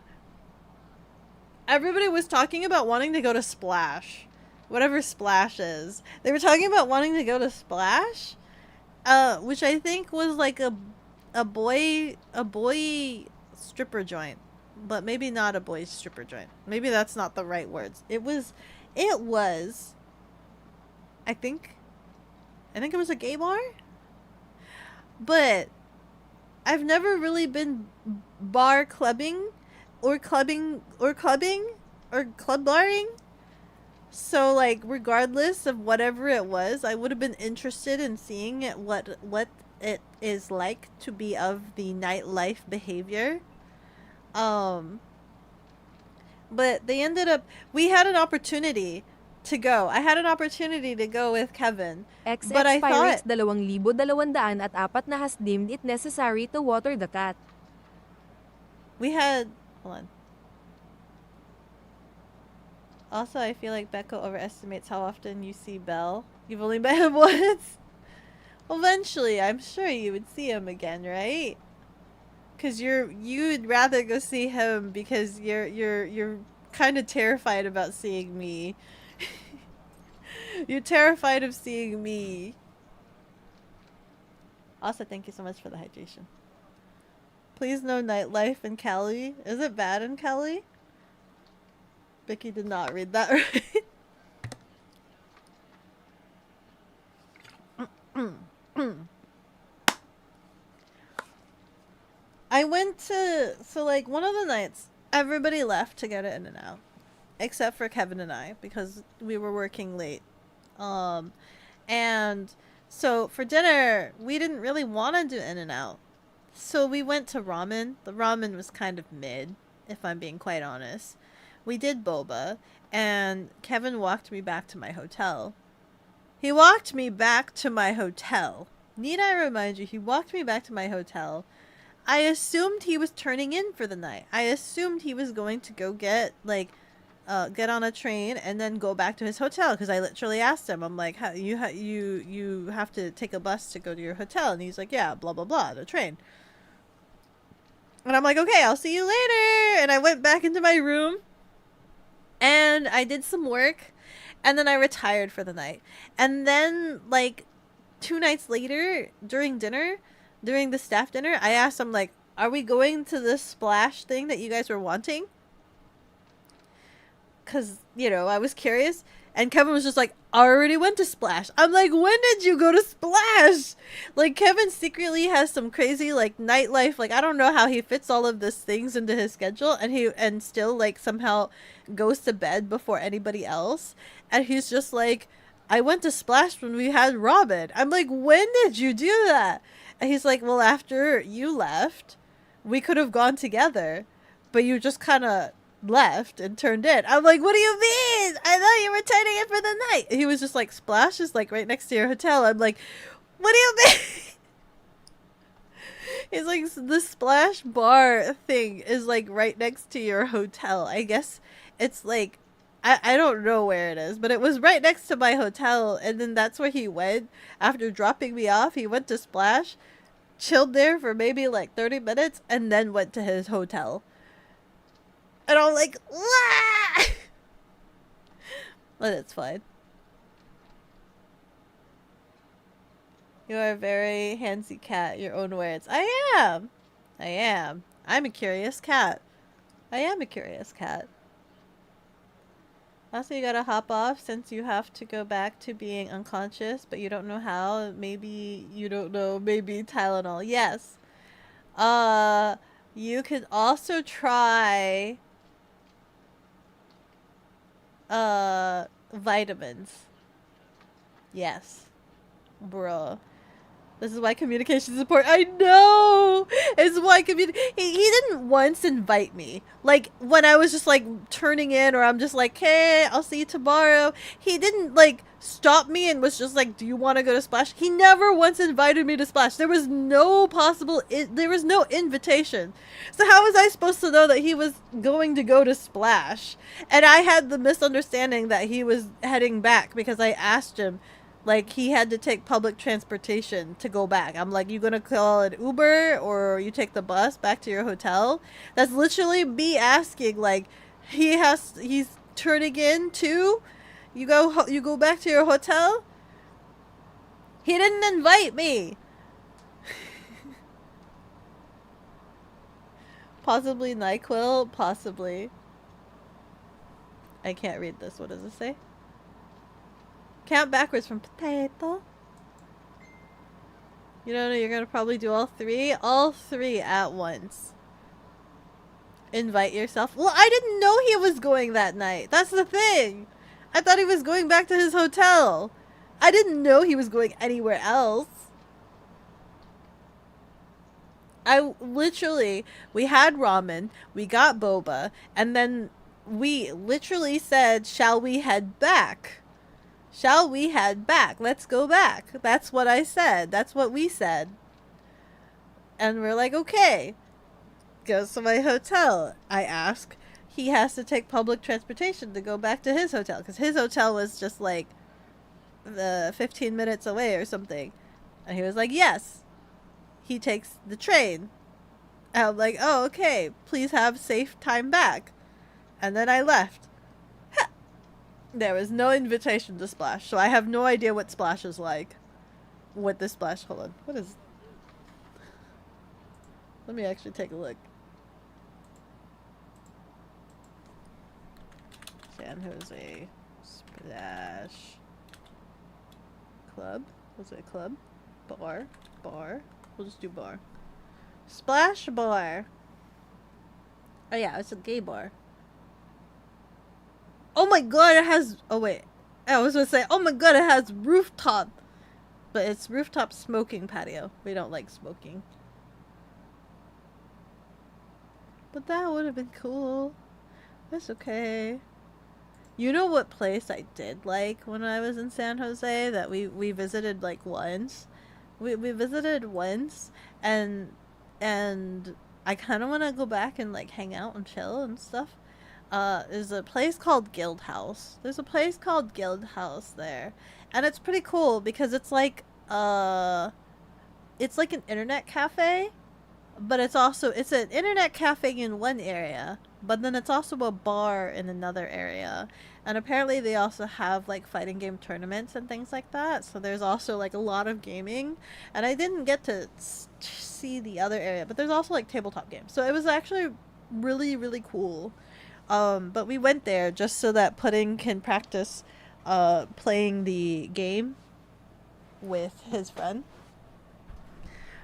everybody was talking about wanting to go to Splash. Whatever Splash is. They were talking about wanting to go to Splash, which I think was like a boy stripper joint. But maybe not a boy stripper joint. Maybe that's not the right words. It was I think it was a gay bar. But I've never really been bar clubbing or club barring. So like, regardless of whatever it was, I would have been interested in seeing what it is like to be of the nightlife behavior. But they ended up, we had an opportunity to go. I had an opportunity to go with Kevin. But I Pirates thought 2,204 na has deemed it necessary to water the cat. we had, hold on. Also, I feel like Beko overestimates how often you see Belle. You've only met him once. Eventually, I'm sure you would see him again, right? Cause you'd rather go see him because you're kind of terrified about seeing me. You're terrified of seeing me. Also, thank you so much for the hydration. Please no nightlife in Cali. Is it bad in Cali? Vicky did not read that right. I went to, so like one of the nights, everybody left to go to In-N-Out. Except for Kevin and I, because we were working late. And so for dinner, we didn't really want to do In-N-Out. So we went to ramen. The ramen was kind of mid, if I'm being quite honest. We did boba, and Kevin walked me back to my hotel. He walked me back to my hotel. Need I remind you, he walked me back to my hotel. I assumed he was turning in for the night. I assumed he was going to go get, like, get on a train and then go back to his hotel, because I literally asked him, I'm like, you have to take a bus to go to your hotel? And he's like, yeah, blah, blah, blah, the train. And I'm like, okay, I'll see you later. And I went back into my room and I did some work and then I retired for the night. And then, like, 2 nights later, during dinner, during the staff dinner, I asked him, like, are we going to this splash thing that you guys were wanting? Because, you know, I was curious. And Kevin was just like, I already went to Splash. I'm like, when did you go to Splash? Like, Kevin secretly has some crazy, like, nightlife. Like, I don't know how he fits all of these things into his schedule. And still, like, somehow goes to bed before anybody else. And he's just like, I went to Splash when we had Robin. I'm like, when did you do that? And he's like, well, after you left, we could have gone together. But you just kind of left and turned in. I'm like, what do you mean? I thought you were turning in for the night. He was just like, Splash is like right next to your hotel. I'm like, what do you mean? He's like, the Splash bar thing is like right next to your hotel. I guess it's like, I don't know where it is, but it was right next to my hotel. And then that's where he went after dropping me off. He went to Splash, chilled there for maybe like 30 minutes, and then went to his hotel. And I'm like, wah! But it's fine. You are a very handsy cat, your own words. I am. I'm a curious cat. I am a curious cat. Also, you gotta hop off since you have to go back to being unconscious, but you don't know how. Maybe you don't know. Maybe Tylenol. Yes. You could also try vitamins. Yes. Bro. This is why communication is important. I know! It's why he didn't once invite me. Like, when I was just, like, turning in, or I'm just like, hey, I'll see you tomorrow. He didn't, like, stop me and was just like, do you want to go to Splash? He never once invited me to Splash. There was no there was no invitation. So how was I supposed to know that he was going to go to Splash? And I had the misunderstanding that he was heading back because I asked him, like, he had to take public transportation to go back. I'm like, you gonna call an Uber or you take the bus back to your hotel? That's literally me asking, like, he's turning in too? You go back to your hotel? He didn't invite me. Possibly NyQuil, possibly. I can't read this. What does it say? Count backwards from potato. You don't know, you're gonna probably do all three? All three at once. Invite yourself. Well, I didn't know he was going that night. That's the thing. I thought he was going back to his hotel. I didn't know he was going anywhere else. We had ramen, we got boba, and then we literally said, shall we head back? Shall we head back? Let's go back. That's what I said. That's what we said. And we're like, okay. Goes to my hotel. I ask. He has to take public transportation to go back to his hotel. Because his hotel was just like 15 minutes away or something. And he was like, yes. He takes the train. And I'm like, oh, okay. Please have safe time back. And then I left. There was no invitation to Splash, so I have no idea what Splash is like. What this Splash, hold on. What is... Let me actually take a look. San Jose Splash Club. Was it a club? Bar? Bar? We'll just do bar. Splash Bar. Oh yeah, it's a gay bar. Oh my god, it has... Oh wait. I was gonna say, oh my god, it has rooftop. But it's rooftop smoking patio. We don't like smoking. But that would have been cool. That's okay. You know what place I did like when I was in San Jose that we visited like once? We visited once and I kind of want to go back and like hang out and chill and stuff. Is a place called Guild House. There's a place called Guild House there. And it's pretty cool because it's like an internet cafe, but it's an internet cafe in one area, but then it's also a bar in another area. And apparently they also have like fighting game tournaments and things like that. So there's also like a lot of gaming. And I didn't get to see the other area, but there's also like tabletop games. So it was actually really, really cool. But we went there just so that Pudding can practice playing the game with his friend.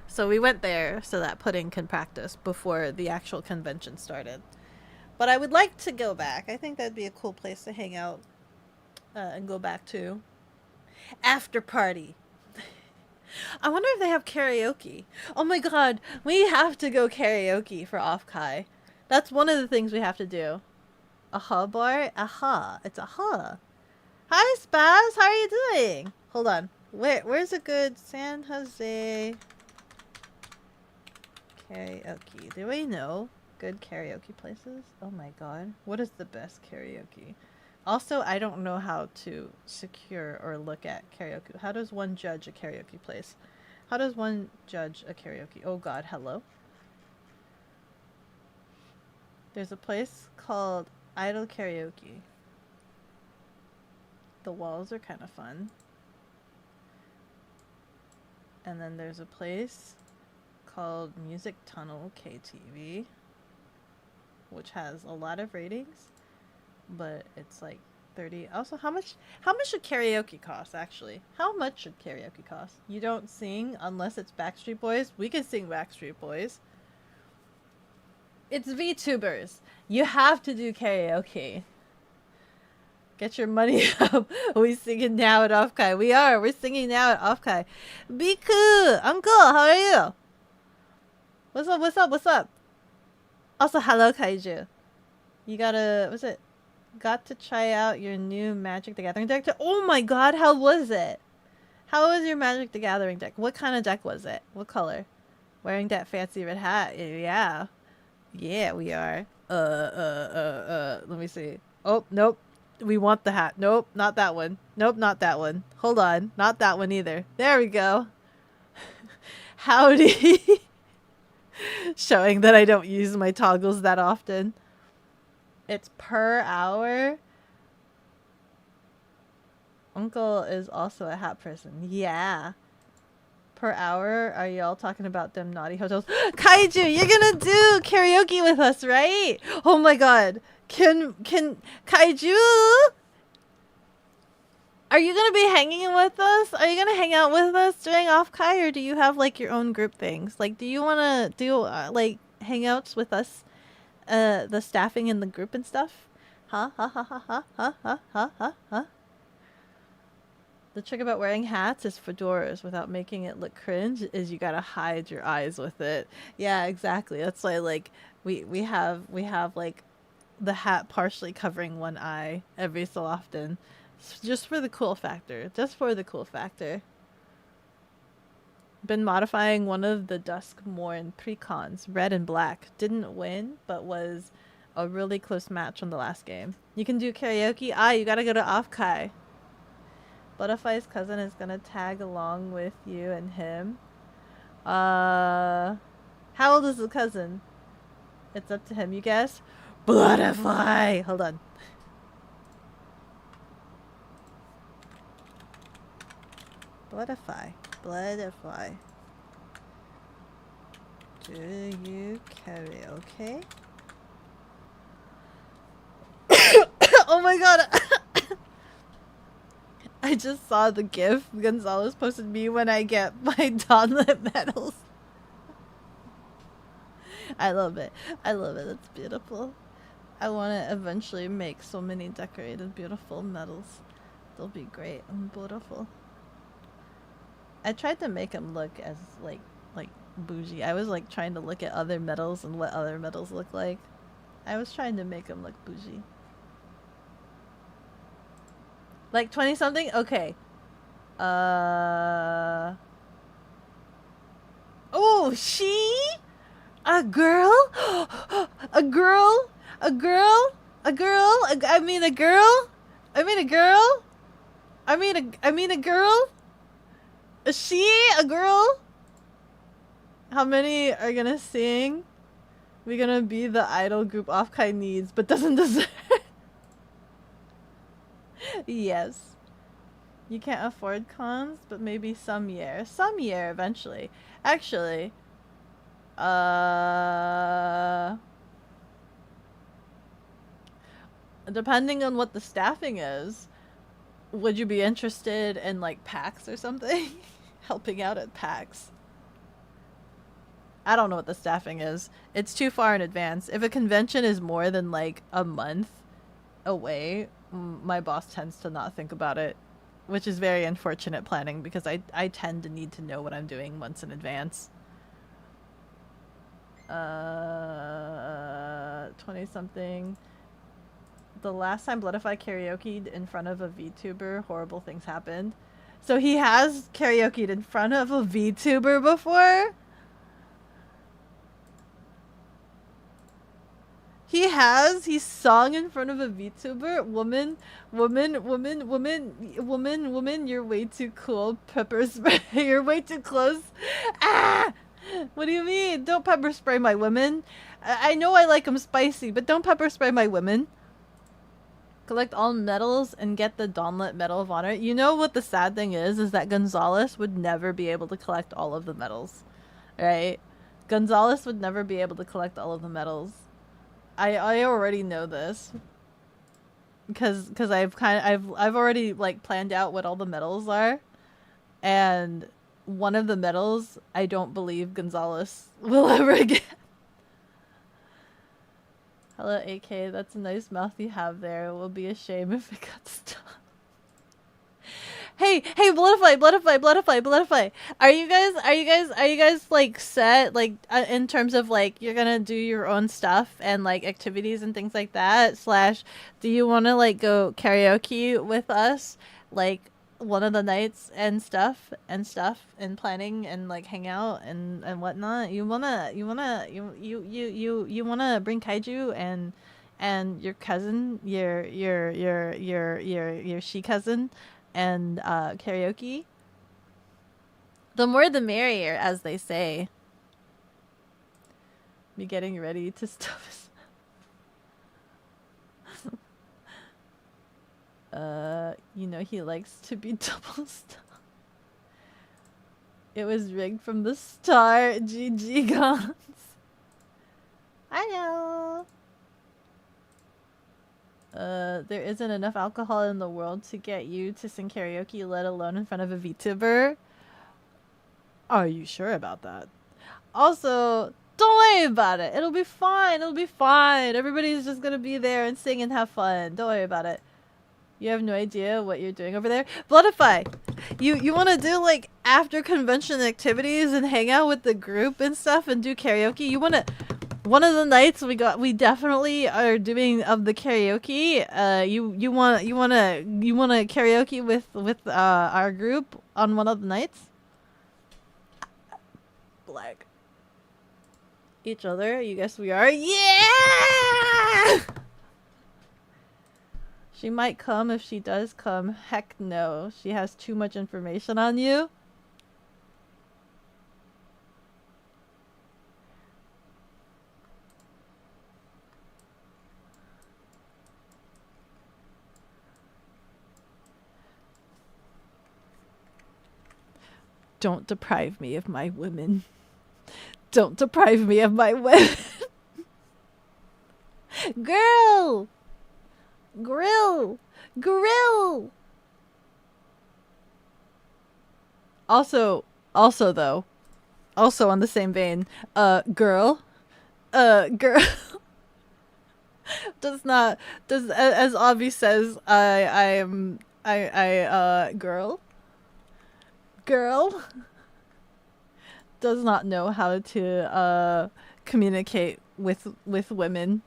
So we went there so that Pudding can practice before the actual convention started. But I would like to go back. I think that'd be a cool place to hang out and go back to. After party. I wonder if they have karaoke. Oh my god, we have to go karaoke for Off-Kai. That's one of the things we have to do. Aha bar? Aha. It's aha. Hi Spaz, how are you doing? Hold on. Where's a good San Jose karaoke? Do we know good karaoke places? Oh my god. What is the best karaoke? Also, I don't know how to secure or look at karaoke. How does one judge a karaoke place? How does one judge a karaoke? Oh god, hello? There's a place called Idol Karaoke. The walls are kind of fun. And then there's a place called Music Tunnel KTV, which has a lot of ratings, but it's like 30. Also, how much should karaoke cost actually? How much should karaoke cost? You don't sing unless it's Backstreet Boys. We can sing Backstreet Boys. It's VTubers. You have to do karaoke. Get your money up. We singing now at Off-Kai. We're singing now at Off-Kai. Biku! Uncle, how are you? What's up, what's up, what's up? Also, hello, Kaiju. You got to try out your new Magic the Gathering deck? Oh my god, how was it? How was your Magic the Gathering deck? What kind of deck was it? What color? Wearing that fancy red hat? Yeah. Yeah, we are. Let me see. Oh, nope. We want the hat. Nope, not that one. Nope, not that one. Hold on. Not that one either. There we go. Howdy. Showing that I don't use my toggles that often. It's per hour. Uncle is also a hat person. Yeah. Per hour? Are y'all talking about them naughty hotels? Kaiju, you're gonna do karaoke with us, right? Oh my god. Can Kaiju? Are you gonna be hanging with us? Are you gonna hang out with us during Off-Kai, or do you have like your own group things? Like, do you wanna do like hangouts with us, the staffing in the group and stuff? Huh? The trick about wearing hats is fedoras without making it look cringe is you gotta hide your eyes with it. Yeah, exactly. That's why like we have like the hat partially covering one eye every so often. Just for the cool factor. Just for the cool factor. Been modifying one of the Duskmorn precons, red and black. Didn't win, but was a really close match on the last game. You can do karaoke? You gotta go to Off-Kai. Butterfly's cousin is gonna tag along with you and him. How old is the cousin? It's up to him, you guess? Butterfly! Hold on. Bloodify. Bloodify. Do you karaoke? Oh my god! I just saw the gif Gonzalez posted me when I get my Donlet medals. I love it. I love it. It's beautiful. I want to eventually make so many decorated, beautiful medals. They'll be great and beautiful. I tried to make them look as like bougie. I was like trying to look at other medals and what other medals look like. I was trying to make them look bougie. Like 20 something? Okay. Oh, she? A girl? A girl? A girl? A girl? I mean a girl? I mean a girl? I mean a girl? Is she a girl? How many are gonna sing? We're gonna be the idol group Offkai needs, but doesn't deserve. Yes. You can't afford cons, but maybe some year. Some year eventually. Actually, depending on what the staffing is, would you be interested in like PAX or something? Helping out at PAX. I don't know what the staffing is. It's too far in advance. If a convention is more than like a month away, my boss tends to not think about it, which is very unfortunate planning because I tend to need to know what I'm doing months in advance. 20 something. The last time Bloodify karaoke'd in front of a VTuber, horrible things happened. So he has karaoke'd in front of a VTuber before? He has? He sung in front of a VTuber? Woman, you're way too cool. Pepper spray, you're way too close. Ah! What do you mean? Don't pepper spray my women. I know I like them spicy, but don't pepper spray my women. Collect all medals and get the Donlet Medal of Honor. You know what the sad thing is that Gonzalez would never be able to collect all of the medals. Right? Gonzalez would never be able to collect all of the medals. I already know this. Because I've already like planned out what all the medals are. And one of the medals I don't believe Gonzalez will ever get. Hello, AK. That's a nice mouth you have there. It will be a shame if it got stuck. Hey, Bloodify. Are you guys like set like in terms of like you're gonna do your own stuff and like activities and things like that? Slash, do you want to like go karaoke with us like one of the nights and stuff and planning and like hang out and whatnot? You wanna bring Kaiju and your cousin, your she cousin, and karaoke. The more the merrier, as they say. Me getting ready to stuff. You know he likes to be double stuffed. It was rigged from the start. GG guns. I know. There isn't enough alcohol in the world to get you to sing karaoke, let alone in front of a VTuber. Are you sure about that? Also, don't worry about it. It'll be fine. It'll be fine. Everybody's just gonna be there and sing and have fun. Don't worry about it. You have no idea what you're doing over there. Bloodify, you want to do like after convention activities and hang out with the group and stuff and do karaoke? You want to? One of the nights we definitely are doing of the karaoke. You want to karaoke with our group on one of the nights? Black. Each other. You guess we are. Yeah. She might come if she does come. Heck no. She has too much information on you. Don't deprive me of my women. Don't deprive me of my women. Girl! Grill! Grill! Also though, also on the same vein, girl, girl, as Avi says, girl, does not know how to, communicate with women,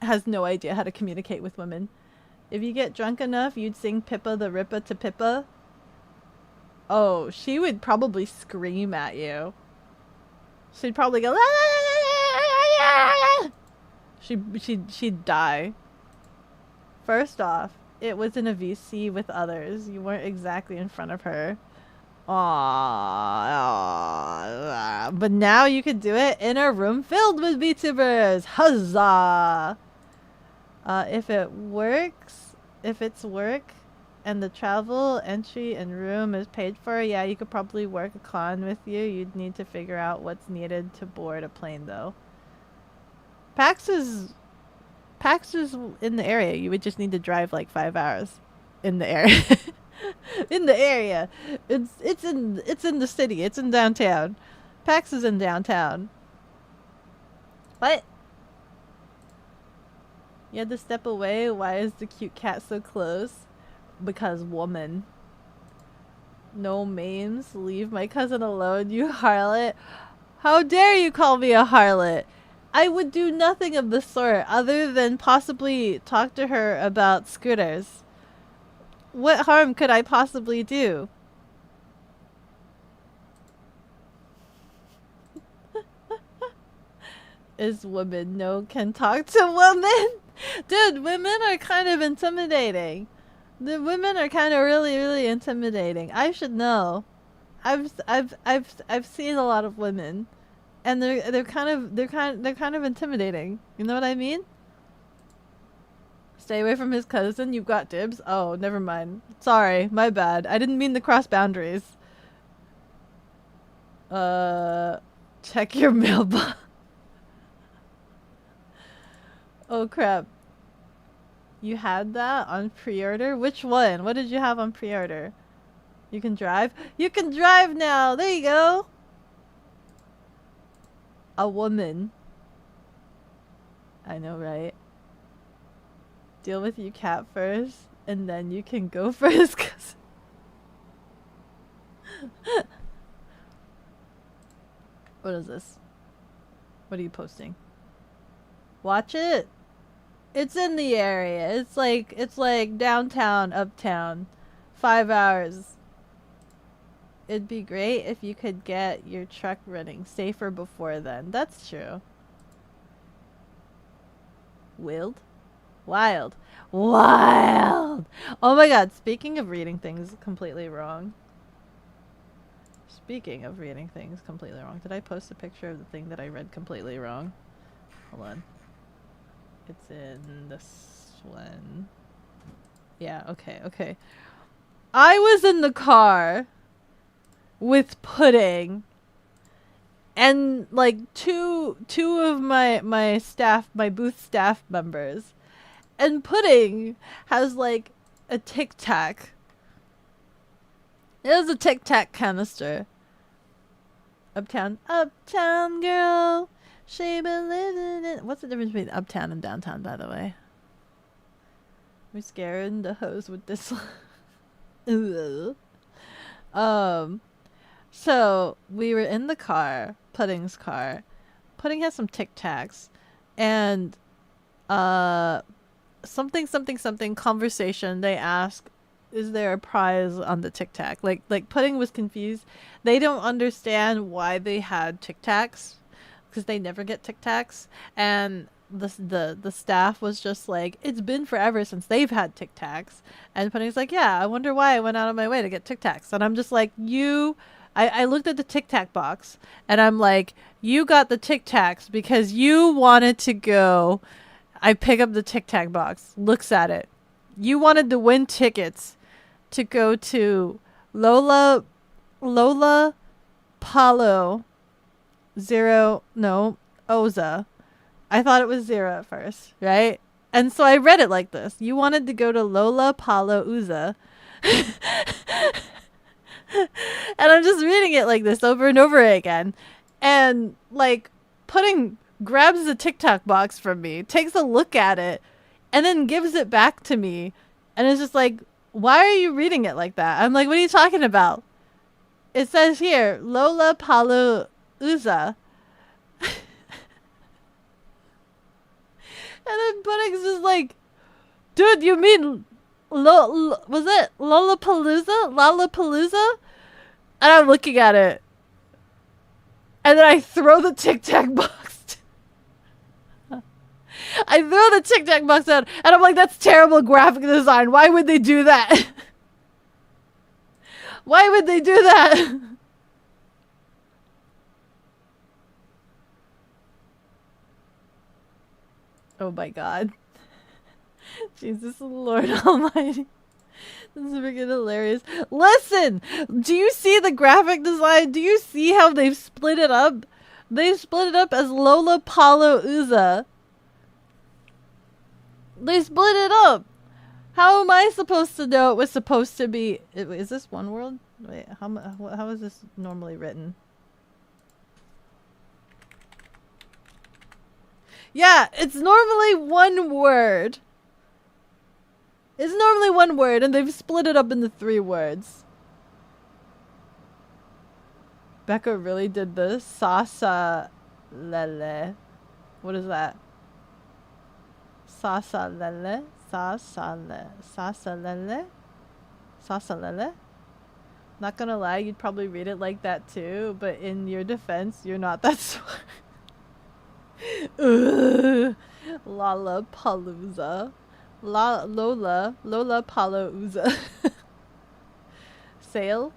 has no idea how to communicate with women. If you get drunk enough, you'd sing Pippa the Rippa to Pippa. Oh, she would probably scream at you. She'd probably go. She'd die. First off, it was in a VC with others. You weren't exactly in front of her. Aww. But now you could do it in a room filled with VTubers. Huzzah! If it's work and the travel, entry, and room is paid for, yeah, you could probably work a con with you. You'd need to figure out what's needed to board a plane, though. PAX is in the area. You would just need to drive like 5 hours in the area. In the area. It's in the city. It's in downtown. PAX is in downtown. What? You had to step away? Why is the cute cat so close? Because woman. No memes. Leave my cousin alone, you harlot. How dare you call me a harlot? I would do nothing of the sort other than possibly talk to her about scooters. What harm could I possibly do? Is woman. No, can talk to woman. Dude, women are kind of intimidating. The women are kind of really, really intimidating. I should know. I've seen a lot of women, and they're kind of intimidating. You know what I mean? Stay away from his cousin. You've got dibs. Oh, never mind. Sorry, my bad. I didn't mean to cross boundaries. Check your mailbox. Oh crap. You had that on pre-order? Which one? What did you have on pre-order? You can drive? You can drive now! There you go! A woman. I know, right? Deal with your cat first, and then you can go first, cause... What is this? What are you posting? Watch it! It's in the area. It's like downtown, uptown. 5 hours. It'd be great if you could get your truck running safer before then. That's true. Wild? Wild. Wild! Oh my god, speaking of reading things completely wrong. Speaking of reading things completely wrong. Did I post a picture of the thing that I read completely wrong? Hold on. It's in this one. Yeah, okay. I was in the car with Pudding and like two of my staff, my booth staff members. And Pudding has like a Tic Tac. It was a Tic Tac canister. Uptown girl. She been living in... What's the difference between uptown and downtown, by the way? We're scaring the hose with this one. So we were in the car, Pudding's car. Pudding has some Tic Tacs, and something conversation. They ask, "Is there a prize on the Tic Tac?" Like Pudding was confused. They don't understand why they had Tic Tacs, because they never get Tic Tacs, and the staff was just like, it's been forever since they've had Tic Tacs, and Pudding's like, yeah, I wonder why I went out of my way to get Tic Tacs, and I'm just like, I looked at the Tic Tac box, and I'm like, you got the Tic Tacs because you wanted to go. I pick up the Tic Tac box, looks at it. You wanted to win tickets to go to Lollapalooza Lola Palo Oza. I thought it was 0 at first, right? And so I read it like this. You wanted to go to Lola Palo Uza. And I'm just reading it like this over and over again. And like grabs the TikTok box from me, takes a look at it, and then gives it back to me. And it's just like, why are you reading it like that? I'm like, what are you talking about? It says here, Lola Palo Uza. And then Pudding's just like, dude, you mean was it Lollapalooza? Lollapalooza? And I'm looking at it. And then I throw the Tic Tac box. I throw the Tic Tac box out. And I'm like, that's terrible graphic design. Why would they do that? Why would they do that? Oh my god. Jesus Lord Almighty. This is freaking hilarious. Listen! Do you see the graphic design? Do you see how they've split it up? They split it up as Lola Palo Uza. They split it up! How am I supposed to know it was supposed to be... Is this one word? Wait, how is this normally written? Yeah, it's normally one word. It's normally one word, and they've split it up into 3 words. Becca really did the Sasa Lele. What is that? Sasa Lele? Sasa Lele? Sasa Lele? Not gonna lie, you'd probably read it like that too, but in your defense, you're not that smart. Lollapalooza. Lola Palo Uza. Sale.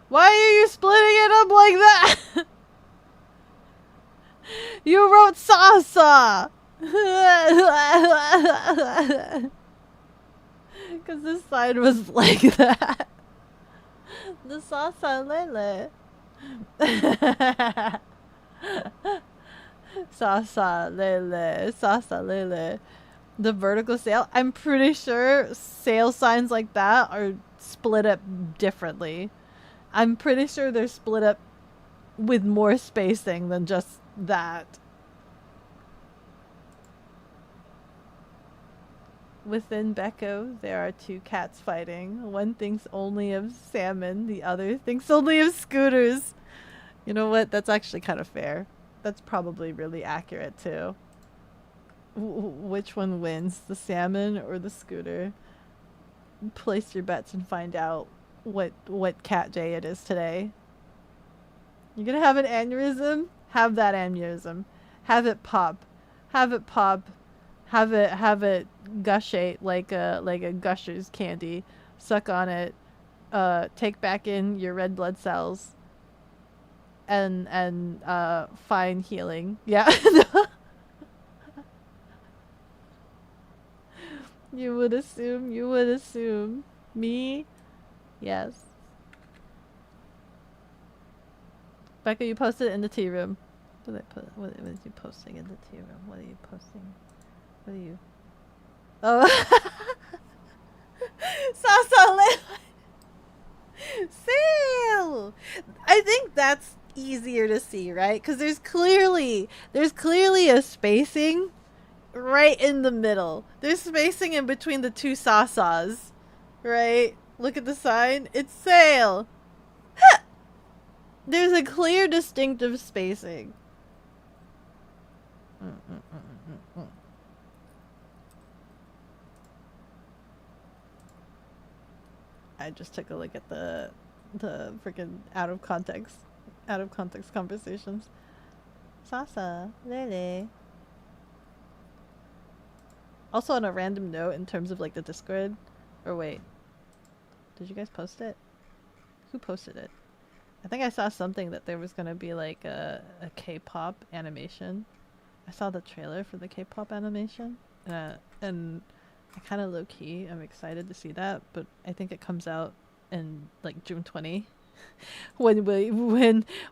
Why are you splitting it up like that? You wrote Sasa. Because this side was like that. The Sasa Lele. Sasa Lele. The vertical sale. I'm pretty sure sale signs like that are split up differently. I'm pretty sure they're split up with more spacing than just that. Within Beko, there are 2 cats fighting. One thinks only of salmon, the other thinks only of scooters. You know what? That's actually kind of fair. That's probably really accurate too. Which one wins, the salmon or the scooter? Place your bets and find out what cat day it is today. You're gonna have an aneurysm? Have that aneurysm. Have it pop. Have it pop. Have it gushate like a Gushers candy. Suck on it. Take back in your red blood cells. And find healing. Yeah. You would assume. Me? Yes. Becca, you posted it in the tea room. What are you posting in the tea room? What are you posting? What are you... Oh. Sasa Sale! I think that's easier to see, right? Because there's clearly a spacing right in the middle. There's spacing in between the 2 sasas, right? Look at the sign. It's sale. Ha! There's a clear, distinctive spacing. I just took a look at the freaking out of context conversations. Sasa, Lele. Also on a random note in terms of like the Discord, or wait, did you guys post it? Who posted it? I think I saw something that there was gonna be like a K-pop animation. I saw the trailer for the K-pop animation, and I kind of low key. I'm excited to see that, but I think it comes out in like June 20 when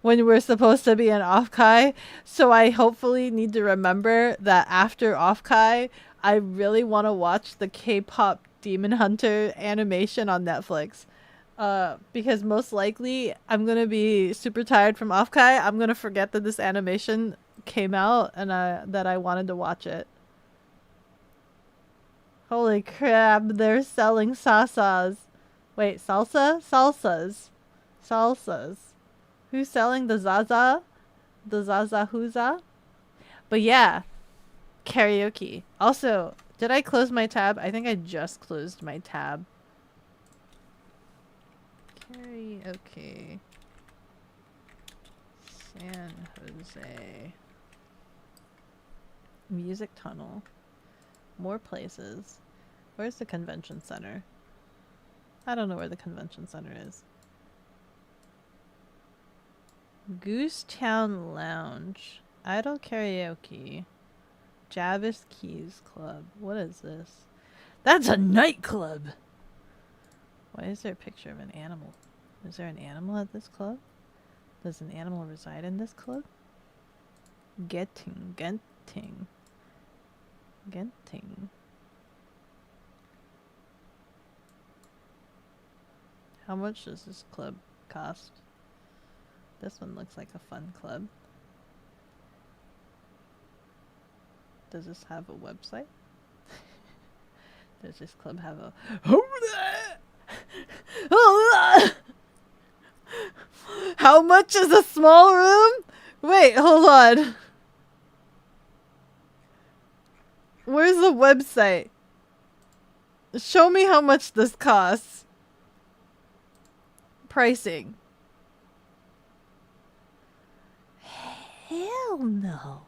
we're supposed to be in Offkai. So I hopefully need to remember that after Offkai, I really want to watch the K-pop Demon Hunter animation on Netflix. Because most likely I'm gonna be super tired from Offkai. I'm gonna forget that this animation came out and that I wanted to watch it. Holy crap, they're selling salsas. Wait, salsa? Salsas. Salsas. Who's selling the Zaza? The Zaza Huza? But yeah, karaoke. Also, did I close my tab? I think I just closed my tab. Karaoke. San Jose. Music Tunnel. More places. Where's the convention center? I don't know where the convention center is. Goose Town Lounge. Idle Karaoke. Javis Keys Club. What is this? That's a nightclub! Why is there a picture of an animal? Is there an animal at this club? Does an animal reside in this club? Genting. How much does this club cost? This one looks like a fun club. Does this have a website? Does this club have a... How much is a small room? Wait, hold on. Where's the website? Show me how much this costs. Pricing. Hell no.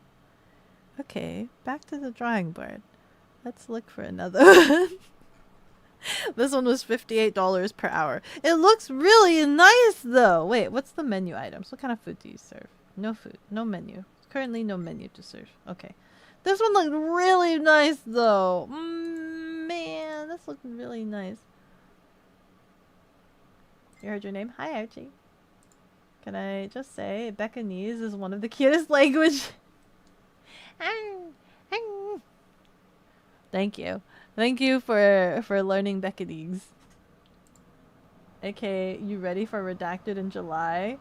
Okay, back to the drawing board. Let's look for another one. This one was $58 per hour. It looks really nice though. Wait, what's the menu items? What kind of food do you serve? No food. No menu. Currently no menu to serve. Okay. This one looked really nice though. Man, this looked really nice. You heard your name? Hi, Archie. Can I just say, Bekogenning is one of the cutest language. Thank you. Thank you for learning Bekogenning. Okay, you ready for Redacted in July?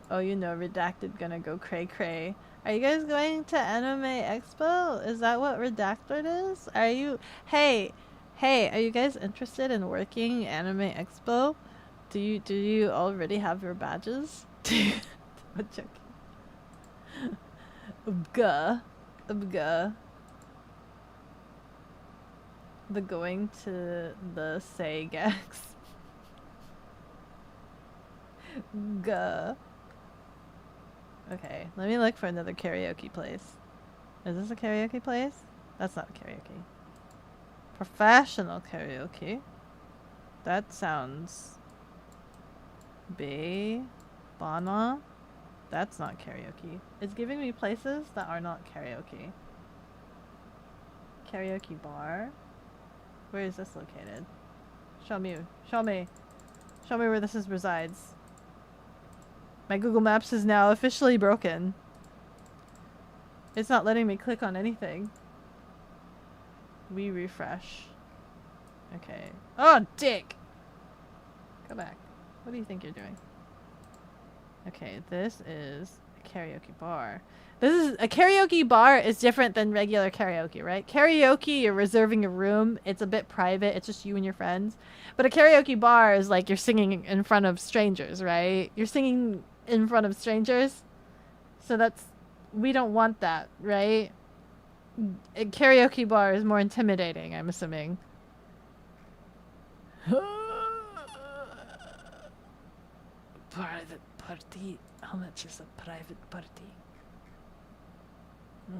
Oh, you know, Redacted gonna go cray cray. Are you guys going to Anime Expo? Is that what Redacted is? Are you... Hey, are you guys interested in working Anime Expo? Do you already have your badges? I'm joking. Ubga. The going to the Saygax. Guh. Okay, let me look for another karaoke place. Is this a karaoke place? That's not a karaoke. Professional karaoke. That sounds... Bana? That's not karaoke. It's giving me places that are not karaoke. Karaoke bar? Where is this located? Show me where this resides. My Google Maps is now officially broken. It's not letting me click on anything. We refresh. Okay. Oh, dick! Go back. What do you think you're doing? Okay, this is a karaoke bar. A karaoke bar is different than regular karaoke, right? Karaoke, you're reserving a room. It's a bit private. It's just you and your friends. But a karaoke bar is like you're singing in front of strangers, right? You're singing in front of strangers. So we don't want that, right? A karaoke bar is more intimidating, I'm assuming. Private party? How much is a private party? No,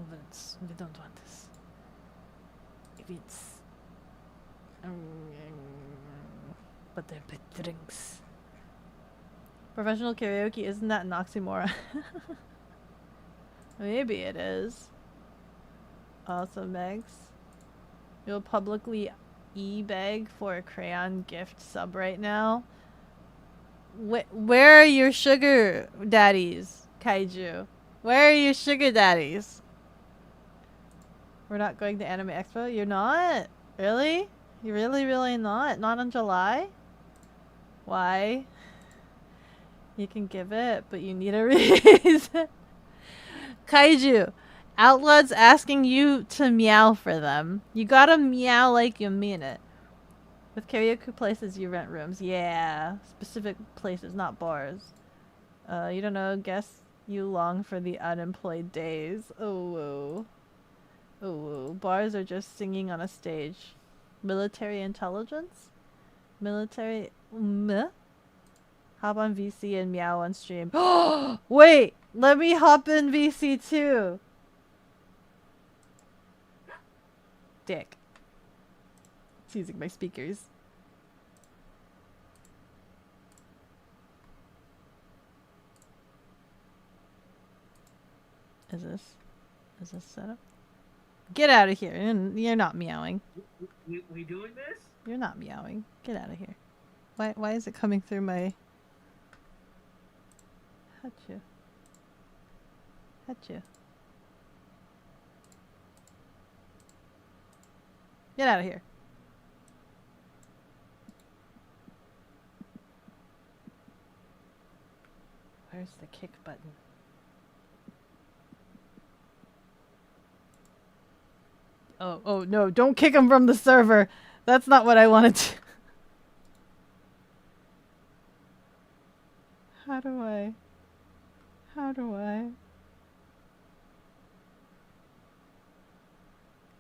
we don't want this. If it's... but they're big drinks. Professional karaoke, isn't that an oxymoron? Maybe it is. Awesome, Megs. You'll publicly e-beg for a crayon gift sub right now. Where are your sugar daddies, Kaiju? Where are your sugar daddies? We're not going to Anime Expo? You're not? Really? You really not? Not in July? Why? You can give it, but you need a reason. Kaiju, Outlaws asking you to meow for them. You gotta meow like you mean it. With karaoke places, you rent rooms. Yeah, specific places, not bars. You don't know, guess you long for the unemployed days. Oh, whoa. Oh, whoa. Bars are just singing on a stage. Military intelligence? Military... Meh? Hop on VC and meow on stream. Wait! Let me hop in VC too! Dick. It's using my speakers. Is this set up? Get out of here. You're not meowing. We doing this? You're not meowing. Get out of here. Why is it coming through my... Hachu. Hachu. Get out of here. Where's the kick button? Oh no, don't kick him from the server. That's not what I wanted to. How do I?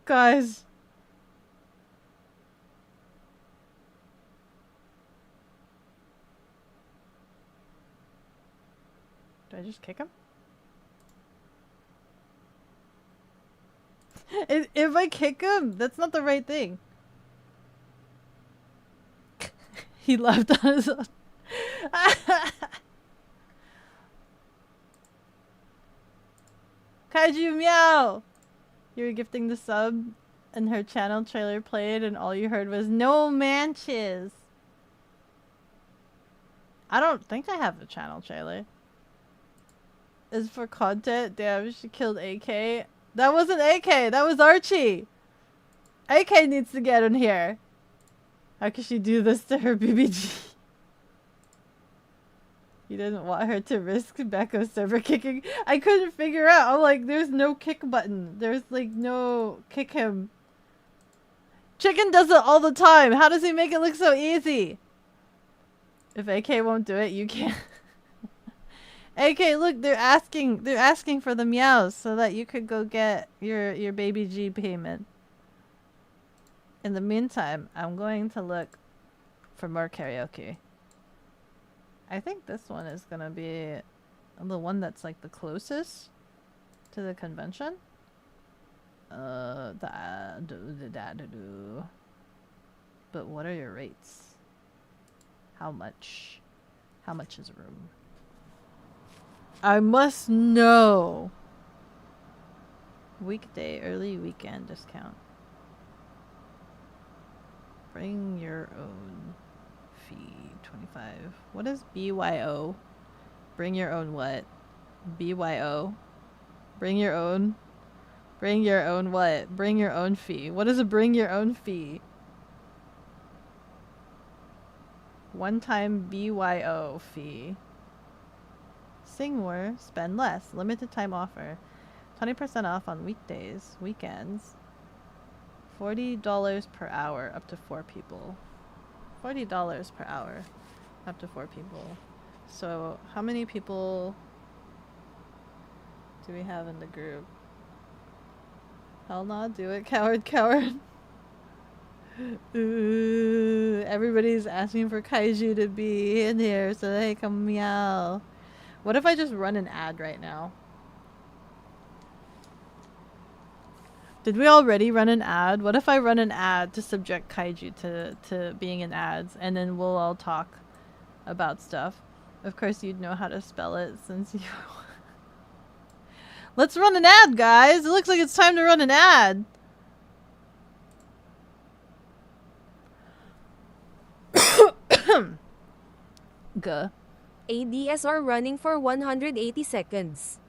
Guys. Do I just kick him? If I kick him, that's not the right thing. He left on his own. Kaiju meow! You were gifting the sub and her channel trailer played and all you heard was no manches. I don't think I have the channel trailer. Is for content. Damn, she killed AK. That wasn't AK, that was Archie. AK needs to get in here. How could she do this to her BBG? You didn't want her to risk Beko server kicking. I couldn't figure out. I'm like, there's no kick button. There's like no kick him. Chicken does it all the time. How does he make it look so easy? If AK won't do it, you can't. AK, look, they're asking for the meows so that you could go get your baby G payment. In the meantime, I'm going to look for more karaoke. I think this one is gonna be the one that's like the closest to the convention. But what are your rates? How much? How much is a room? I must know. Weekday, early weekend discount. Bring your own fee. 25. What is BYO? Bring your own what? BYO? Bring your own? Bring your own what? Bring your own fee. What is a bring your own fee? One-time BYO fee. Sing more, spend less. Limited time offer. 20% off on weekdays, weekends. $40 per hour, up to 4 people. $40 per hour, up to 4 people. So, how many people do we have in the group? Hell no, do it, coward, coward. Ooh, everybody's asking for Kaiju to be in here so they can meow. What if I just run an ad right now? Did we already run an ad? What if I run an ad to subject Kaiju to being in ads and then we'll all talk about stuff? Of course you'd know how to spell it since you... Let's run an ad, guys! It looks like it's time to run an ad! Guh. ADSR running for 180 seconds.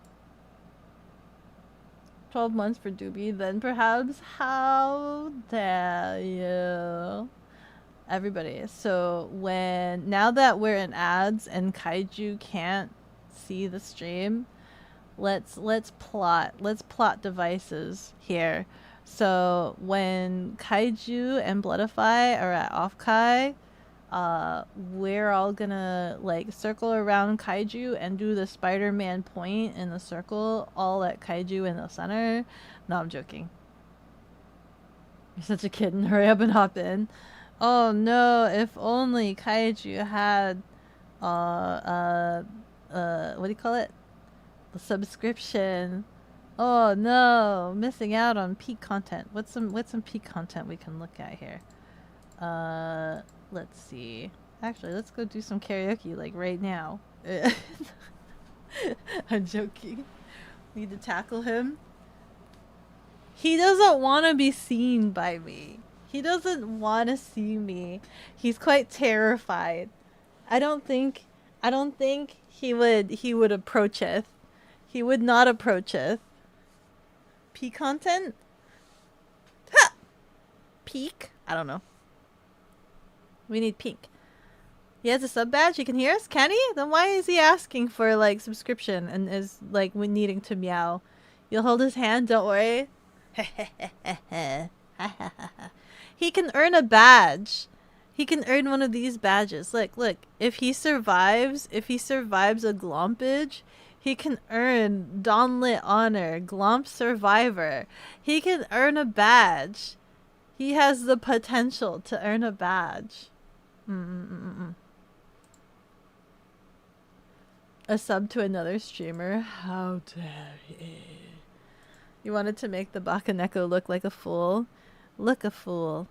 12 months for Doobie, then perhaps how dare you? Everybody. So now that we're in ads and Kaiju can't see the stream, let's plot devices here. So when Kaiju and Bloodify are at Offkai, we're all gonna like circle around Kaiju and do the Spider-Man point in the circle, all at Kaiju in the center. No, I'm joking. You're such a kitten. Hurry up and hop in. Oh no, if only Kaiju had what do you call it? The subscription. Oh no, missing out on peak content. What's some peak content we can look at here? Let's see. Actually, let's go do some karaoke like right now. I'm joking. Need to tackle him. He doesn't want to be seen by me. He doesn't want to see me. He's quite terrified. I don't think he would approach it. He would not approach it. Peak content? Ha! Peak? I don't know. We need pink. He has a sub badge? He can hear us? Can he? Then why is he asking for like subscription and is like needing to meow? You'll hold his hand, don't worry. He can earn a badge. He can earn one of these badges. Look. If he survives a glompage, he can earn Dawnlit Honor, Glomp Survivor. He can earn a badge. He has the potential to earn a badge. A sub to another streamer? How dare you? You wanted to make the Bakaneko look like a fool? Look a fool.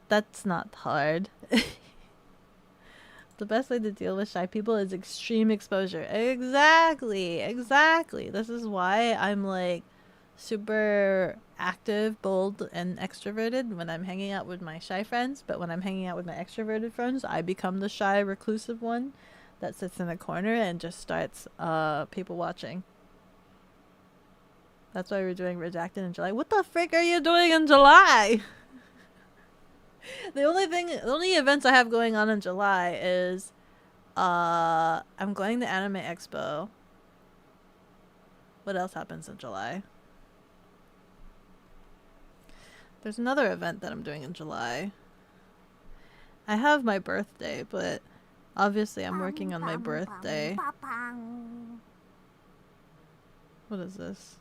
That's not hard. The best way to deal with shy people is extreme exposure. Exactly. This is why I'm like super active, bold, and extroverted when I'm hanging out with my shy friends. But when I'm hanging out with my extroverted friends, I become the shy, reclusive one that sits in a corner and just starts people watching. That's why we're doing Redacted in July. What the frick are you doing in July? The only events I have going on in July is I'm going to Anime Expo. What else happens in July? There's another event that I'm doing in July. I have my birthday, but obviously I'm working on my birthday. What is this?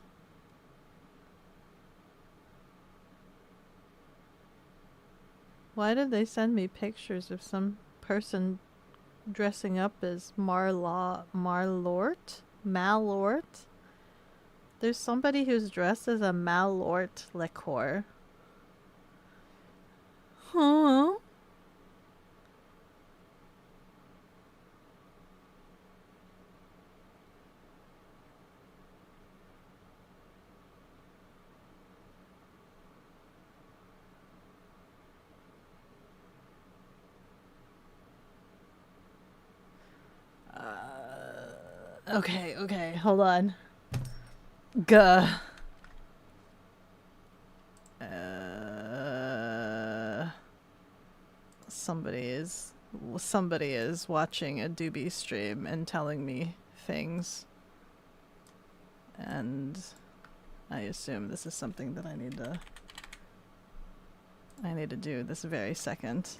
Why did they send me pictures of some person dressing up as Malort? There's somebody who's dressed as a Malort liqueur. Huh? Okay, hold on. Gah. Somebody is watching a doobie stream and telling me things. And I assume this is something that I need to do this very second.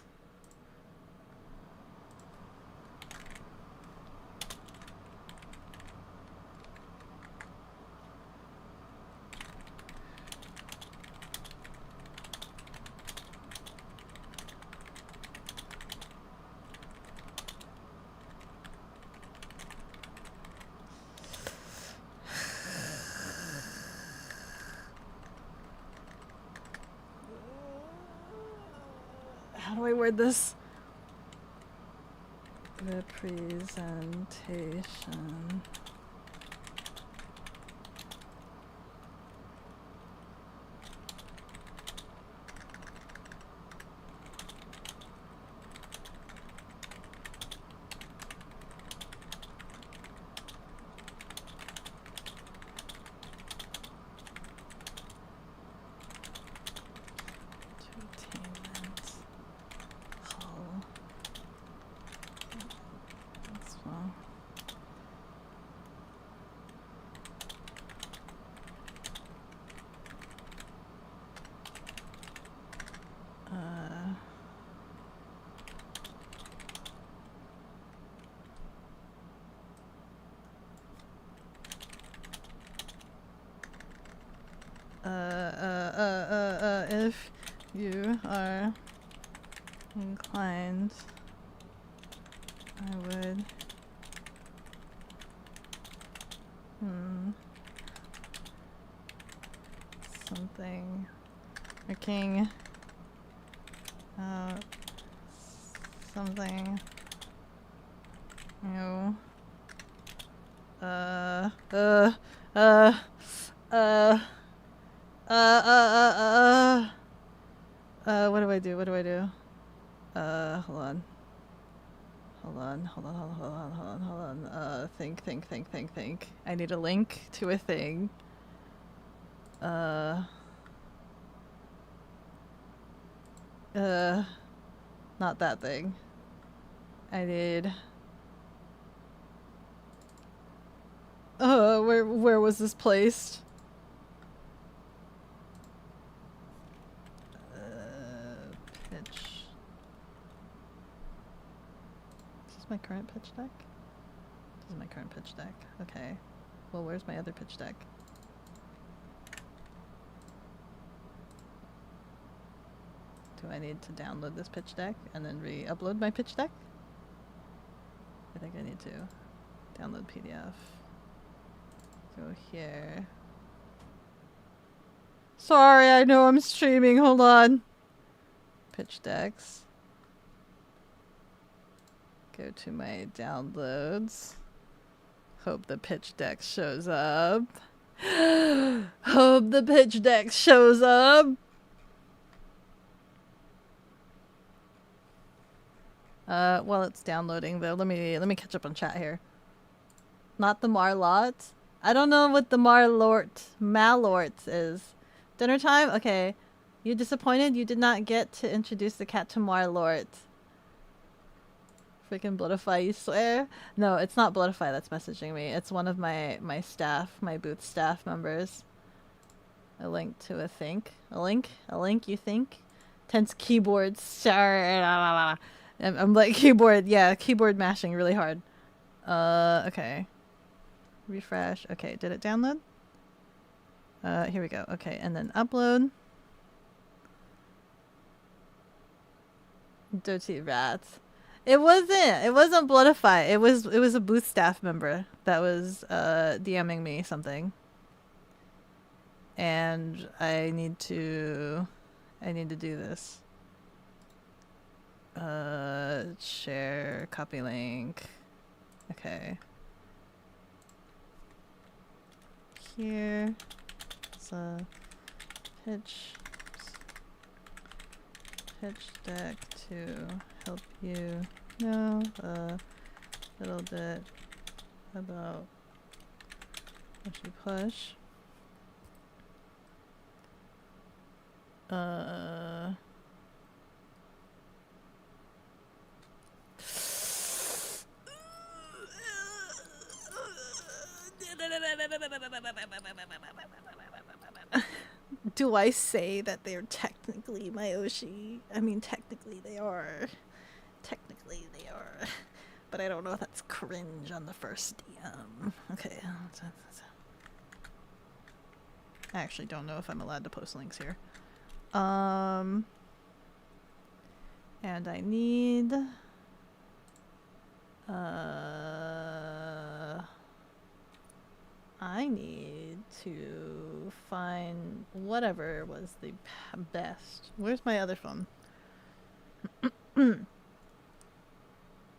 How do I word this? Representation. If you are inclined, I would. Something. Working out something new. Uh, uh, uh, uh, what do I do? What do I do? Hold on. Hold on, hold on, hold on, hold on, hold on, hold on. Think. I need a link to a thing. Not that thing. I need... where was this placed? Pitch. Is this my current pitch deck? This is my current pitch deck. Okay. Well, where's my other pitch deck? Do I need to download this pitch deck and then re-upload my pitch deck? I think I need to. Download PDF. Go here. Sorry, I know I'm streaming. Hold on. Pitch decks. Go to my downloads. Hope the pitch deck shows up. Hope the pitch deck shows up. While it's downloading though, let me catch up on chat here. Not the Marlot. I don't know what the Malort is. Dinner time? Okay. You disappointed? You did not get to introduce the cat to Marlort. Freaking Bloodify, you swear? No, it's not Bloodify that's messaging me. It's one of my staff, my booth staff members. A link to a think. A link, you think? Tense keyboard. I'm like keyboard mashing really hard. Okay. Refresh. Okay, did it download? Here we go. Okay, and then upload. Dirty rats. It wasn't Bloodify. It was a booth staff member that was DMing me something. And I need to do this. Share, copy link. Okay. Here. It's a pitch deck to help you know a little bit about pushy push. Do I say that they're technically my Oshi? I mean, technically they are. Technically they are. But I don't know if that's cringe on the first DM. Okay. I actually don't know if I'm allowed to post links here. And I need... I need to find whatever was the best. Where's my other phone?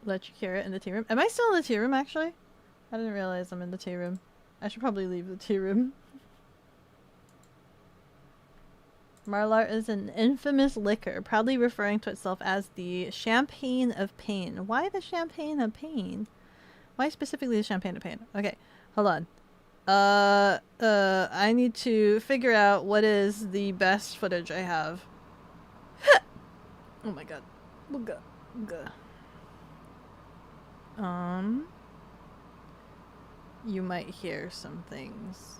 Let you carry it in the tea room. Am I still in the tea room, actually? I didn't realize I'm in the tea room. I should probably leave the tea room. Marlar is an infamous liquor, proudly referring to itself as the champagne of pain. Why the champagne of pain? Why specifically the champagne of pain? Okay, hold on. I need to figure out what is the best footage I have. Oh my god. You might hear some things.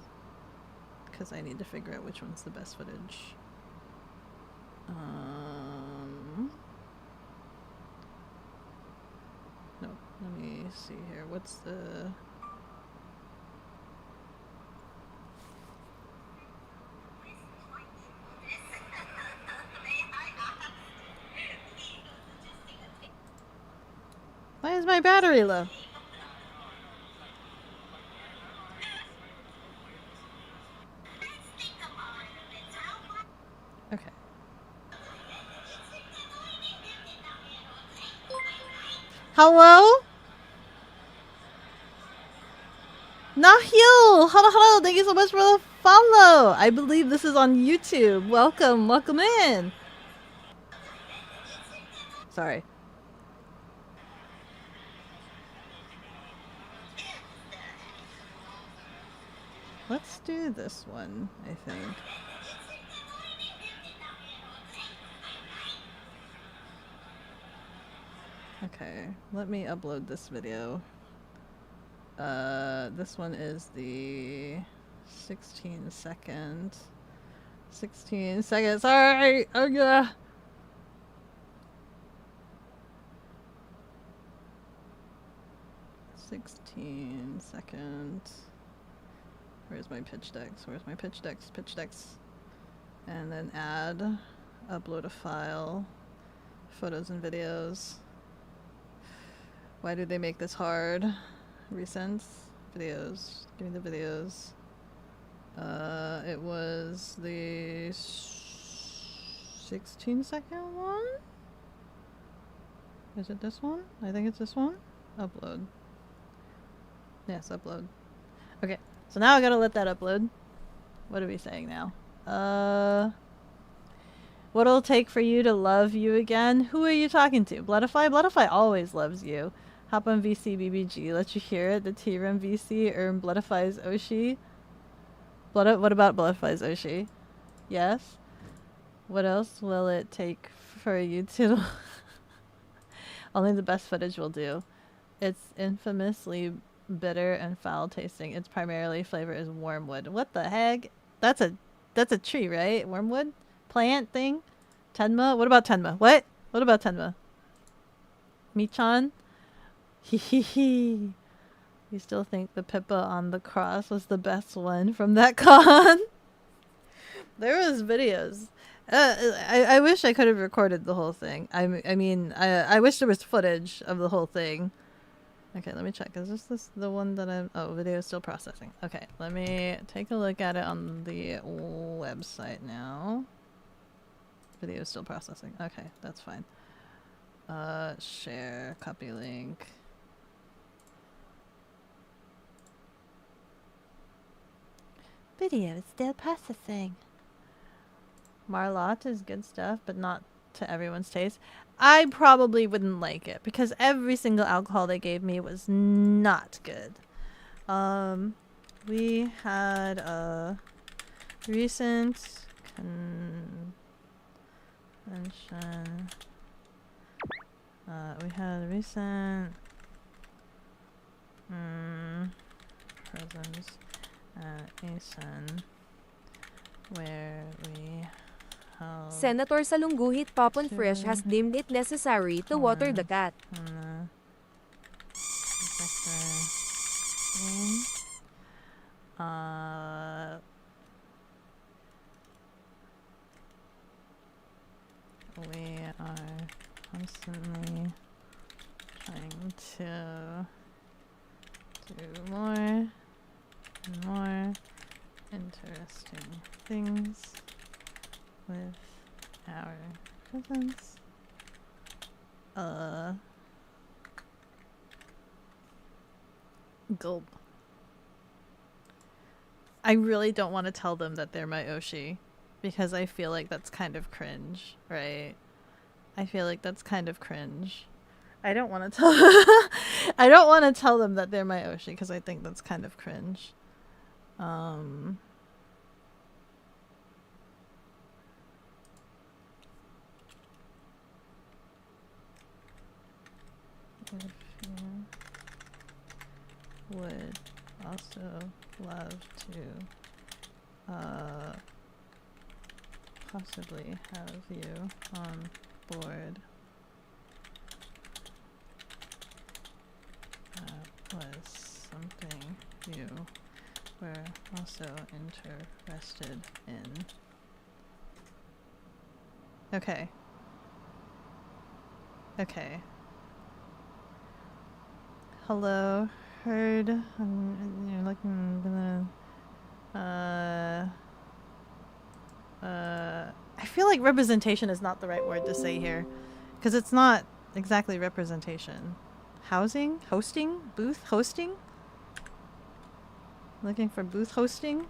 Because I need to figure out which one's the best footage. No, let me see here. What's the... is my battery low? Okay. Hello? Nahil! Hello, thank you so much for the follow! I believe this is on YouTube. Welcome, welcome in! Sorry. Let's do this one, I think. Okay, let me upload this video. This one is the 16 second. 16 seconds. Sorry! Oh yeah! Seconds. Where's my pitch decks? Where's my pitch decks? Pitch decks. And then add, upload a file, photos and videos. Why did they make this hard? Recents, videos. Give me the videos. It was the 16-second one? Is it this one? I think it's this one. Upload. Yes, upload. Okay, so now I gotta let that upload. What are we saying now? What'll it take for you to love you again? Who are you talking to? Bloodify? Bloodify always loves you. Hop on VC BBG. Let you hear it. The T-Rim VC earn Bloodify's Oshi. What about Bloodify's Oshi? Yes? What else will it take for you to... Only the best footage will do. It's infamously bitter and foul tasting. Its primarily flavor is wormwood. What the heck? That's a tree, right? Wormwood? Plant thing? Tenma? What about Tenma? What? What about Tenma? Michan? Hehehe. You still think the Pippa on the cross was the best one from that con? There was videos. I wish I could have recorded the whole thing. I mean, I wish there was footage of the whole thing. Okay, let me check. Is this the one that I'm... Oh, video is still processing. Okay, let me take a look at it on the website now. Video is still processing. Okay, that's fine. Share, copy link. Video is still processing. Marlot is good stuff, but not to everyone's taste. I probably wouldn't like it because every single alcohol they gave me was not good. We had a recent convention. We had a recent presence at ASEN where we held Senator Salungguhit Popon Fresh has deemed it necessary to water the cat. We are constantly trying to do more and more interesting things with our presence. Gulp. I really don't want to tell them that they're my Oshi because I feel like that's kind of cringe, right? I feel like that's kind of cringe. I don't want to tell I don't want to tell them that they're my Oshi because I think that's kind of cringe. If you would also love to possibly have you on board. That was something you were also interested in. Okay. Okay. Hello, heard. You're looking. I feel like representation is not the right word to say here, because it's not exactly representation. Housing, hosting, booth hosting. Looking for booth hosting.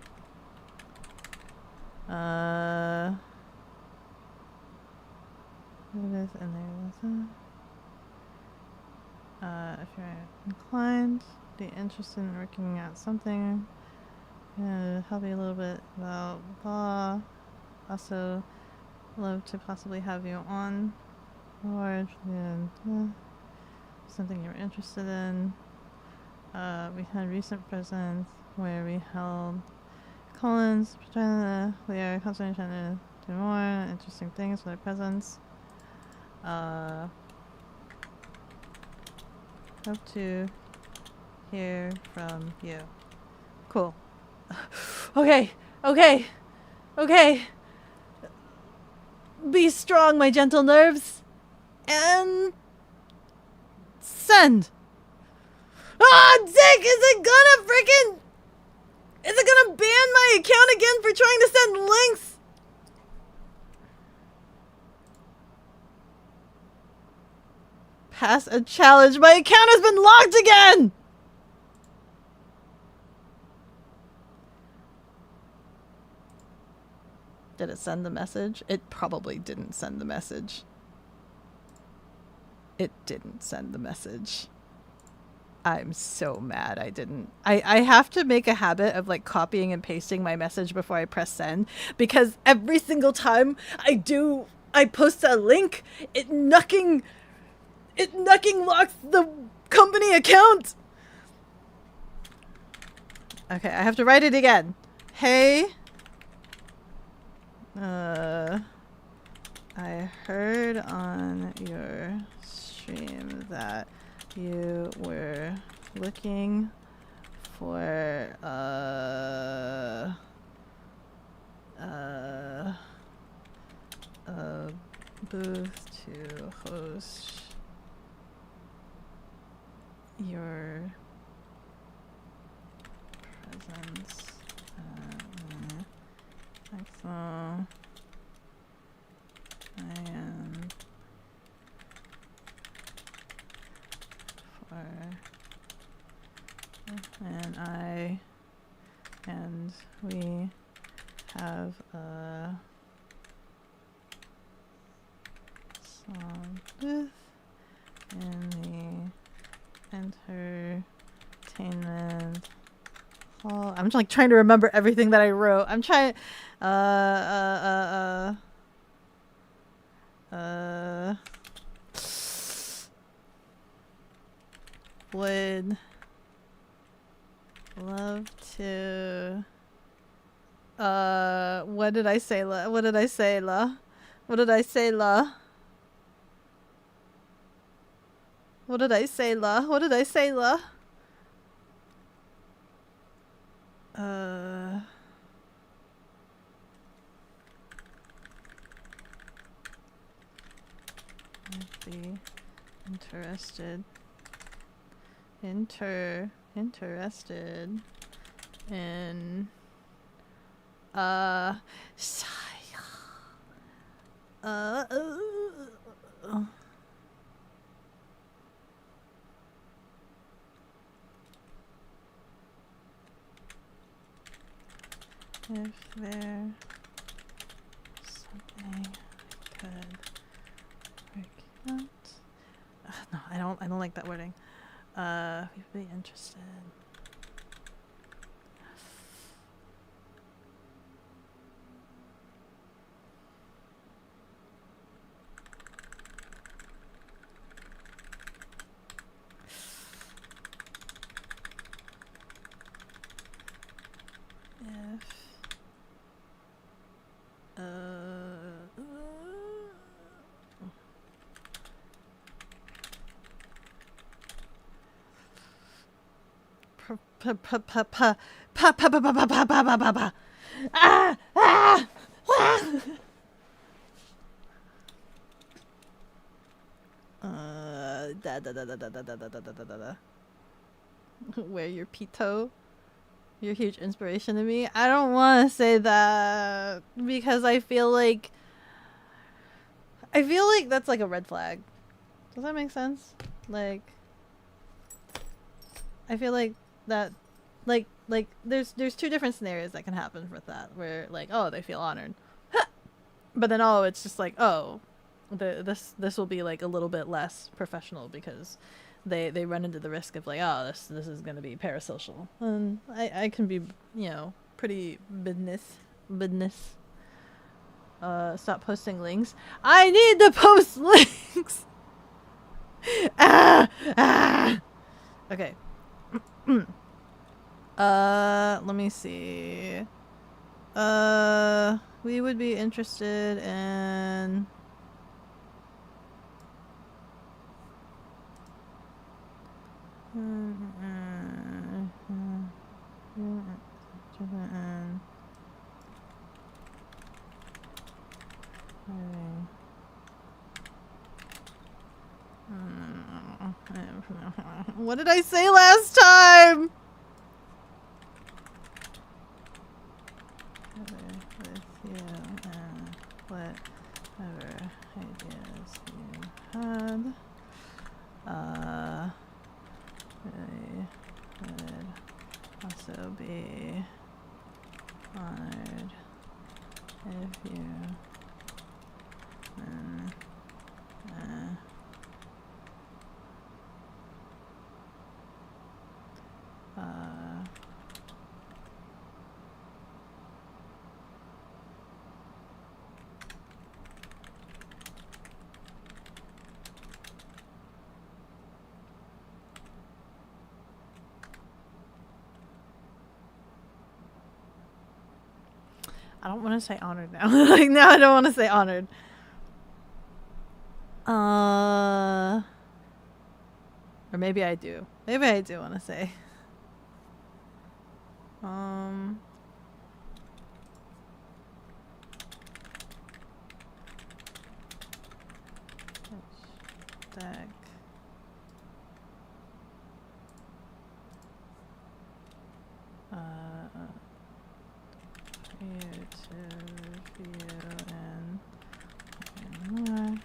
It is in there. If you're inclined, be interested in working out something, help you a little bit about blah. Also, love to possibly have you on board. Something you're interested in. We had recent presents where we held Collins. We are constantly trying to do more interesting things with our presents. Hope to hear from you. Cool. Okay. Be strong, my gentle nerves. And send. Ah, Dick! Is it gonna ban my account again for trying to send links? Pass a challenge. My account has been locked again! Did it send the message? It probably didn't send the message. It didn't send the message. I'm so mad I didn't. I have to make a habit of like copying and pasting my message before I press send, because every single time I post a link, it nucking locks the company account. Okay, I have to write it again. Hey, I heard on your stream that you were looking for a booth to host your presence. So and we have a song booth in the entertainment hall. I'm just like trying to remember everything that I wrote. I'm trying. Would love to. What did I say? What did I say, La? What did I say, La? What did I say, La? What did I say, La? I'd be interested. Interested in if there's something I could work out. No, I don't like that wording. We'd be interested. wear your pito. You're a huge inspiration to me. I don't want to say that because I feel like that's like a red flag. Does that make sense? Like, I feel like that, like there's two different scenarios that can happen with that, where like, oh, they feel honored, but then oh, it's just like, oh, this will be like a little bit less professional because they run into the risk of like, oh, this is gonna be parasocial, and I can be, you know, pretty business. Stop posting links. I need to post links. Okay. Let me see. We would be interested in what did I say last time? With you and whatever ideas you had. I would also be honored if you I don't want to say honored now. Like, now I don't want to say honored. Or maybe I do. Maybe I do want to say. Deck. YouTube view and more.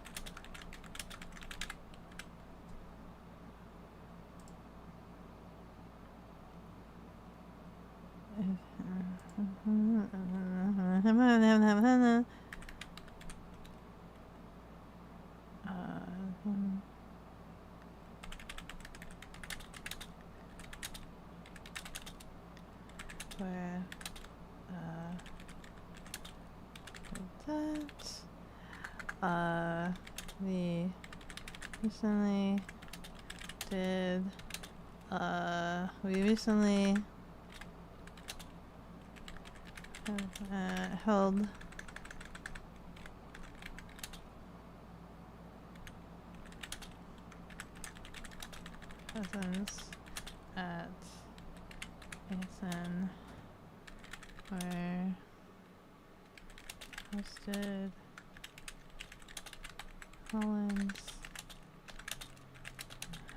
Where we recently did held presence at Mason where hosted Collins